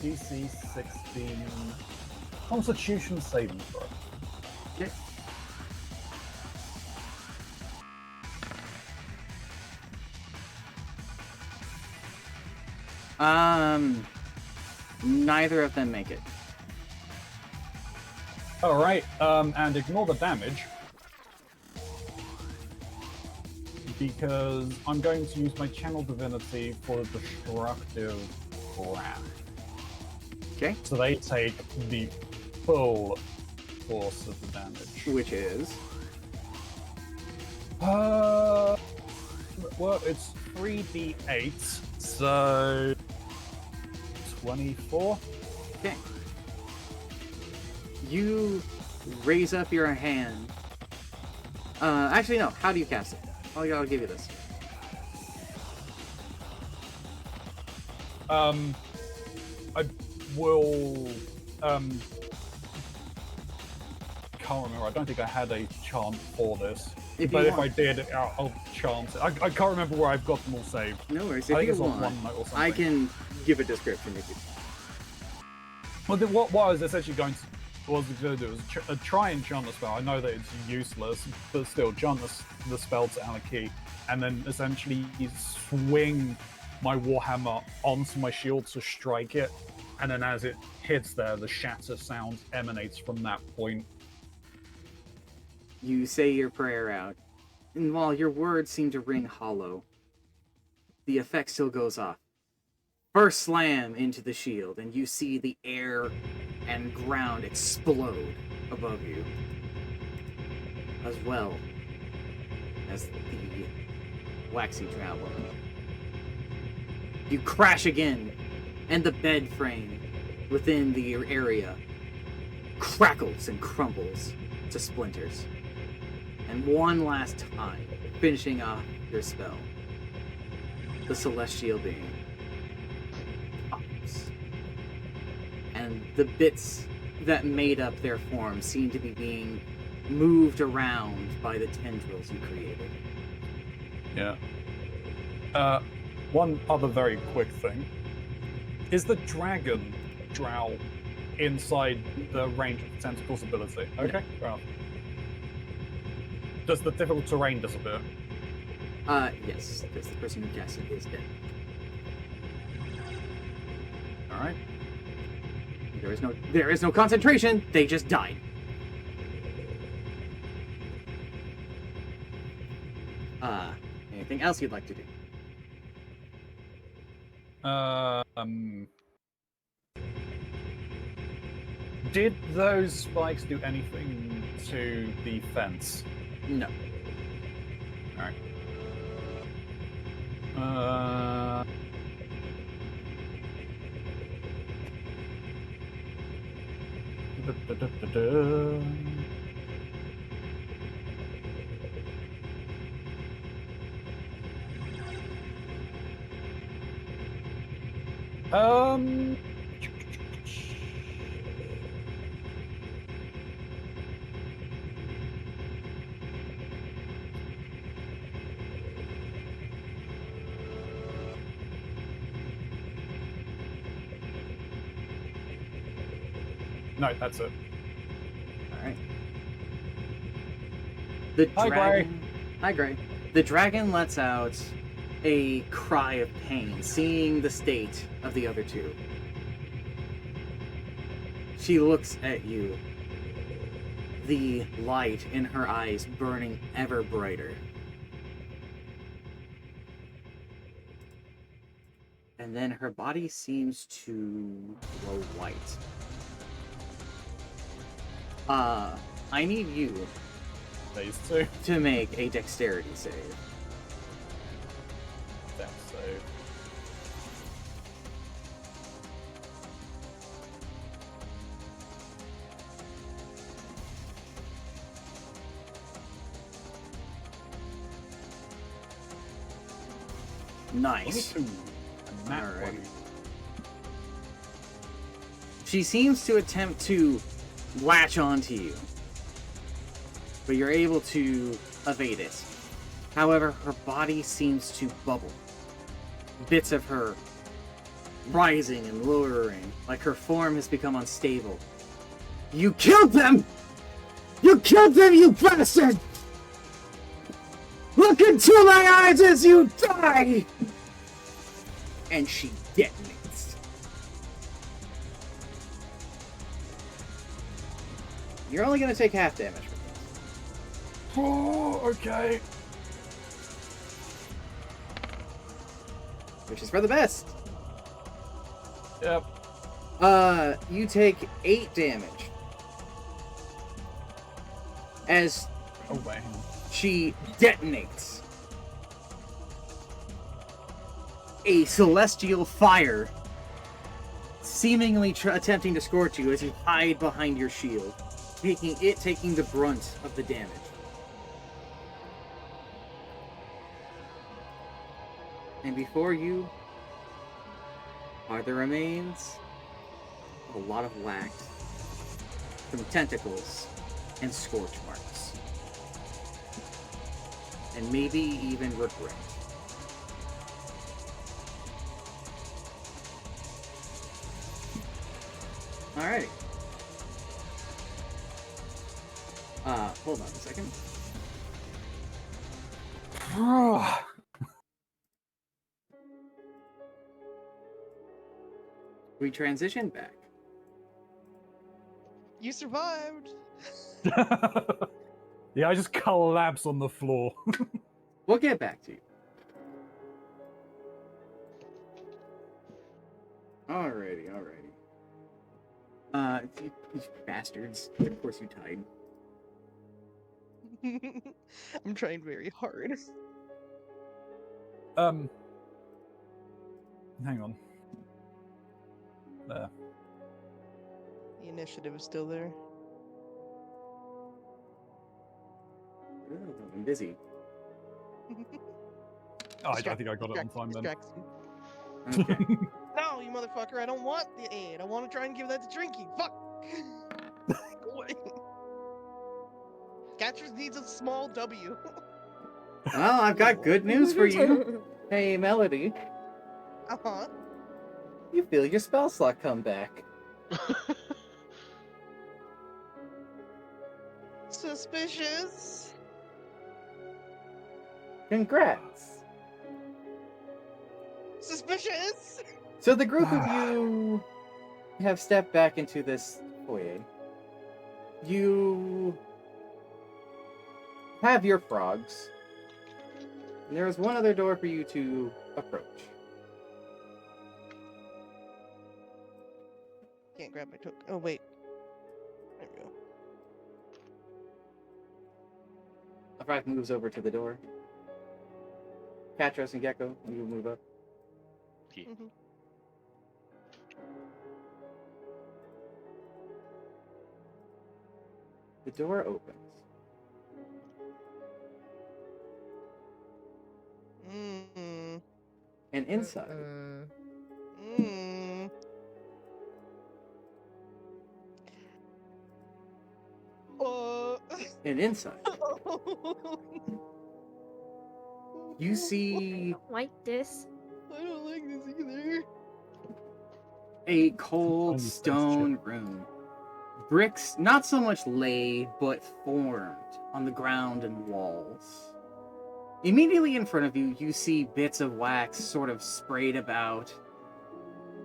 DC 16. Constitution saving throw. Okay. Neither of them make it. Alright, and ignore the damage. Because I'm going to use my Channel Divinity for Destructive Wrath. Okay. So they take the full force of the damage. Which is? Well, it's 3d8, so 24. Okay. You raise up your hand. Actually, no. How do you cast it? I'll give you this. I will. Can't remember. I don't think I had a chant for this. But if I did, I'll chant it. I can't remember where I've got them all saved. No worries. I If think you it's on want, OneNote or something. I can give a description if you. Well, what I was essentially going to do was try and chant the spell. I know that it's useless, but still chant the spell to Anarchy, and then essentially swing my warhammer onto my shield to strike it, and then as it hits there, the shatter sound emanates from that point. You say your prayer out, and while your words seem to ring hollow, the effect still goes off. First slam into the shield, and you see the air and ground explode above you, as well as the waxy traveler. You crash again, and the bed frame within the area crackles and crumbles to splinters. And one last time, finishing off your spell, the celestial being pops. And the bits that made up their form seem to be being moved around by the tendrils you created. Yeah. One other very quick thing. Is the dragon drow inside the range of the tentacles ability? Okay, fair enough. Does the difficult terrain disappear? Yes, because the person who cast it is dead. Alright. There is no concentration, they just died. Anything else you'd like to do? Did those spikes do anything to the fence? No. Alright. No, that's it. Alright. The Hi, dragon. Hi, Gray. The dragon lets out a cry of pain, seeing the state of the other two. She looks at you, the light in her eyes burning ever brighter. And then her body seems to glow white. I need you These two. to make a dexterity save. That's so. Nice. 22. And nat Alright. 20. She seems to attempt to latch onto you, but you're able to evade it. However, her body seems to bubble. Bits of her rising and lowering, like her form has become unstable. You killed them! You killed them, you bastard! Look into my eyes as you die! And she detonates. You're only going to take half damage from this. Oh, okay. Which is for the best. Yep. You take 8 damage. As Oh, wait. hang on. she detonates. A celestial fire seemingly attempting to scorch you as you hide behind your shield, taking the brunt of the damage. And before you are the remains of a lot of wax from tentacles and scorch marks. And maybe even regret. Alrighty. Hold on a second. We transition back. You survived. Yeah, I just collapse on the floor. We'll get back to you. Alrighty. You bastards. Of course you tied. I'm trying very hard. Hang on. There. The initiative is still there. Oh, I'm busy. Oh, I think I got it on time then. Okay. No, you motherfucker! I don't want the aid. I want to try and give that to drinking. Fuck. Go away. Catchers needs a small W. Well, I've got good news for you. Hey, Melody. Uh-huh. You feel your spell slot come back. Suspicious. Congrats. Suspicious. So the group of you have stepped back into this foyer. You have your frogs. And there is one other door for you to approach. Can't grab my token. Oh wait. There we go. A frog moves over to the door. Katros and Gecko, you move up. Mhm. The door opens. Mm. And inside, Mm. and inside, you see Like this. I don't like this either. a cold Tiny space stone room. Bricks not so much laid, but formed on the ground and walls. Immediately in front of you, you see bits of wax sort of sprayed about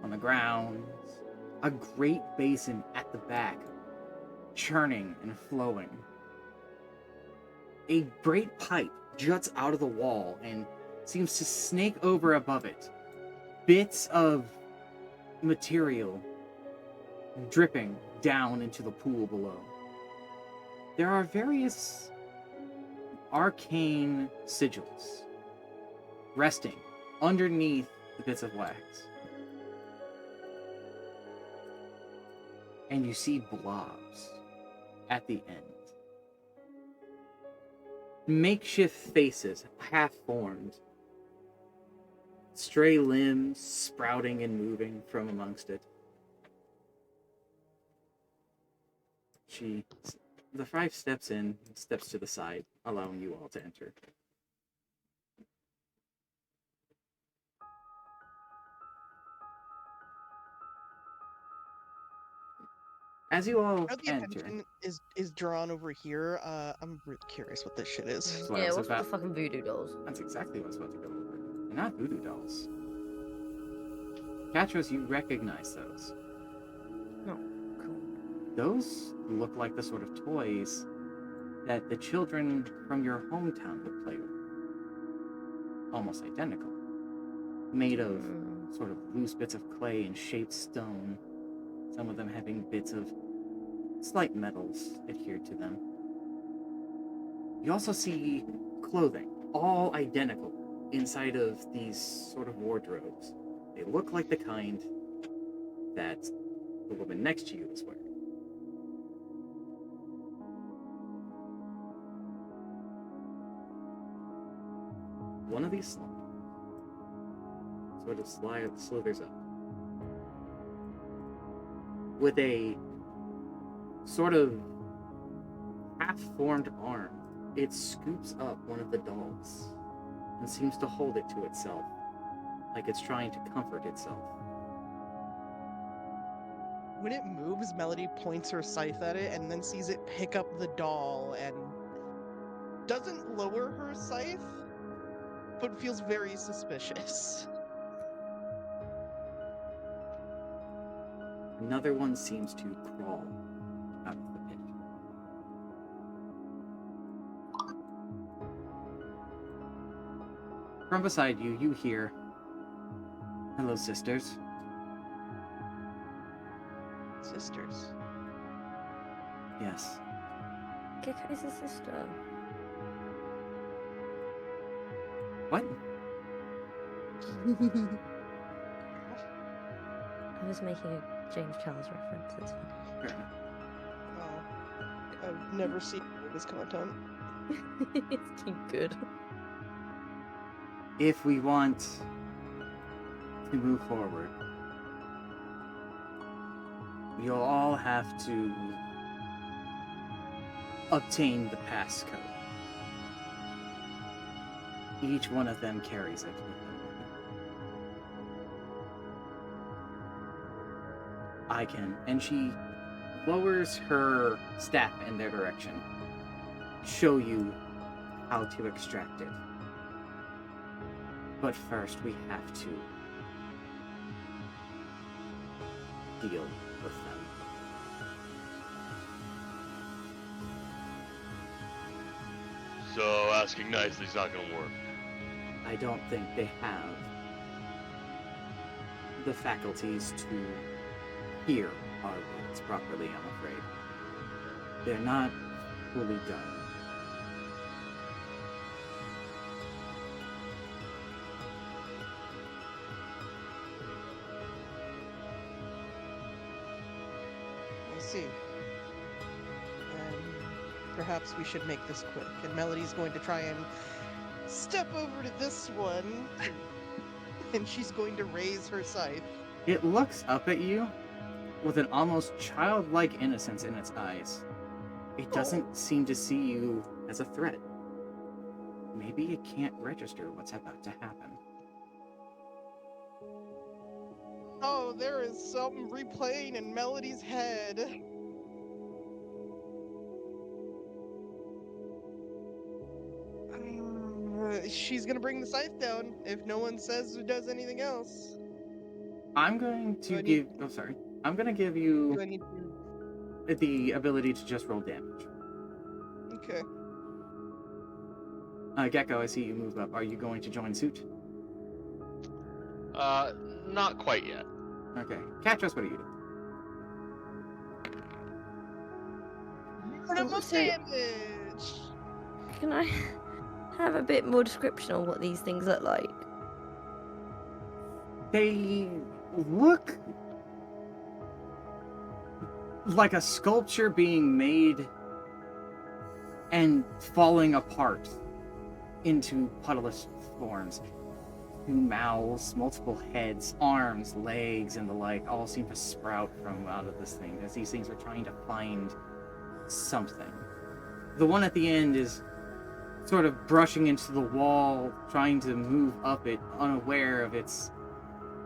on the ground. A great basin at the back, churning and flowing. A great pipe juts out of the wall and seems to snake over above it. Bits of material dripping down into the pool below. There are various arcane sigils resting underneath the bits of wax. And you see blobs at the end. Makeshift faces, half formed. Stray limbs sprouting and moving from amongst it. The five steps in, steps to the side, allowing you all to enter. As you all Now the enter, attention is drawn over here. I'm really curious what this shit is. that's what I Yeah, was what's with about- the fucking voodoo dolls? That's exactly what I was about to go over. They're not voodoo dolls. Katros, you recognize those. No, cool. Those look like the sort of toys that the children from your hometown would play with. Almost identical. Made of sort of loose bits of clay and shaped stone. Some of them having bits of slight metals adhered to them. You also see clothing, all identical, inside of these sort of wardrobes. They look like the kind that the woman next to you is wearing. One of these sort of slithers up with a sort of half-formed arm. It scoops up one of the dolls and seems to hold it to itself, like it's trying to comfort itself. When it moves, Melody points her scythe at it and then sees it pick up the doll and doesn't lower her scythe, but feels very suspicious. Another one seems to crawl out of the pit. From beside you, you hear, "Hello, sisters." Sisters. Yes. Gecko's a sister. What? I was making a James Charles reference, it's fine. Fair enough. Oh, I've never seen this content. It's too good. If we want to move forward, you'll all have to obtain the passcode. Each one of them carries it with them. I can, and she lowers her staff in their direction. Show you how to extract it. But first, we have to deal with them. So asking nicely is not gonna work. I don't think they have the faculties to hear our words properly, I'm afraid. They're not fully done. I see. Perhaps we should make this quick. And Melody's going to try and step over to this one. And she's going to raise her scythe. It looks up at you with an almost childlike innocence in its eyes. It doesn't seem to see you as a threat. Maybe it can't register what's about to happen. Oh, there is something replaying in Melody's head. She's gonna bring the scythe down if no one says or does anything else. I'm going to give... Oh, sorry. I'm going to give Do you I need to... the ability to just roll damage. Okay. Gecko, I see you move up. Are you going to join suit? Not quite yet. Okay. Catros, what are you doing? Minimal So- damage! Can I have a bit more description on what these things look like? They look like a sculpture being made and falling apart into puddleish forms. Two mouths, multiple heads, arms, legs, and the like all seem to sprout from out of this thing as these things are trying to find something. The one at the end is sort of brushing into the wall, trying to move up it, unaware of its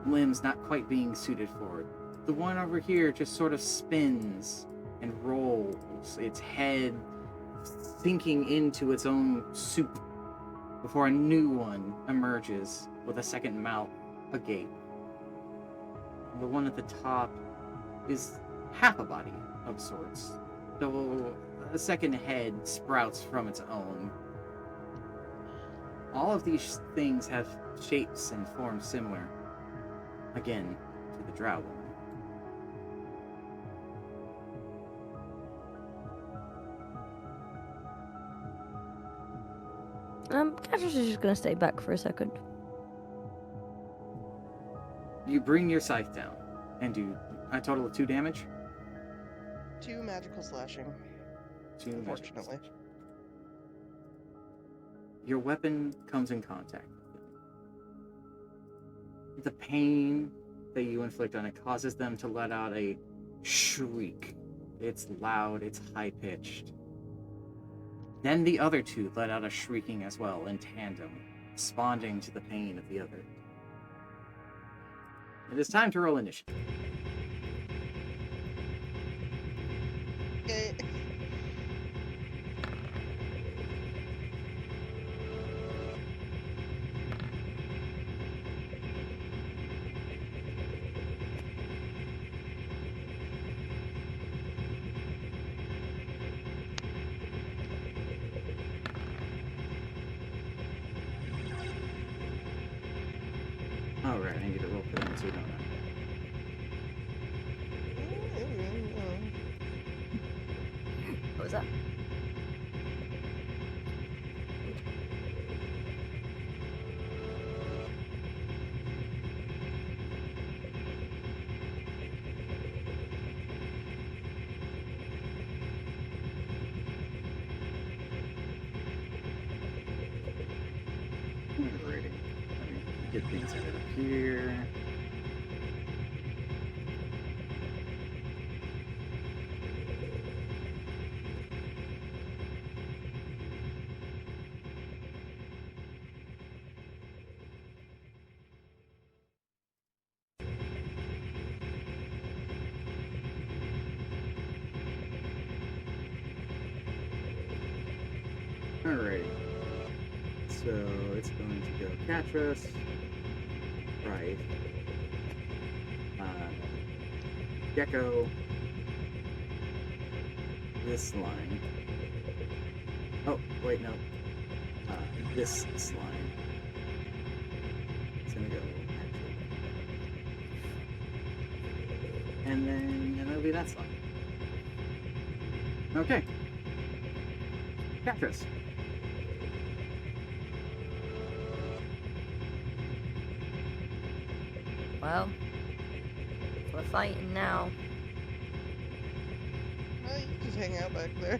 limbs not quite being suited for it. The one over here just sort of spins and rolls, its head sinking into its own soup before a new one emerges with a second mouth agape. The one at the top is half a body of sorts, though a second head sprouts from its own. All of these things have shapes and forms similar, again, to the Drow woman. Catrice is just gonna stay back for a second. You bring your scythe down and do a total of 2 damage. 2 magical slashing. 2 magic Unfortunately. damage. Your weapon comes in contact with it. The pain that you inflict on it causes them to let out a shriek. It's loud, it's high-pitched. Then the other two let out a shrieking as well, in tandem, responding to the pain of the other. It is time to roll initiative. Okay. Katsu donut. What was that? Alrighty. Let me get things out of here. Alrighty. So it's going to go Catras, right, Gecko, this line. Oh, wait, no. This line. It's gonna go actually. And then it'll be that slide. Okay. Catras. Well, we're fighting now. You just hang out back there.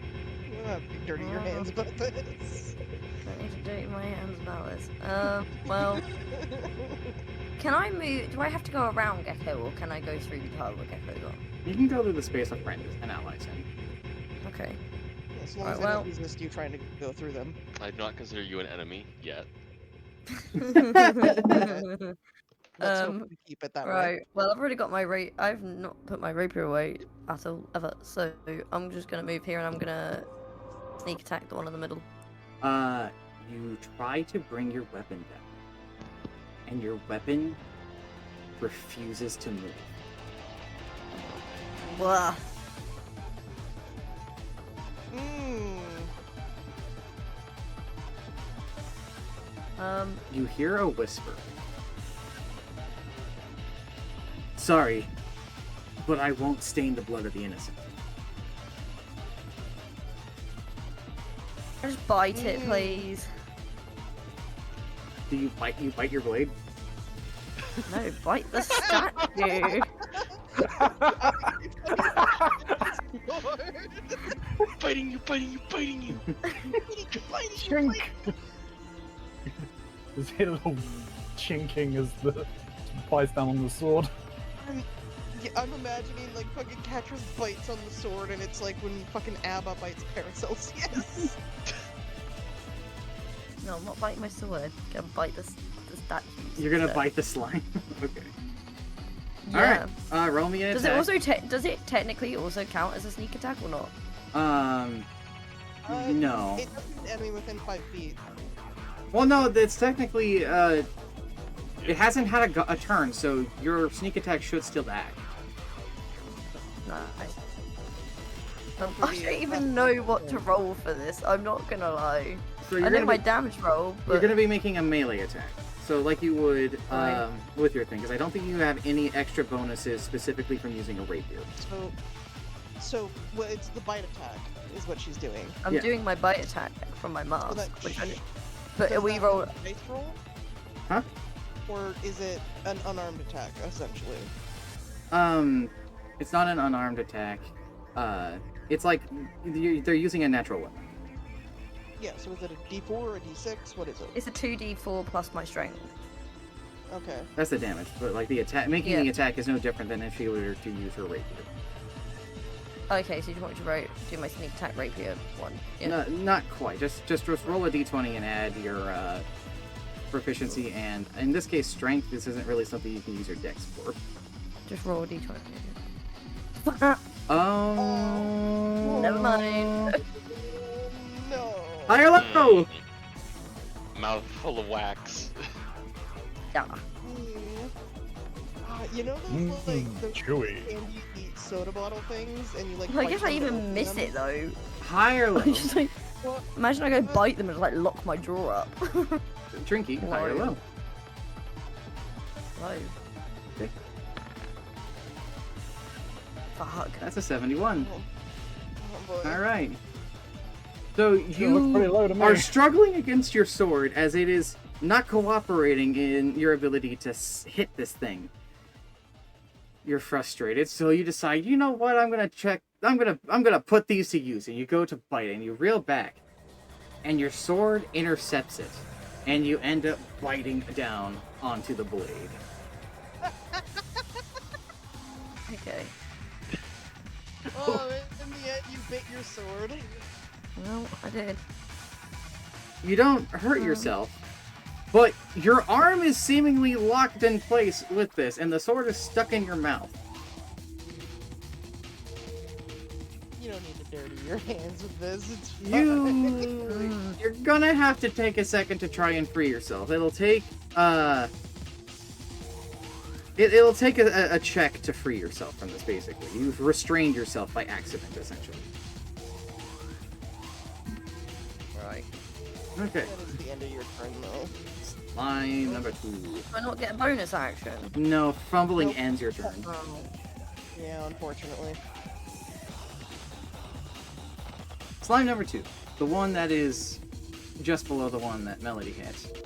You don't have to dirty your hands about this. Don't need to dirty my hands about this. Well, can I move? Do I have to go around Gecko, or can I go through the part where Gecko's on? You can go to the space of friends and allies in. Okay. As long Alright, as they well- don't resist you trying to go through them. I do not consider you an enemy yet. Let's hope we keep it that way. Right. Well, I've already got my rate. I've not put my rapier away at all ever. So I'm just gonna move here and I'm gonna sneak attack the one in the middle. You try to bring your weapon down, and your weapon refuses to move. Blah. You hear a whisper. Sorry, but I won't stain the blood of the innocent. Just bite it, please. Do you bite your blade? No, bite the statue. Fighting you, fighting you, fighting you! Chink! Just hear a little chinking as the bites down on the sword. I'm imagining like fucking Catras bites on the sword and it's like when fucking Abba bites Paracelsus. No, I'm not biting my sword. I'm gonna bite the statue. You're gonna bite the slime? Okay. Yeah. Alright, roll me an Does attack. it also does it technically also count as a sneak attack or not? No. It doesn't enemy within 5 feet. Well, no, it's technically, it hasn't had a turn, so your sneak attack should still act. Nice. I don't even know what to roll for this. I'm not gonna lie. So I you're know gonna my be, damage roll, but you're gonna be making a melee attack. So like you would Right. with your thing, because I don't think you have any extra bonuses specifically from using a rapier. So well, it's the bite attack is what she's doing. I'm yeah. doing my bite attack from my mask. that- Which but Does we that roll. have a dice roll? Huh? Or is it an unarmed attack essentially? It's not an unarmed attack. It's like they're using a natural weapon. Yeah. So is it a D4 or a D6? What is it? It's a 2d4 plus my strength. Okay. That's the damage, but like the attack, making Yeah. the attack is no different than if she were to use her rapier. Okay, so you want me to do my sneak attack rapier one? Yeah. No, not quite. Just roll a d20 and add your proficiency, and in this case, strength. This isn't really something you can use your dex for. Just roll a d20. Oh. Never mind. No. Higher low. Mouthful of wax. Yeah. You know those like the Chewy. candy eat soda bottle things, and you like. I bite guess I them to even open miss them? it though. Higher low. I'm just like, What? imagine I go bite them and like lock my jaw up. Trinky. Higher Low. low. Low. Fuck. That's a 71. Oh boy. All right. So Sure, looks pretty you low to me. are struggling against your sword as it is not cooperating in your ability to hit this thing. You're frustrated, so you decide, you know what? I'm gonna put these to use, and you go to bite it, and you reel back, and your sword intercepts it, and you end up biting down onto the blade. Okay. Oh, in the end, you bit your sword. Well, I did. You don't hurt yourself, but your arm is seemingly locked in place with this, and the sword is stuck in your mouth. You don't need to dirty your hands with this. It's fine. You're gonna have to take a second to try and free yourself. It'll take it'll take a check to free yourself from this. Basically, you've restrained yourself by accident, essentially. Right. Okay. That is the end of your turn, though. Line number 2. Do I not get a bonus action? No, fumbling Nope. ends your turn. Oh. Yeah, unfortunately. Slime number 2, the one that is just below the one that Melody hit,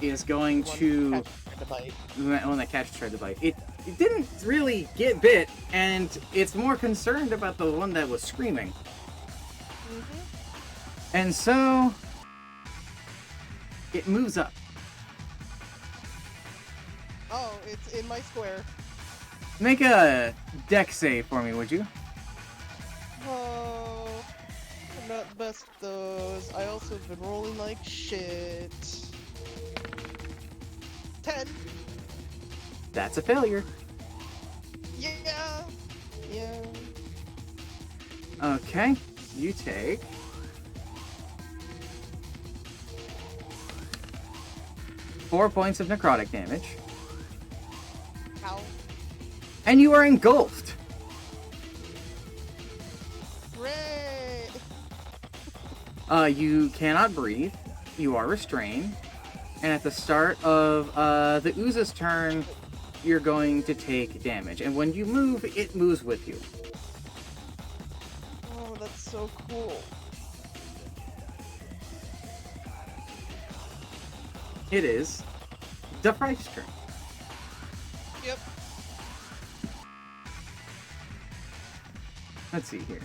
is going One to catch the bite. the one that Catch tried to bite. It didn't really get bit, and it's more concerned about the one that was screaming. And so it moves up. Oh, it's in my square. Make a deck save for me, would you? Oh, I'm not the best at those. I also have been rolling like shit. 10. That's a failure. Yeah. Yeah. Okay, you take 4 points of necrotic damage, Ow. and you are engulfed. Great. You cannot breathe. You are restrained. And at the start of the Ooze's turn, you're going to take damage. And when you move, it moves with you. Oh, that's so cool. It is the Price turn. Yep. Let's see here.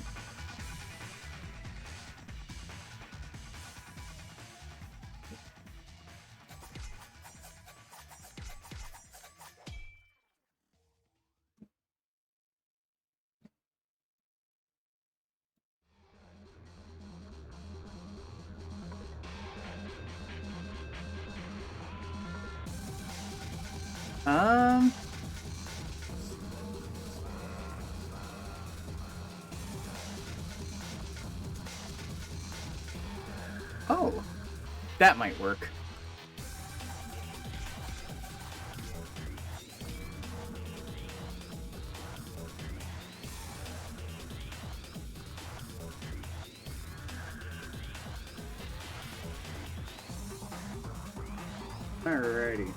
Oh, that might work. Alrighty.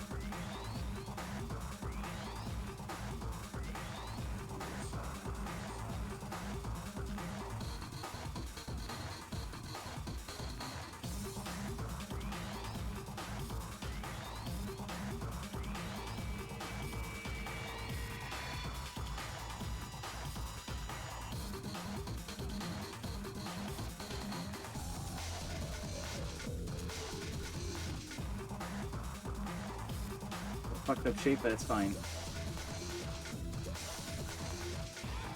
Fucked up shape, but it's fine.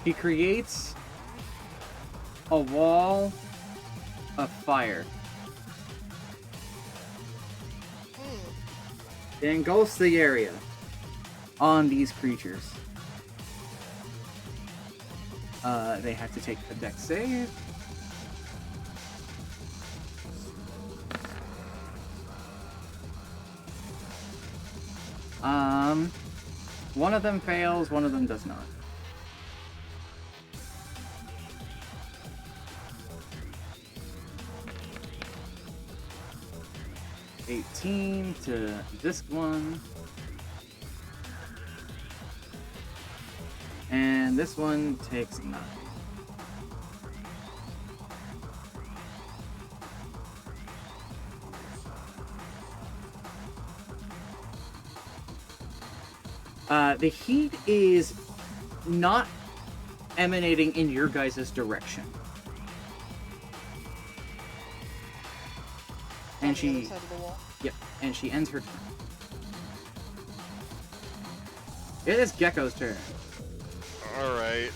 He creates a wall of fire. It engulfs the area on these creatures. They have to take a dex save. One of them fails, one of them does not. (18) to this one. And this one takes 9. The heat is not emanating in your guys' direction. And On the other she, side of the wall. yep, and she ends her turn. It is Gecko's turn. Alright.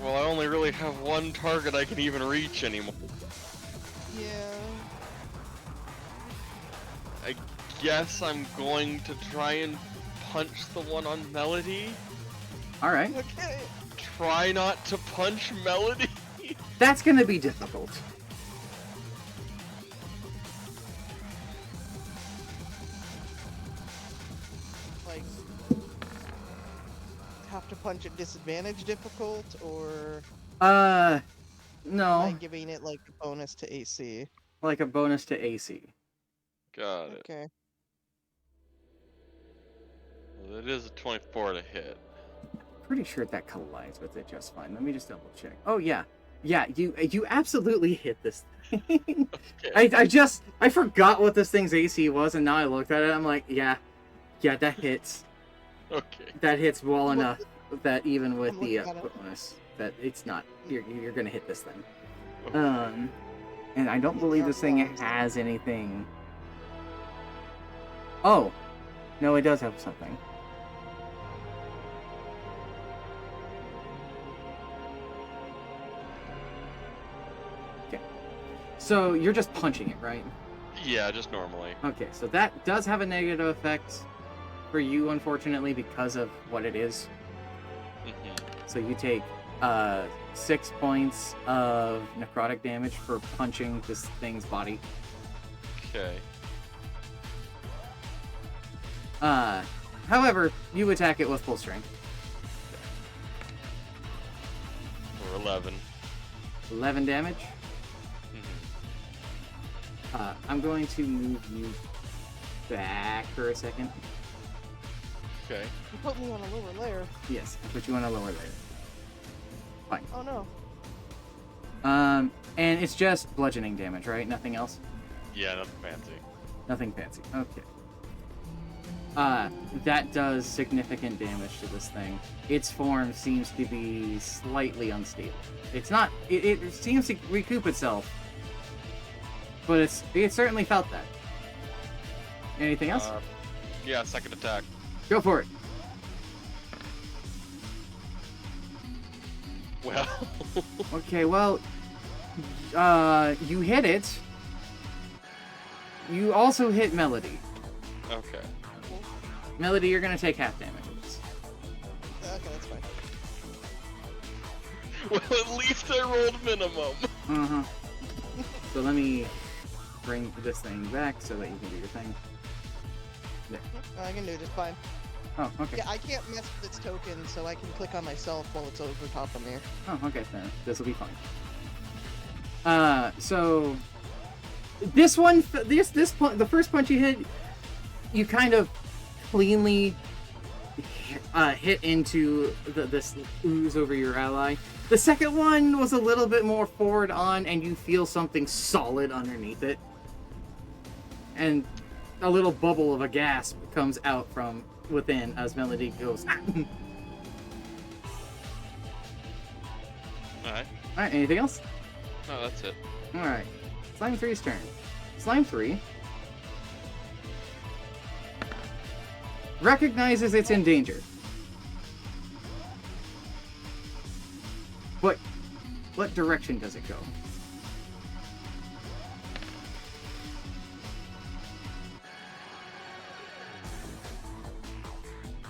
Well, I only really have one target I can even reach anymore. Yeah. I guess I'm going to try and punch the one on Melody. Alright. Okay. Try not to punch Melody. That's gonna be difficult. Like, have to punch at disadvantage difficult, or am No. I giving it like a bonus to AC? Like a bonus to AC. Got it. Okay. Well, it is a 24 to hit. Pretty sure that collides with it just fine. Let me just double check. Oh yeah. Yeah, you absolutely hit this thing. Okay. I forgot what this thing's AC was, and now I looked at it, I'm like, yeah, that hits. Okay. That hits well I'm enough that even with I'm the looking at it. bonus, that it's not, you're gonna hit this thing. Okay. And I don't believe this thing has anything. Oh, no, it does have something. Okay, so you're just punching it, right? Yeah, just normally. Okay, so that does have a negative effect for you, unfortunately, because of what it is. Hmm. So you take 6 points of necrotic damage for punching this thing's body. Okay. However, you attack it with full strength. For 11. 11 damage. Hmm. I'm going to move you back for a second. Okay. You put me on a lower layer. Yes, I put you on a lower layer. Fine. Oh no. And it's just bludgeoning damage, right? Nothing else? Yeah, nothing fancy. Nothing fancy. Okay. That does significant damage to this thing. Its form seems to be slightly unstable. It's not. It seems to recoup itself, but it certainly felt that. Anything else? Yeah, second attack. Go for it. Well. Okay. Well, you hit it. You also hit Melody. Okay. Melody, you're gonna take half damage of this. Okay, that's fine. Well, at least I rolled minimum. Uh-huh. So let me bring this thing back so that you can do your thing. I can do just fine. Oh, okay. Yeah, I can't mess with its token, so I can click on myself while it's over top of me. Oh, okay, fair. This will be fine. So this one, the first punch you hit, you kind of cleanly hit into this ooze over your ally. The second one was a little bit more forward on, and you feel something solid underneath it, and a little bubble of a gasp comes out from within as Melody goes. Alright. Alright, anything else? No, that's it. Alright. Slime 3's turn. Slime 3 recognizes it's in danger. But what direction does it go?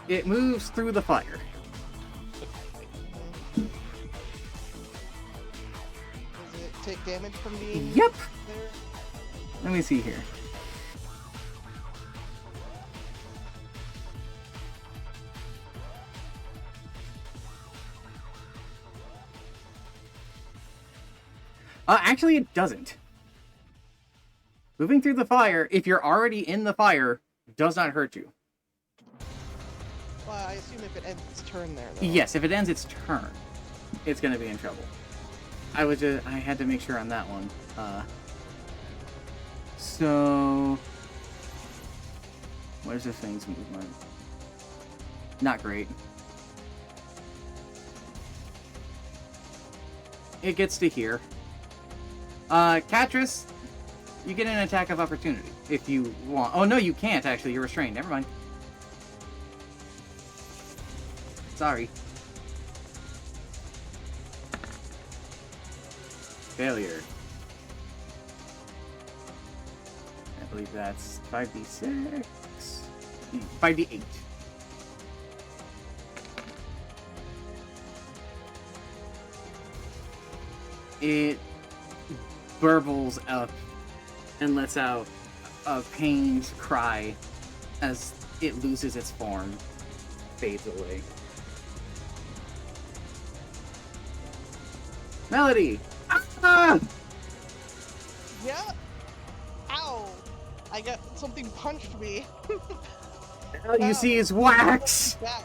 It moves through the fire. Does it take damage from being Yep. there? Let me see here. Actually, it doesn't. Moving through the fire, if you're already in the fire, does not hurt you. Well, assume if it ends its turn there, though. Yes, if it ends its turn, it's gonna be in trouble. I had to make sure on that one. So where's the thing's movement? Not great. It gets to here. Catris, you get an attack of opportunity if you want. Oh no, you can't actually. You're restrained. Never mind. Sorry. Failure. I believe that's 5d6. 5d8. It burbles up and lets out a pained cry as it loses its form, fades away. Melody! Ah! Yeah. Ow! I got something punched me. All you see is wax! That.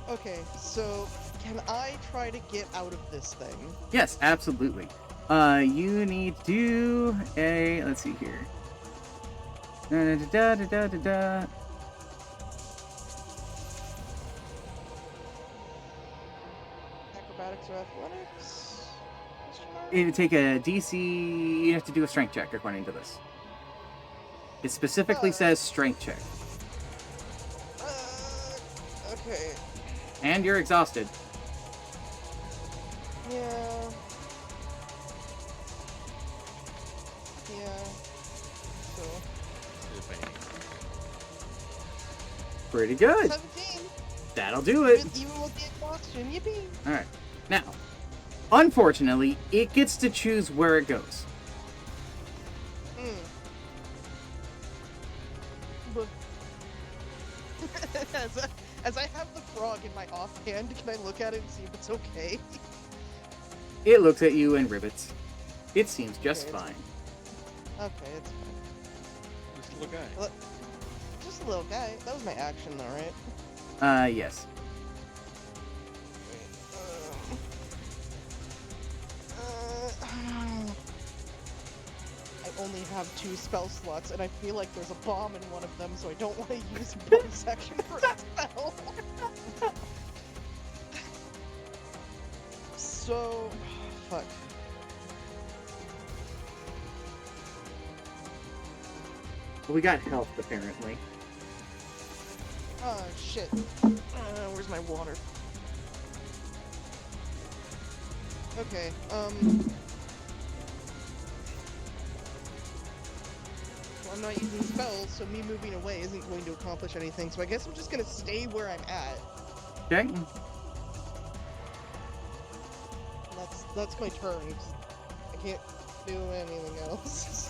Okay, so can I try to get out of this thing? Yes, absolutely. You need to do a. Let's see here. Da da da da da da. Acrobatics or athletics? Question mark? It would take a DC. You have to do a strength check according to this. It specifically says strength check. Okay. And you're exhausted. Yeah. Yeah. So. Pretty good. 17! That'll do it. Even with the exhaustion, yippee! Alright. Now, unfortunately, it gets to choose where it goes. But as I have the frog in my offhand, can I look at it and see if it's okay? It looks at you and ribbits. It seems just Okay, fine. Okay, it's fine. Just a little guy. Just a little guy. That was my action though, right? Yes. Wait, I only have 2 spell slots, and I feel like there's a bomb in one of them, so I don't want to use bonus action for a spell. So, fuck. We got health, apparently. Oh shit. Where's my water? Okay, well, I'm not using spells, so me moving away isn't going to accomplish anything, so I guess I'm just gonna stay where I'm at. Okay. That's my turn. 'Cause I can't do anything else.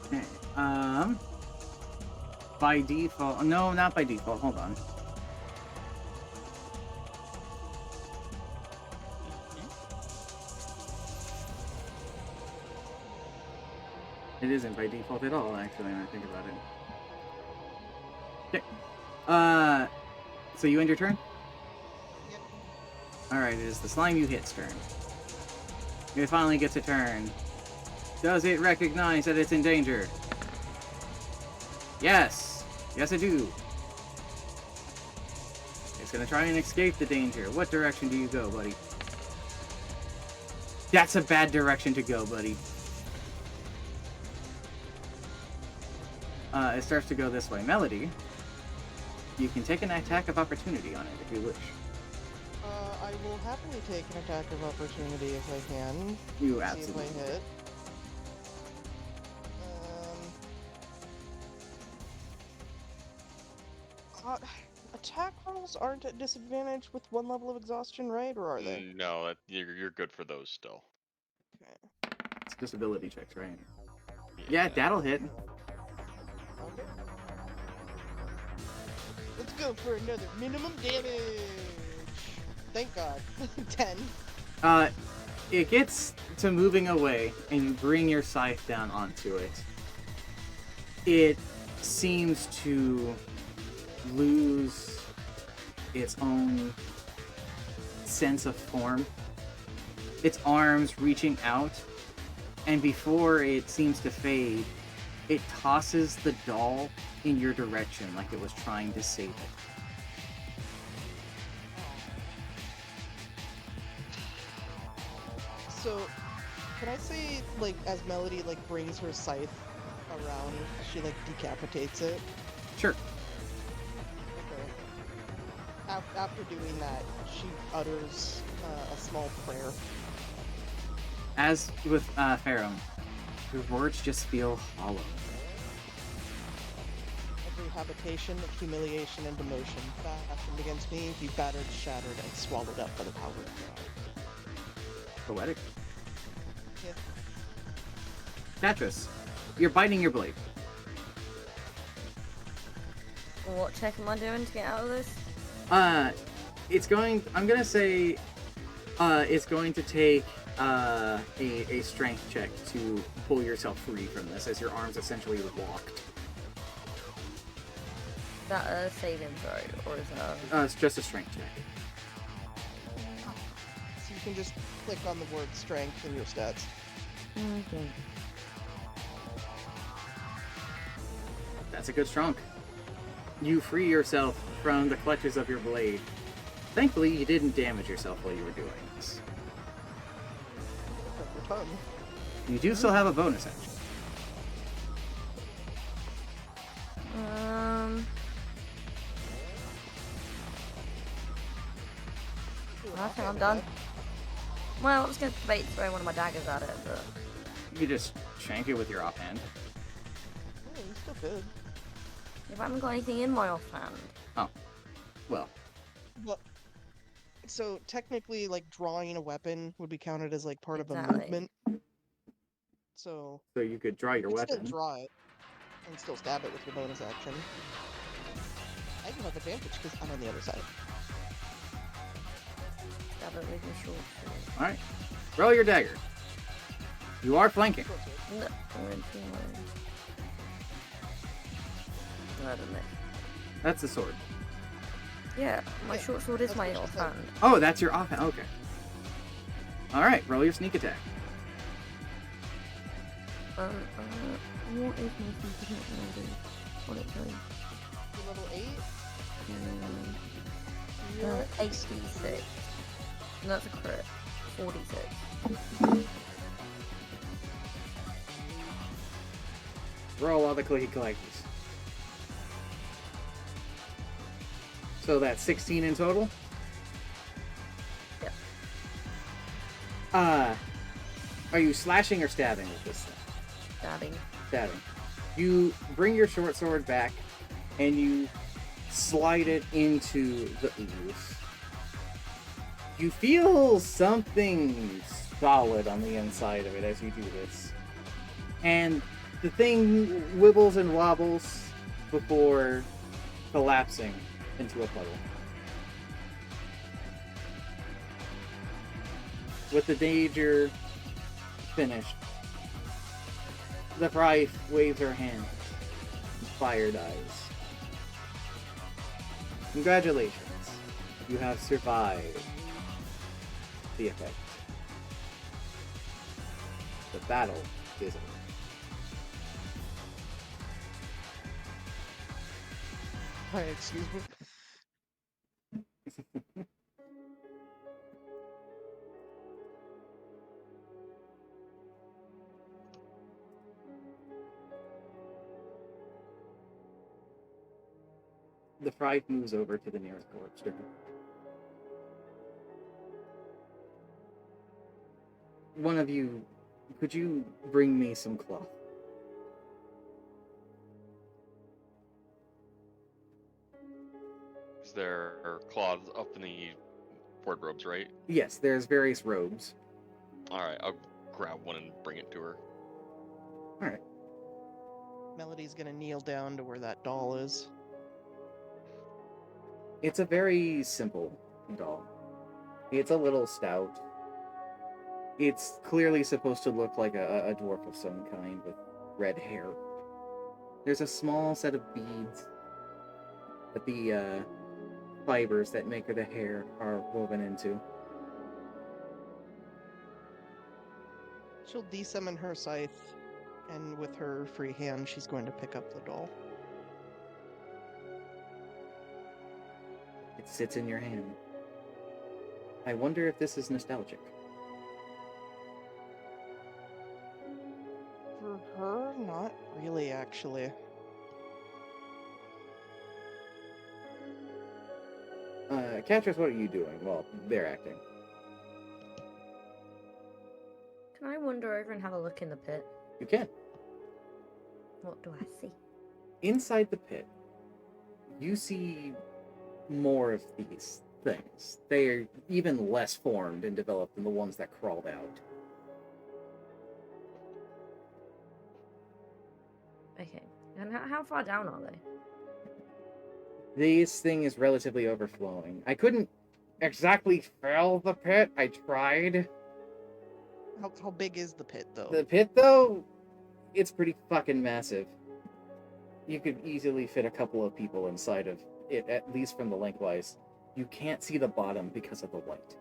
Okay. By default. No, not by default. Hold on. It isn't by default at all, actually, when I think about it. Okay. So you end your turn? Yep. Alright, it is the slime you hit's turn. It finally gets a turn. Does it recognize that it's in danger? Yes! Yes, I do. It's gonna try and escape the danger. What direction do you go, buddy? That's a bad direction to go, buddy. It starts to go this way. Melody, you can take an attack of opportunity on it if you wish. I will happily take an attack of opportunity if I can. You See absolutely. if I hit. Attack rolls aren't at disadvantage with 1 level of exhaustion, right? Or are they? No, you're good for those still. Okay. It's just ability checks, right? Yeah, that'll hit. Okay. Let's go for another minimum damage. Thank God. 10. It gets to moving away, and you bring your scythe down onto it. It seems to lose its own sense of form. Its arms reaching out, and before it seems to fade, it tosses the doll in your direction like it was trying to save it. So, can I say, like, as Melody, like, brings her scythe around, she, like, decapitates it? Sure. Okay. After doing that, she utters a small prayer. As with Pharaoh, your words just feel hollow. Every habitation of humiliation and demotion fashioned against me be battered, shattered, and swallowed up by the power of God. Poetic. Yeah. Tatris, you're biting your blade. What check am I doing to get out of this? It's going. I'm gonna say, it's going to take a strength check to pull yourself free from this, as your arms essentially locked. Is that a saving throw, or is that? It's just a strength check. So you can just click on the word strength in your stats. Okay. That's a good strong. You free yourself from the clutches of your blade. Thankfully, you didn't damage yourself while you were doing this. Your tongue. You do still have a bonus action. I think I'm done. Well, I was going to debate throwing one of my daggers at it, but You could just shank it with your offhand. Yeah, you still could. if I haven't got anything in my offhand. Well, But so technically, like drawing a weapon would be counted as like part of a Exactly. movement. So so you could draw your you can weapon. still draw it and still stab it with your bonus action. I can have advantage because I'm on the other side. Stab it with my short sword. Alright. Roll your dagger. You are flanking. Short sword. No, I'm going to I don't know. That's the sword. Yeah, my Yeah, short sword is that's my what she said. offhand. Oh, that's your offhand. Okay. Alright, roll your sneak attack. What is my sneak attack now? What it does? You're level 8. Mm, 86. And that's a crit. 46. Roll all the clicky clackies. So that's 16 in total? Yep. Are you slashing or stabbing with this thing? Stabbing. Stabbing. You bring your short sword back and you slide it into the ooze. You feel something solid on the inside of it as you do this. And the thing wibbles and wobbles before collapsing into a puddle. With the danger finished, the Thrife waves her hand. Fire dies. Congratulations. You have survived the effect. The battle is over. Hi, excuse me. The Thrife moves over to the nearest corpse. One of you, could you bring me some cloth? Is there cloths up in the wardrobes, right? Yes, there's various robes. Alright, I'll grab one and bring it to her. Melody's gonna kneel down to where that doll is. It's a very simple doll. It's a little stout. It's clearly supposed to look like a dwarf of some kind with red hair. There's a small set of beads that the fibers that make her the hair are woven into. She'll desummon her scythe, and with her free hand, she's going to pick up the doll. It sits in your hand. I wonder if this is nostalgic. For her, not really, actually. Catrice, what are you doing? Well, they're acting. Can I wander over and have a look in the pit? You can. What do I see? Inside the pit, you see more of these things. They are even less formed and developed than the ones that crawled out. Okay. And how far down are they? This thing is relatively overflowing. I couldn't exactly fill the pit. I tried. How big is the pit, though? The pit, though, it's pretty fucking massive. You could easily fit a couple of people inside of it, at least from the lengthwise. You can't see the bottom because of the light.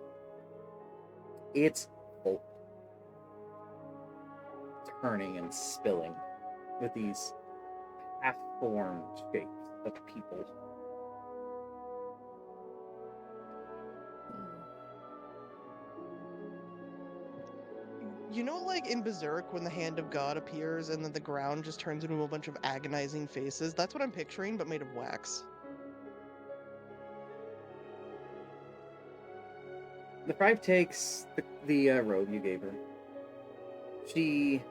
It's full. Turning and spilling with these half-formed shapes of people. You know, like in Berserk, when the Hand of God appears and then the ground just turns into a bunch of agonizing faces? That's what I'm picturing, but made of wax. The Five takes the robe you gave her. She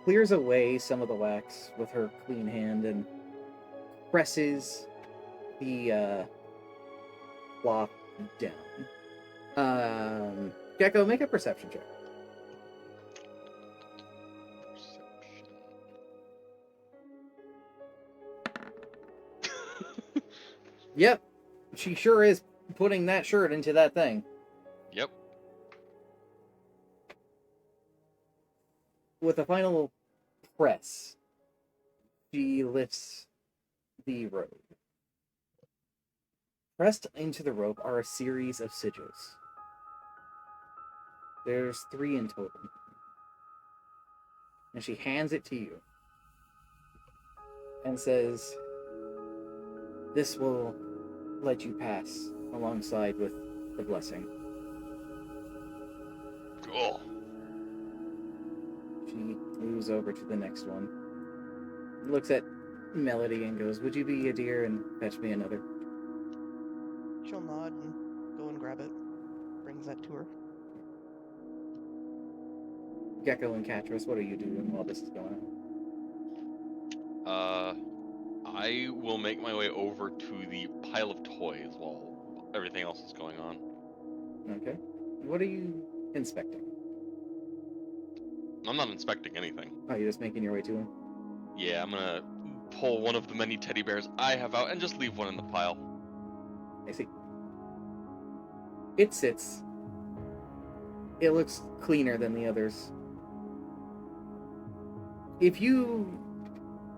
clears away some of the wax with her clean hand and presses the cloth down. Gecko, make a perception check. Yep, she sure is putting that shirt into that thing. Yep. With a final press, she lifts the robe. Pressed into the rope are a series of sigils. There's 3 in total. And she hands it to you. And says, "This will let you pass alongside with the blessing." Cool. She moves over to the next one. Looks at Melody and goes, "Would you be a dear and fetch me another?" She'll nod and go and grab it. Brings that to her. Gecko and Catrice, what are you doing while this is going on? I will make my way over to the pile of toys while everything else is going on. Okay. What are you inspecting? I'm not inspecting anything. Oh, you're just making your way to him? Yeah, I'm gonna pull one of the many teddy bears I have out and just leave one in the pile. I see. It sits. It looks cleaner than the others. If you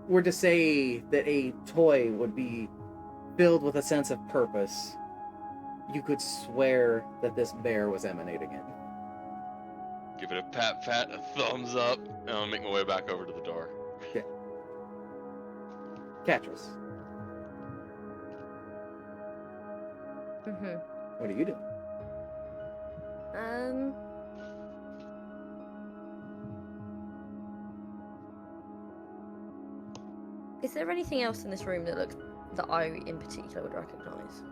were to say that a toy would be filled with a sense of purpose, you could swear that this bear was emanating it. Give it a pat, a thumbs up, and I'll make my way back over to the door. Okay. Catrice, Mm-hmm. what are you doing? Is there anything else in this room that I in particular would recognize?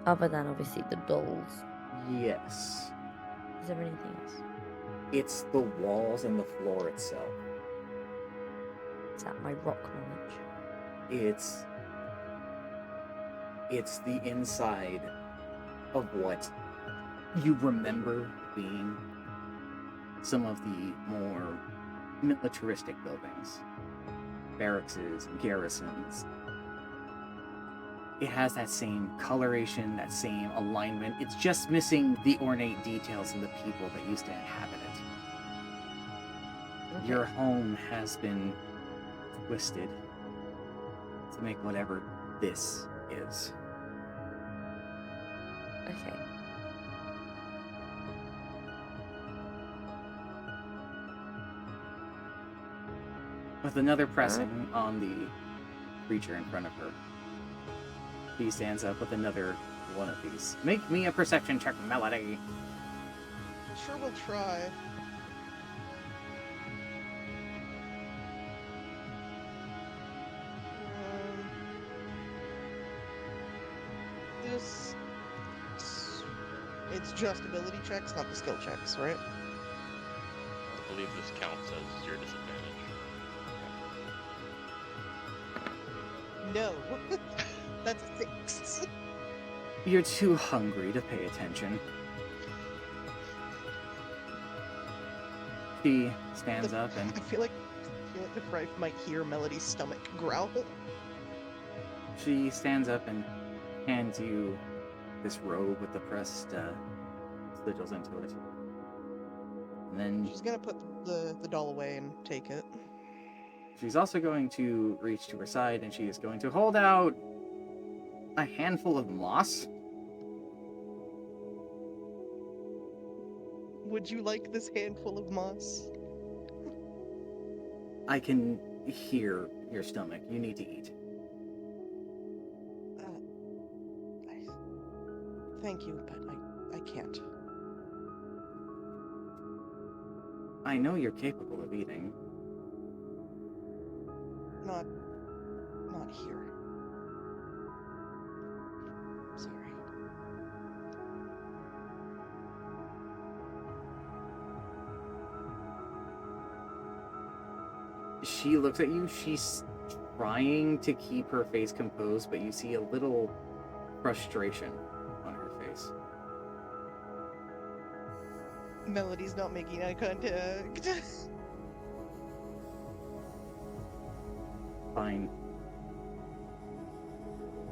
Other than obviously the dolls. Yes. Is there anything else? It's the walls and the floor itself. Is that my rock knowledge? It's the inside of what you remember being some of the more militaristic buildings, barracks and garrisons. It has that same coloration, that same alignment. It's just missing the ornate details and the people that used to inhabit it. Okay. Your home has been twisted to make whatever this is. Okay. With another pressing on the creature in front of her, he stands up with another one of these. Make me a perception check, Melody. Sure, we'll try. This. It's just ability checks, not the skill checks, right? I believe this counts as your disadvantage. No. That's a 6. You're too hungry to pay attention. She stands up and I feel like the Frife might hear Melody's stomach growl. she stands up and hands you this robe with the pressed sigils into it. And then She's gonna put the doll away and take it. she's also going to reach to her side and she is going to hold out a handful of moss. Would you like this handful of moss? I can hear your stomach. You need to eat. Thank you, but I can't. I know you're capable of eating. Not here. Sorry. She looks at you. She's trying to keep her face composed, but you see a little frustration on her face. Melody's not making eye contact. Fine.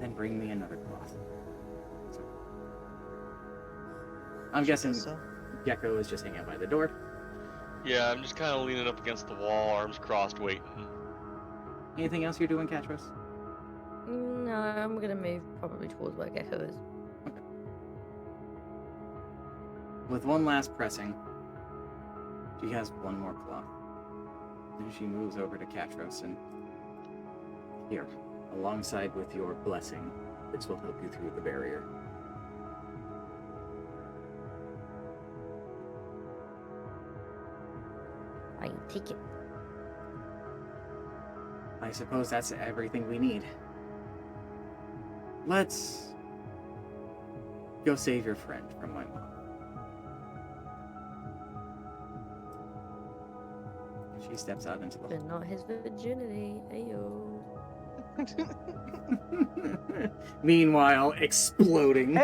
Then bring me another cloth. So, I'm guessing So. Gecko is just hanging out by the door. Yeah, I'm just kind of leaning up against the wall, arms crossed, waiting. Anything else you're doing, Katros? No, I'm gonna move probably towards where Gecko is. With one last pressing, she has one more cloth. Then she moves over to Katros and here, alongside with your blessing, this will help you through the barrier. I take it. I suppose that's everything we need. Let's go save your friend from my mom. She steps out into the But not his virginity. Ayo. Meanwhile, exploding.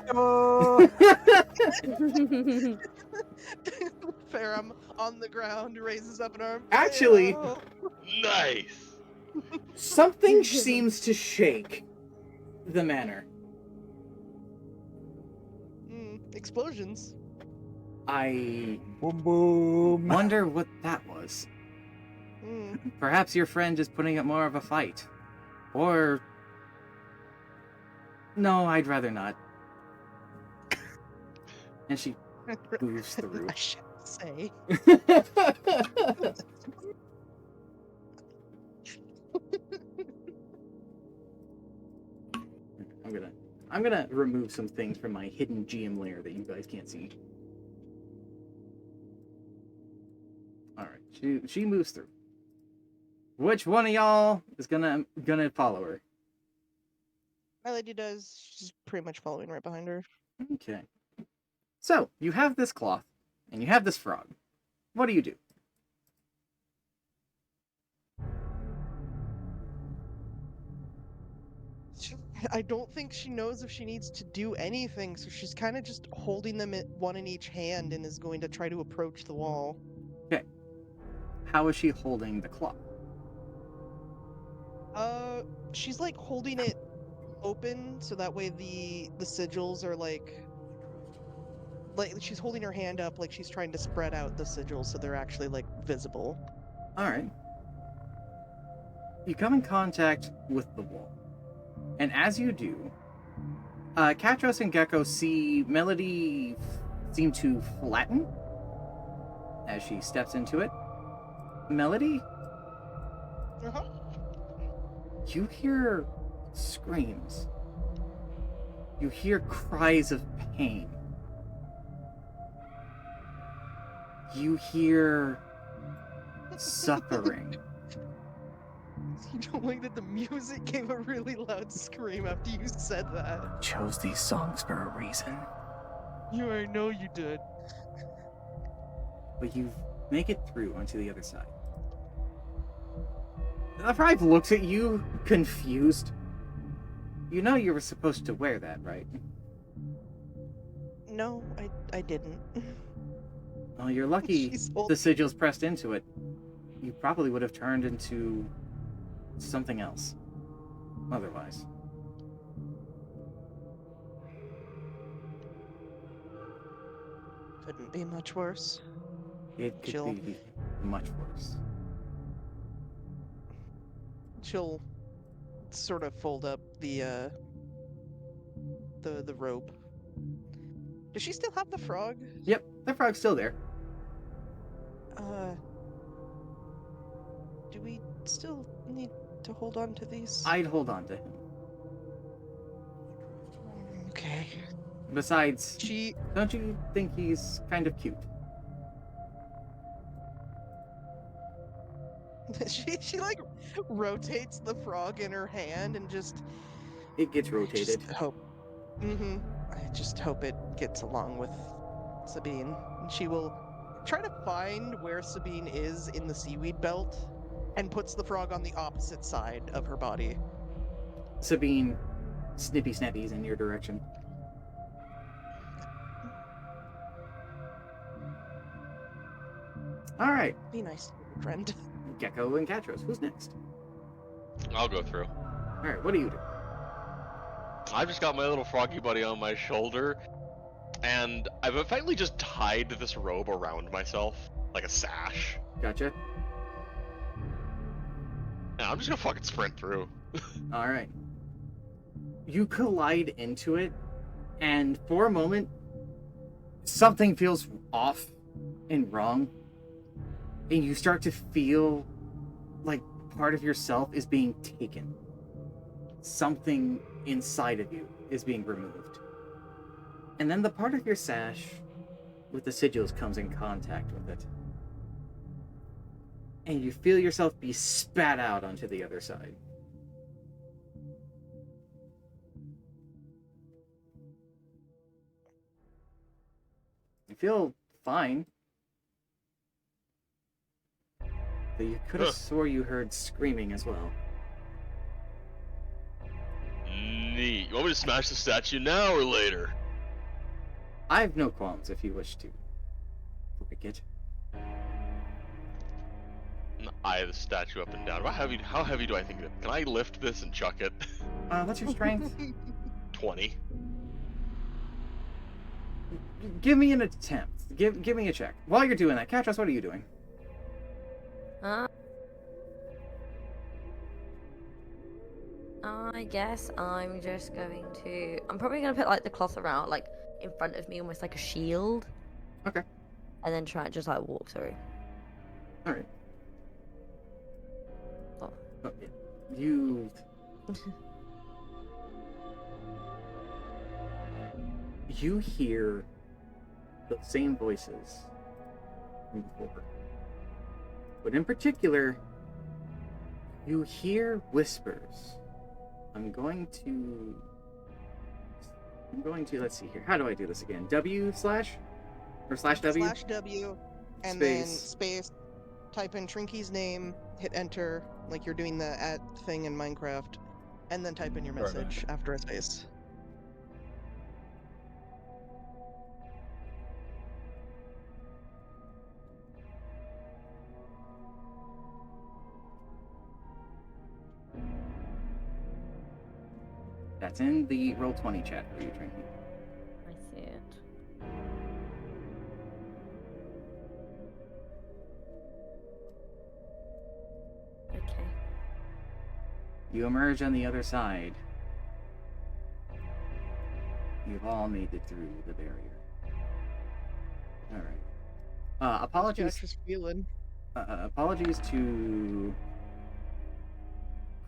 Farum on the ground raises up an arm. Actually- Hey-o. Nice! Something seems to shake the manor. Explosions. I Boom boom. wonder what that was. Perhaps your friend is putting up more of a fight. Or... No, I'd rather not. And she moves through. I should say. I'm gonna remove some things from my hidden GM layer that you guys can't see. Alright, she moves through. Which one of y'all is gonna follow her? My lady does. She's pretty much following right behind her. Okay. So, you have this cloth, and you have this frog. What do you do? I don't think she knows if she needs to do anything, so she's kind of just holding them one in each hand and is going to try to approach the wall. How is she holding the cloth? She's like holding it open so that way the sigils are like she's holding her hand up like she's trying to spread out the sigils so they're actually like visible. All right. You come in contact with the wall, and as you do, Katros and Gecko see Melody seem to flatten as she steps into it. Melody, Uh-huh. you hear screams. You hear cries of pain. You hear suffering. You don't like that the music gave a really loud scream after you said that. Chose these songs for a reason. I know you did. But you make it through onto the other side. The Five looks at you, confused. You know you were supposed to wear that, right? No, I didn't. Well, you're lucky She's the holding- sigils pressed into it. You probably would have turned into something else. Otherwise. Couldn't be much worse. It could Chill. be much worse. She'll sort of fold up the robe. Does she still have the frog? Yep, the frog's still there. Do we still need to hold on to these? I'd hold on to him. Okay. Besides, She don't you think he's kind of cute? she like rotates the frog in her hand and just It gets rotated. Just hope. Mm-hmm. I just hope it gets along with Sabine. And she will try to find where Sabine is in the seaweed belt and puts the frog on the opposite side of her body. Sabine snippy snappies in your direction. Alright, Be nice, friend. Gecko and Katros, who's next? I'll go through. Alright, what do you do? I've just got my little froggy buddy on my shoulder, and I've effectively just tied this robe around myself like a sash. Gotcha. And I'm just gonna fucking sprint through. Alright. You collide into it, and for a moment, something feels off and wrong. And you start to feel like part of yourself is being taken. Something inside of you is being removed. And then the part of your sash with the sigils comes in contact with it. And you feel yourself be spat out onto the other side. You feel fine. But you could have Ugh. swore you heard screaming as well. Neat. You want me to smash the statue now or later? I have no qualms if you wish to break it. And eye the statue up and down. How heavy do I think it is? Can I lift this and chuck it? What's your strength? 20. Give me an attempt. Give me a check. While you're doing that, Katros, what are you doing? I guess I'm just going to. I'm probably going to put like the cloth around, like in front of me, almost like a shield. Okay. And then try and just like walk through. All right. Oh. Oh, yeah. You. You hear the same voices from before. But in particular, you hear whispers. I'm going to, let's see here. How do I do this again? W slash? Or slash W? Slash W, and then space. Type in Trinky's name, hit enter, like you're doing the at thing in Minecraft, and then type in your Right, right. message after a space. That's in the Roll20 chat for you, Trinity. I see it. Okay. You emerge on the other side. You've all made it through the barrier. Alright. Apologies. Josh is feeling. Apologies to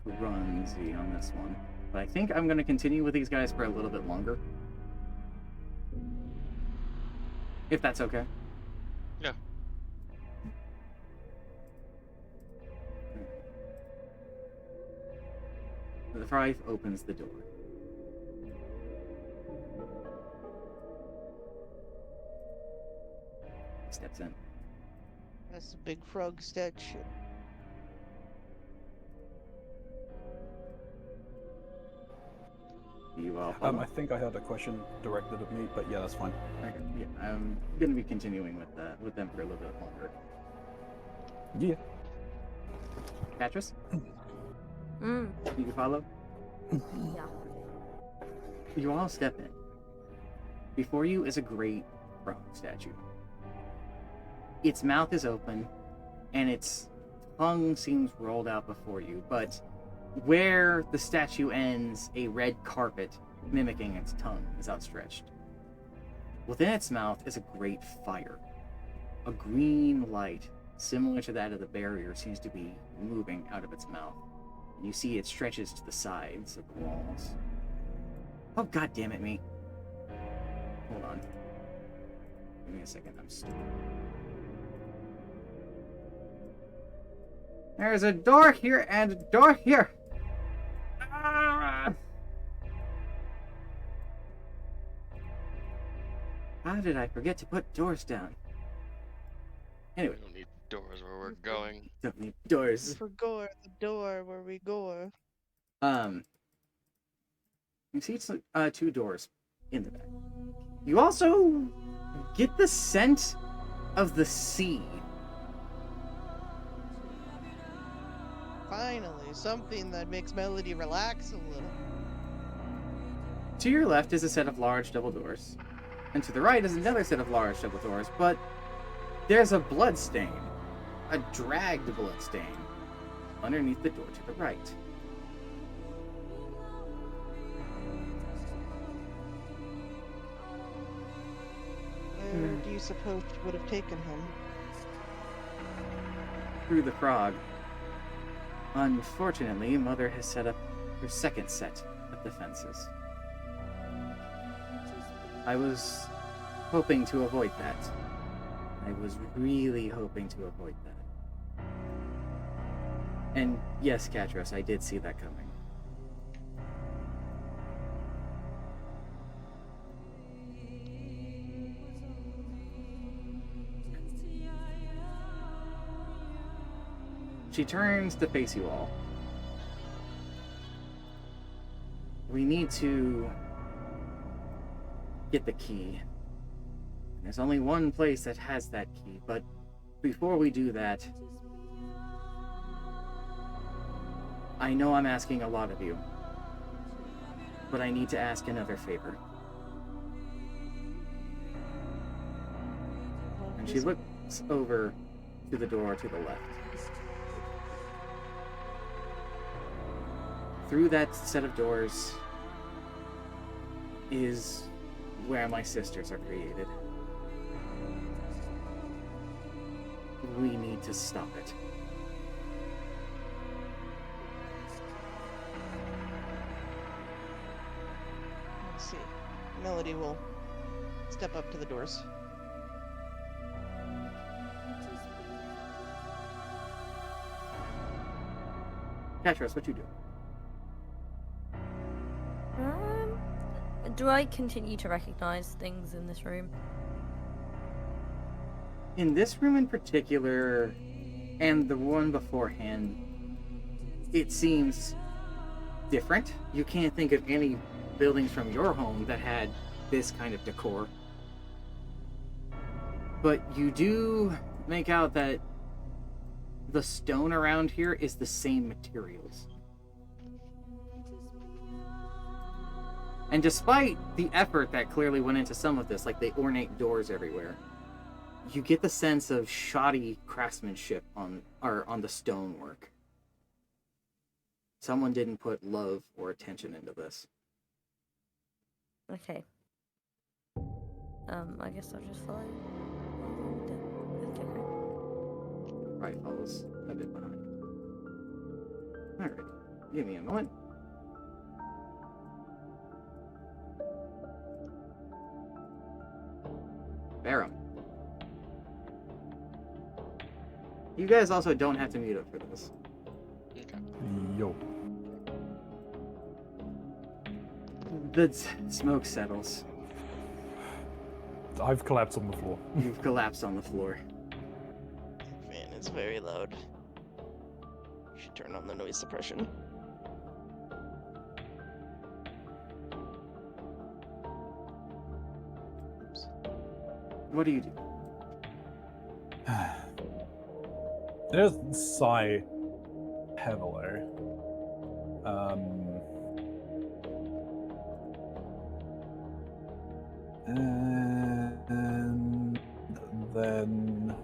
Grunzy on this one. But I think I'm going to continue with these guys for a little bit longer. If that's okay. Yeah. The Thrive opens the door. Steps in. That's a big frog statue. You all I follow? think I had a question directed at me, but yeah, that's fine. Okay, yeah, I'm going to be continuing with them for a little bit longer. Yeah. Catrus, Mm. you follow? Yeah. You all step in. Before you is a great frog statue. Its mouth is open, and its tongue seems rolled out before you, but where the statue ends, a red carpet mimicking its tongue is outstretched. Within its mouth is a great fire. A green light, similar to that of the barrier, seems to be moving out of its mouth. And you see it stretches to the sides of the walls. Oh, god damn it, me. Hold on. Give me a second, I'm stupid. There's a door here and a door here. Ah! How did I forget to put doors down? Anyway, We don't need doors where we're going. don't need doors. For gore, the door where we go. You see two doors in the back. You also get the scent of the sea. Finally, something that makes Melody relax a little. To your left is a set of large double doors, and to the right is another set of large double doors, but there's a blood stain, a dragged blood stain, underneath the door to the right. Where do you suppose she would have taken him? Through the frog. Unfortunately, Mother has set up her second set of defenses. I was hoping to avoid that. I was really hoping to avoid that. And yes, Catros, I did see that coming. She turns to face you all. We need to get the key. There's only one place that has that key, but before we do that, I know I'm asking a lot of you, but I need to ask another favor. And she looks over to the door to the left. Through that set of doors is where my sisters are created. We need to stop it. Let's see. Melody will step up to the doors. Catros, what you do? Do I continue to recognize things in this room? In this room in particular, and the one beforehand, it seems different. You can't think of any buildings from your home that had this kind of decor. But you do make out that the stone around here is the same materials. And despite the effort that clearly went into some of this, like the ornate doors everywhere, you get the sense of shoddy craftsmanship on the stonework. Someone didn't put love or attention into this. Okay. I guess I'll just follow. Okay, great. Probably follows a bit behind. Alright, give me a moment. Barum. You guys also don't have to mute up for this. Okay. Yo. The smoke settles. I've collapsed on the floor. You've collapsed on the floor. Man, it's very loud. You should turn on the noise suppression. Oops. What do you do? There's sigh heavily. And then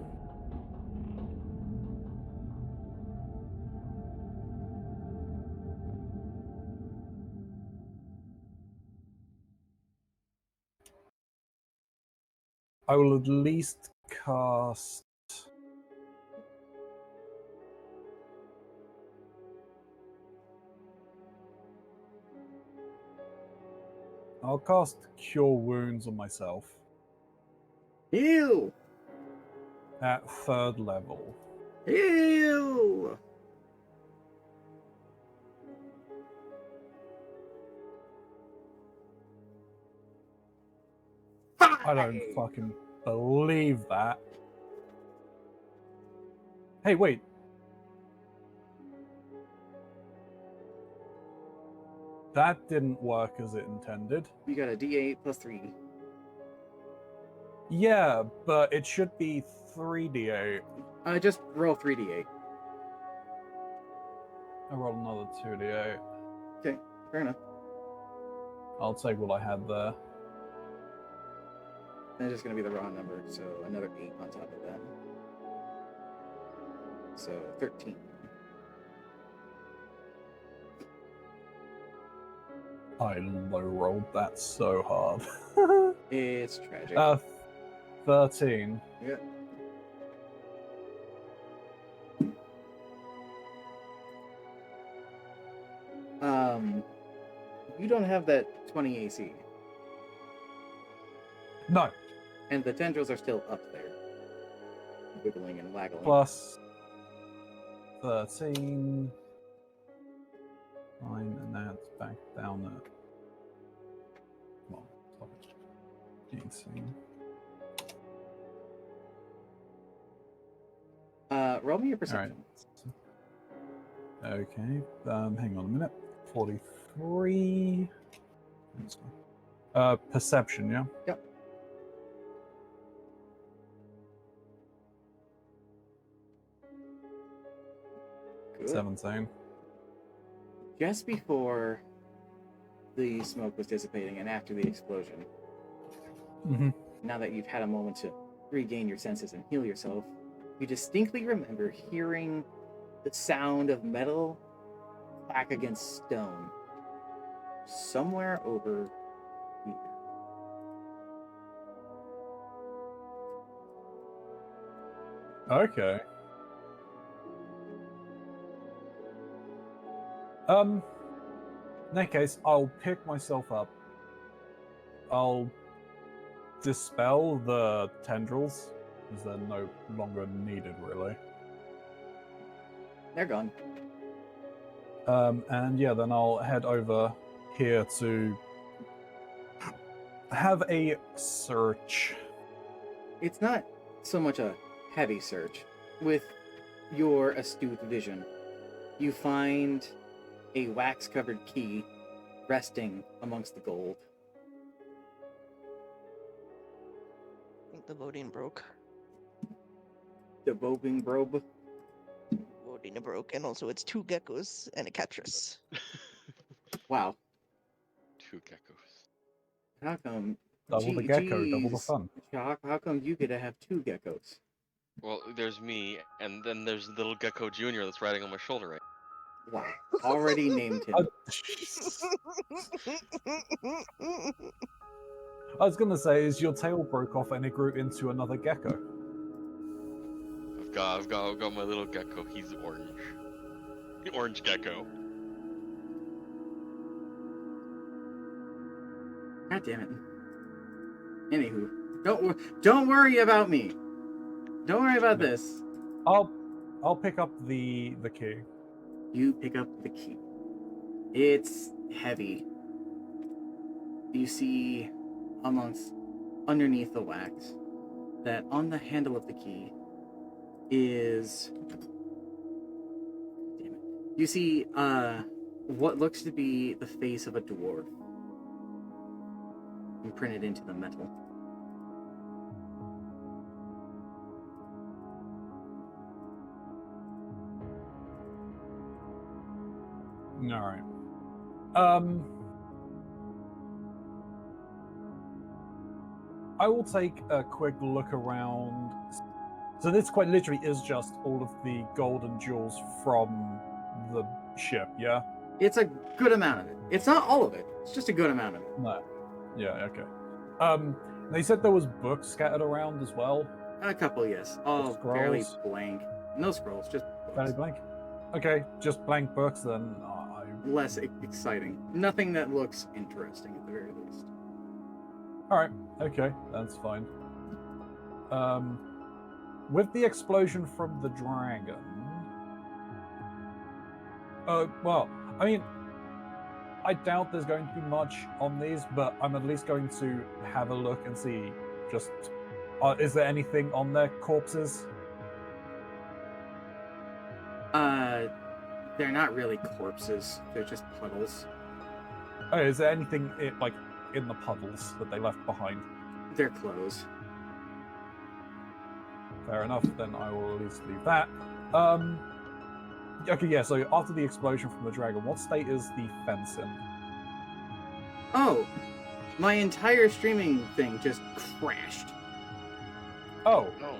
I will at least cast. I'll cast Cure Wounds on myself Ew! at 3rd level. Ew! I don't fucking believe that. Hey, wait. That didn't work as it intended. You got a D8 plus 3. Yeah, but it should be 3d8. Just roll 3d8. I rolled another 2d8. Okay, fair enough. I'll take what I had there. That's just gonna be the raw number, so another 8 on top of that. So 13. I low rolled that so hard. It's tragic. 13. Yeah. You don't have that 20 AC, No, and the tendrils are still up there, wiggling and waggling. plus 13. 9, and now it's back down at. Come on, stop it. 18. Roll me your perception. Okay, hang on a minute. 43. Perception, yeah? Yep. Good. 17. Just before the smoke was dissipating and after the explosion, Mm-hmm. now that you've had a moment to regain your senses and heal yourself, you distinctly remember hearing the sound of metal clack against stone somewhere over here. Okay. In that case, I'll pick myself up. I'll dispel the tendrils, because they're no longer needed, really. They're gone. And yeah, then I'll head over here to have a search. It's not so much a heavy search. With your astute vision, you find a wax-covered key resting amongst the gold. I think the voting broke. The Bobing Brobe. Voting broke, and also it's 2 geckos and a Catrus. Wow. 2 geckos. How come? Double the gecko, double the Jeez, fun. Shock, how come you get to have 2 geckos? Well, there's me, and then there's little Gecko Junior that's riding on my shoulder right. Wow. Already named him. I was gonna say, is your tail broke off and it grew into another gecko? I've got my little gecko. He's orange. The orange gecko. God damn it. Anywho, don't worry about me. Don't worry about this. I'll pick up the key. You pick up the key. It's heavy. You see underneath the wax that on the handle of the key is, damn it. You see what looks to be the face of a dwarf imprinted into the metal. All right. I will take a quick look around. So this quite literally is just all of the golden jewels from the ship, yeah? It's a good amount of it. It's not all of it. It's just a good amount of it. No. Yeah, okay. They said there was books scattered around as well. A couple, yes. All fairly Scrolls? blank. No scrolls, just Fairly books. blank. Okay, just blank books then. Less exciting. Nothing that looks interesting at the very least. Alright, okay, that's fine. With the explosion from the dragon... well, I mean, I doubt there's going to be much on these, but I'm at least going to have a look and see just... is there anything on their corpses? They're not really corpses. They're just puddles. Oh, is there anything, in the puddles that they left behind? They're clothes. Fair enough, then I will at least leave that. Okay, yeah, so after the explosion from the dragon, what state is the fence in? Oh! My entire streaming thing just crashed. Oh, No.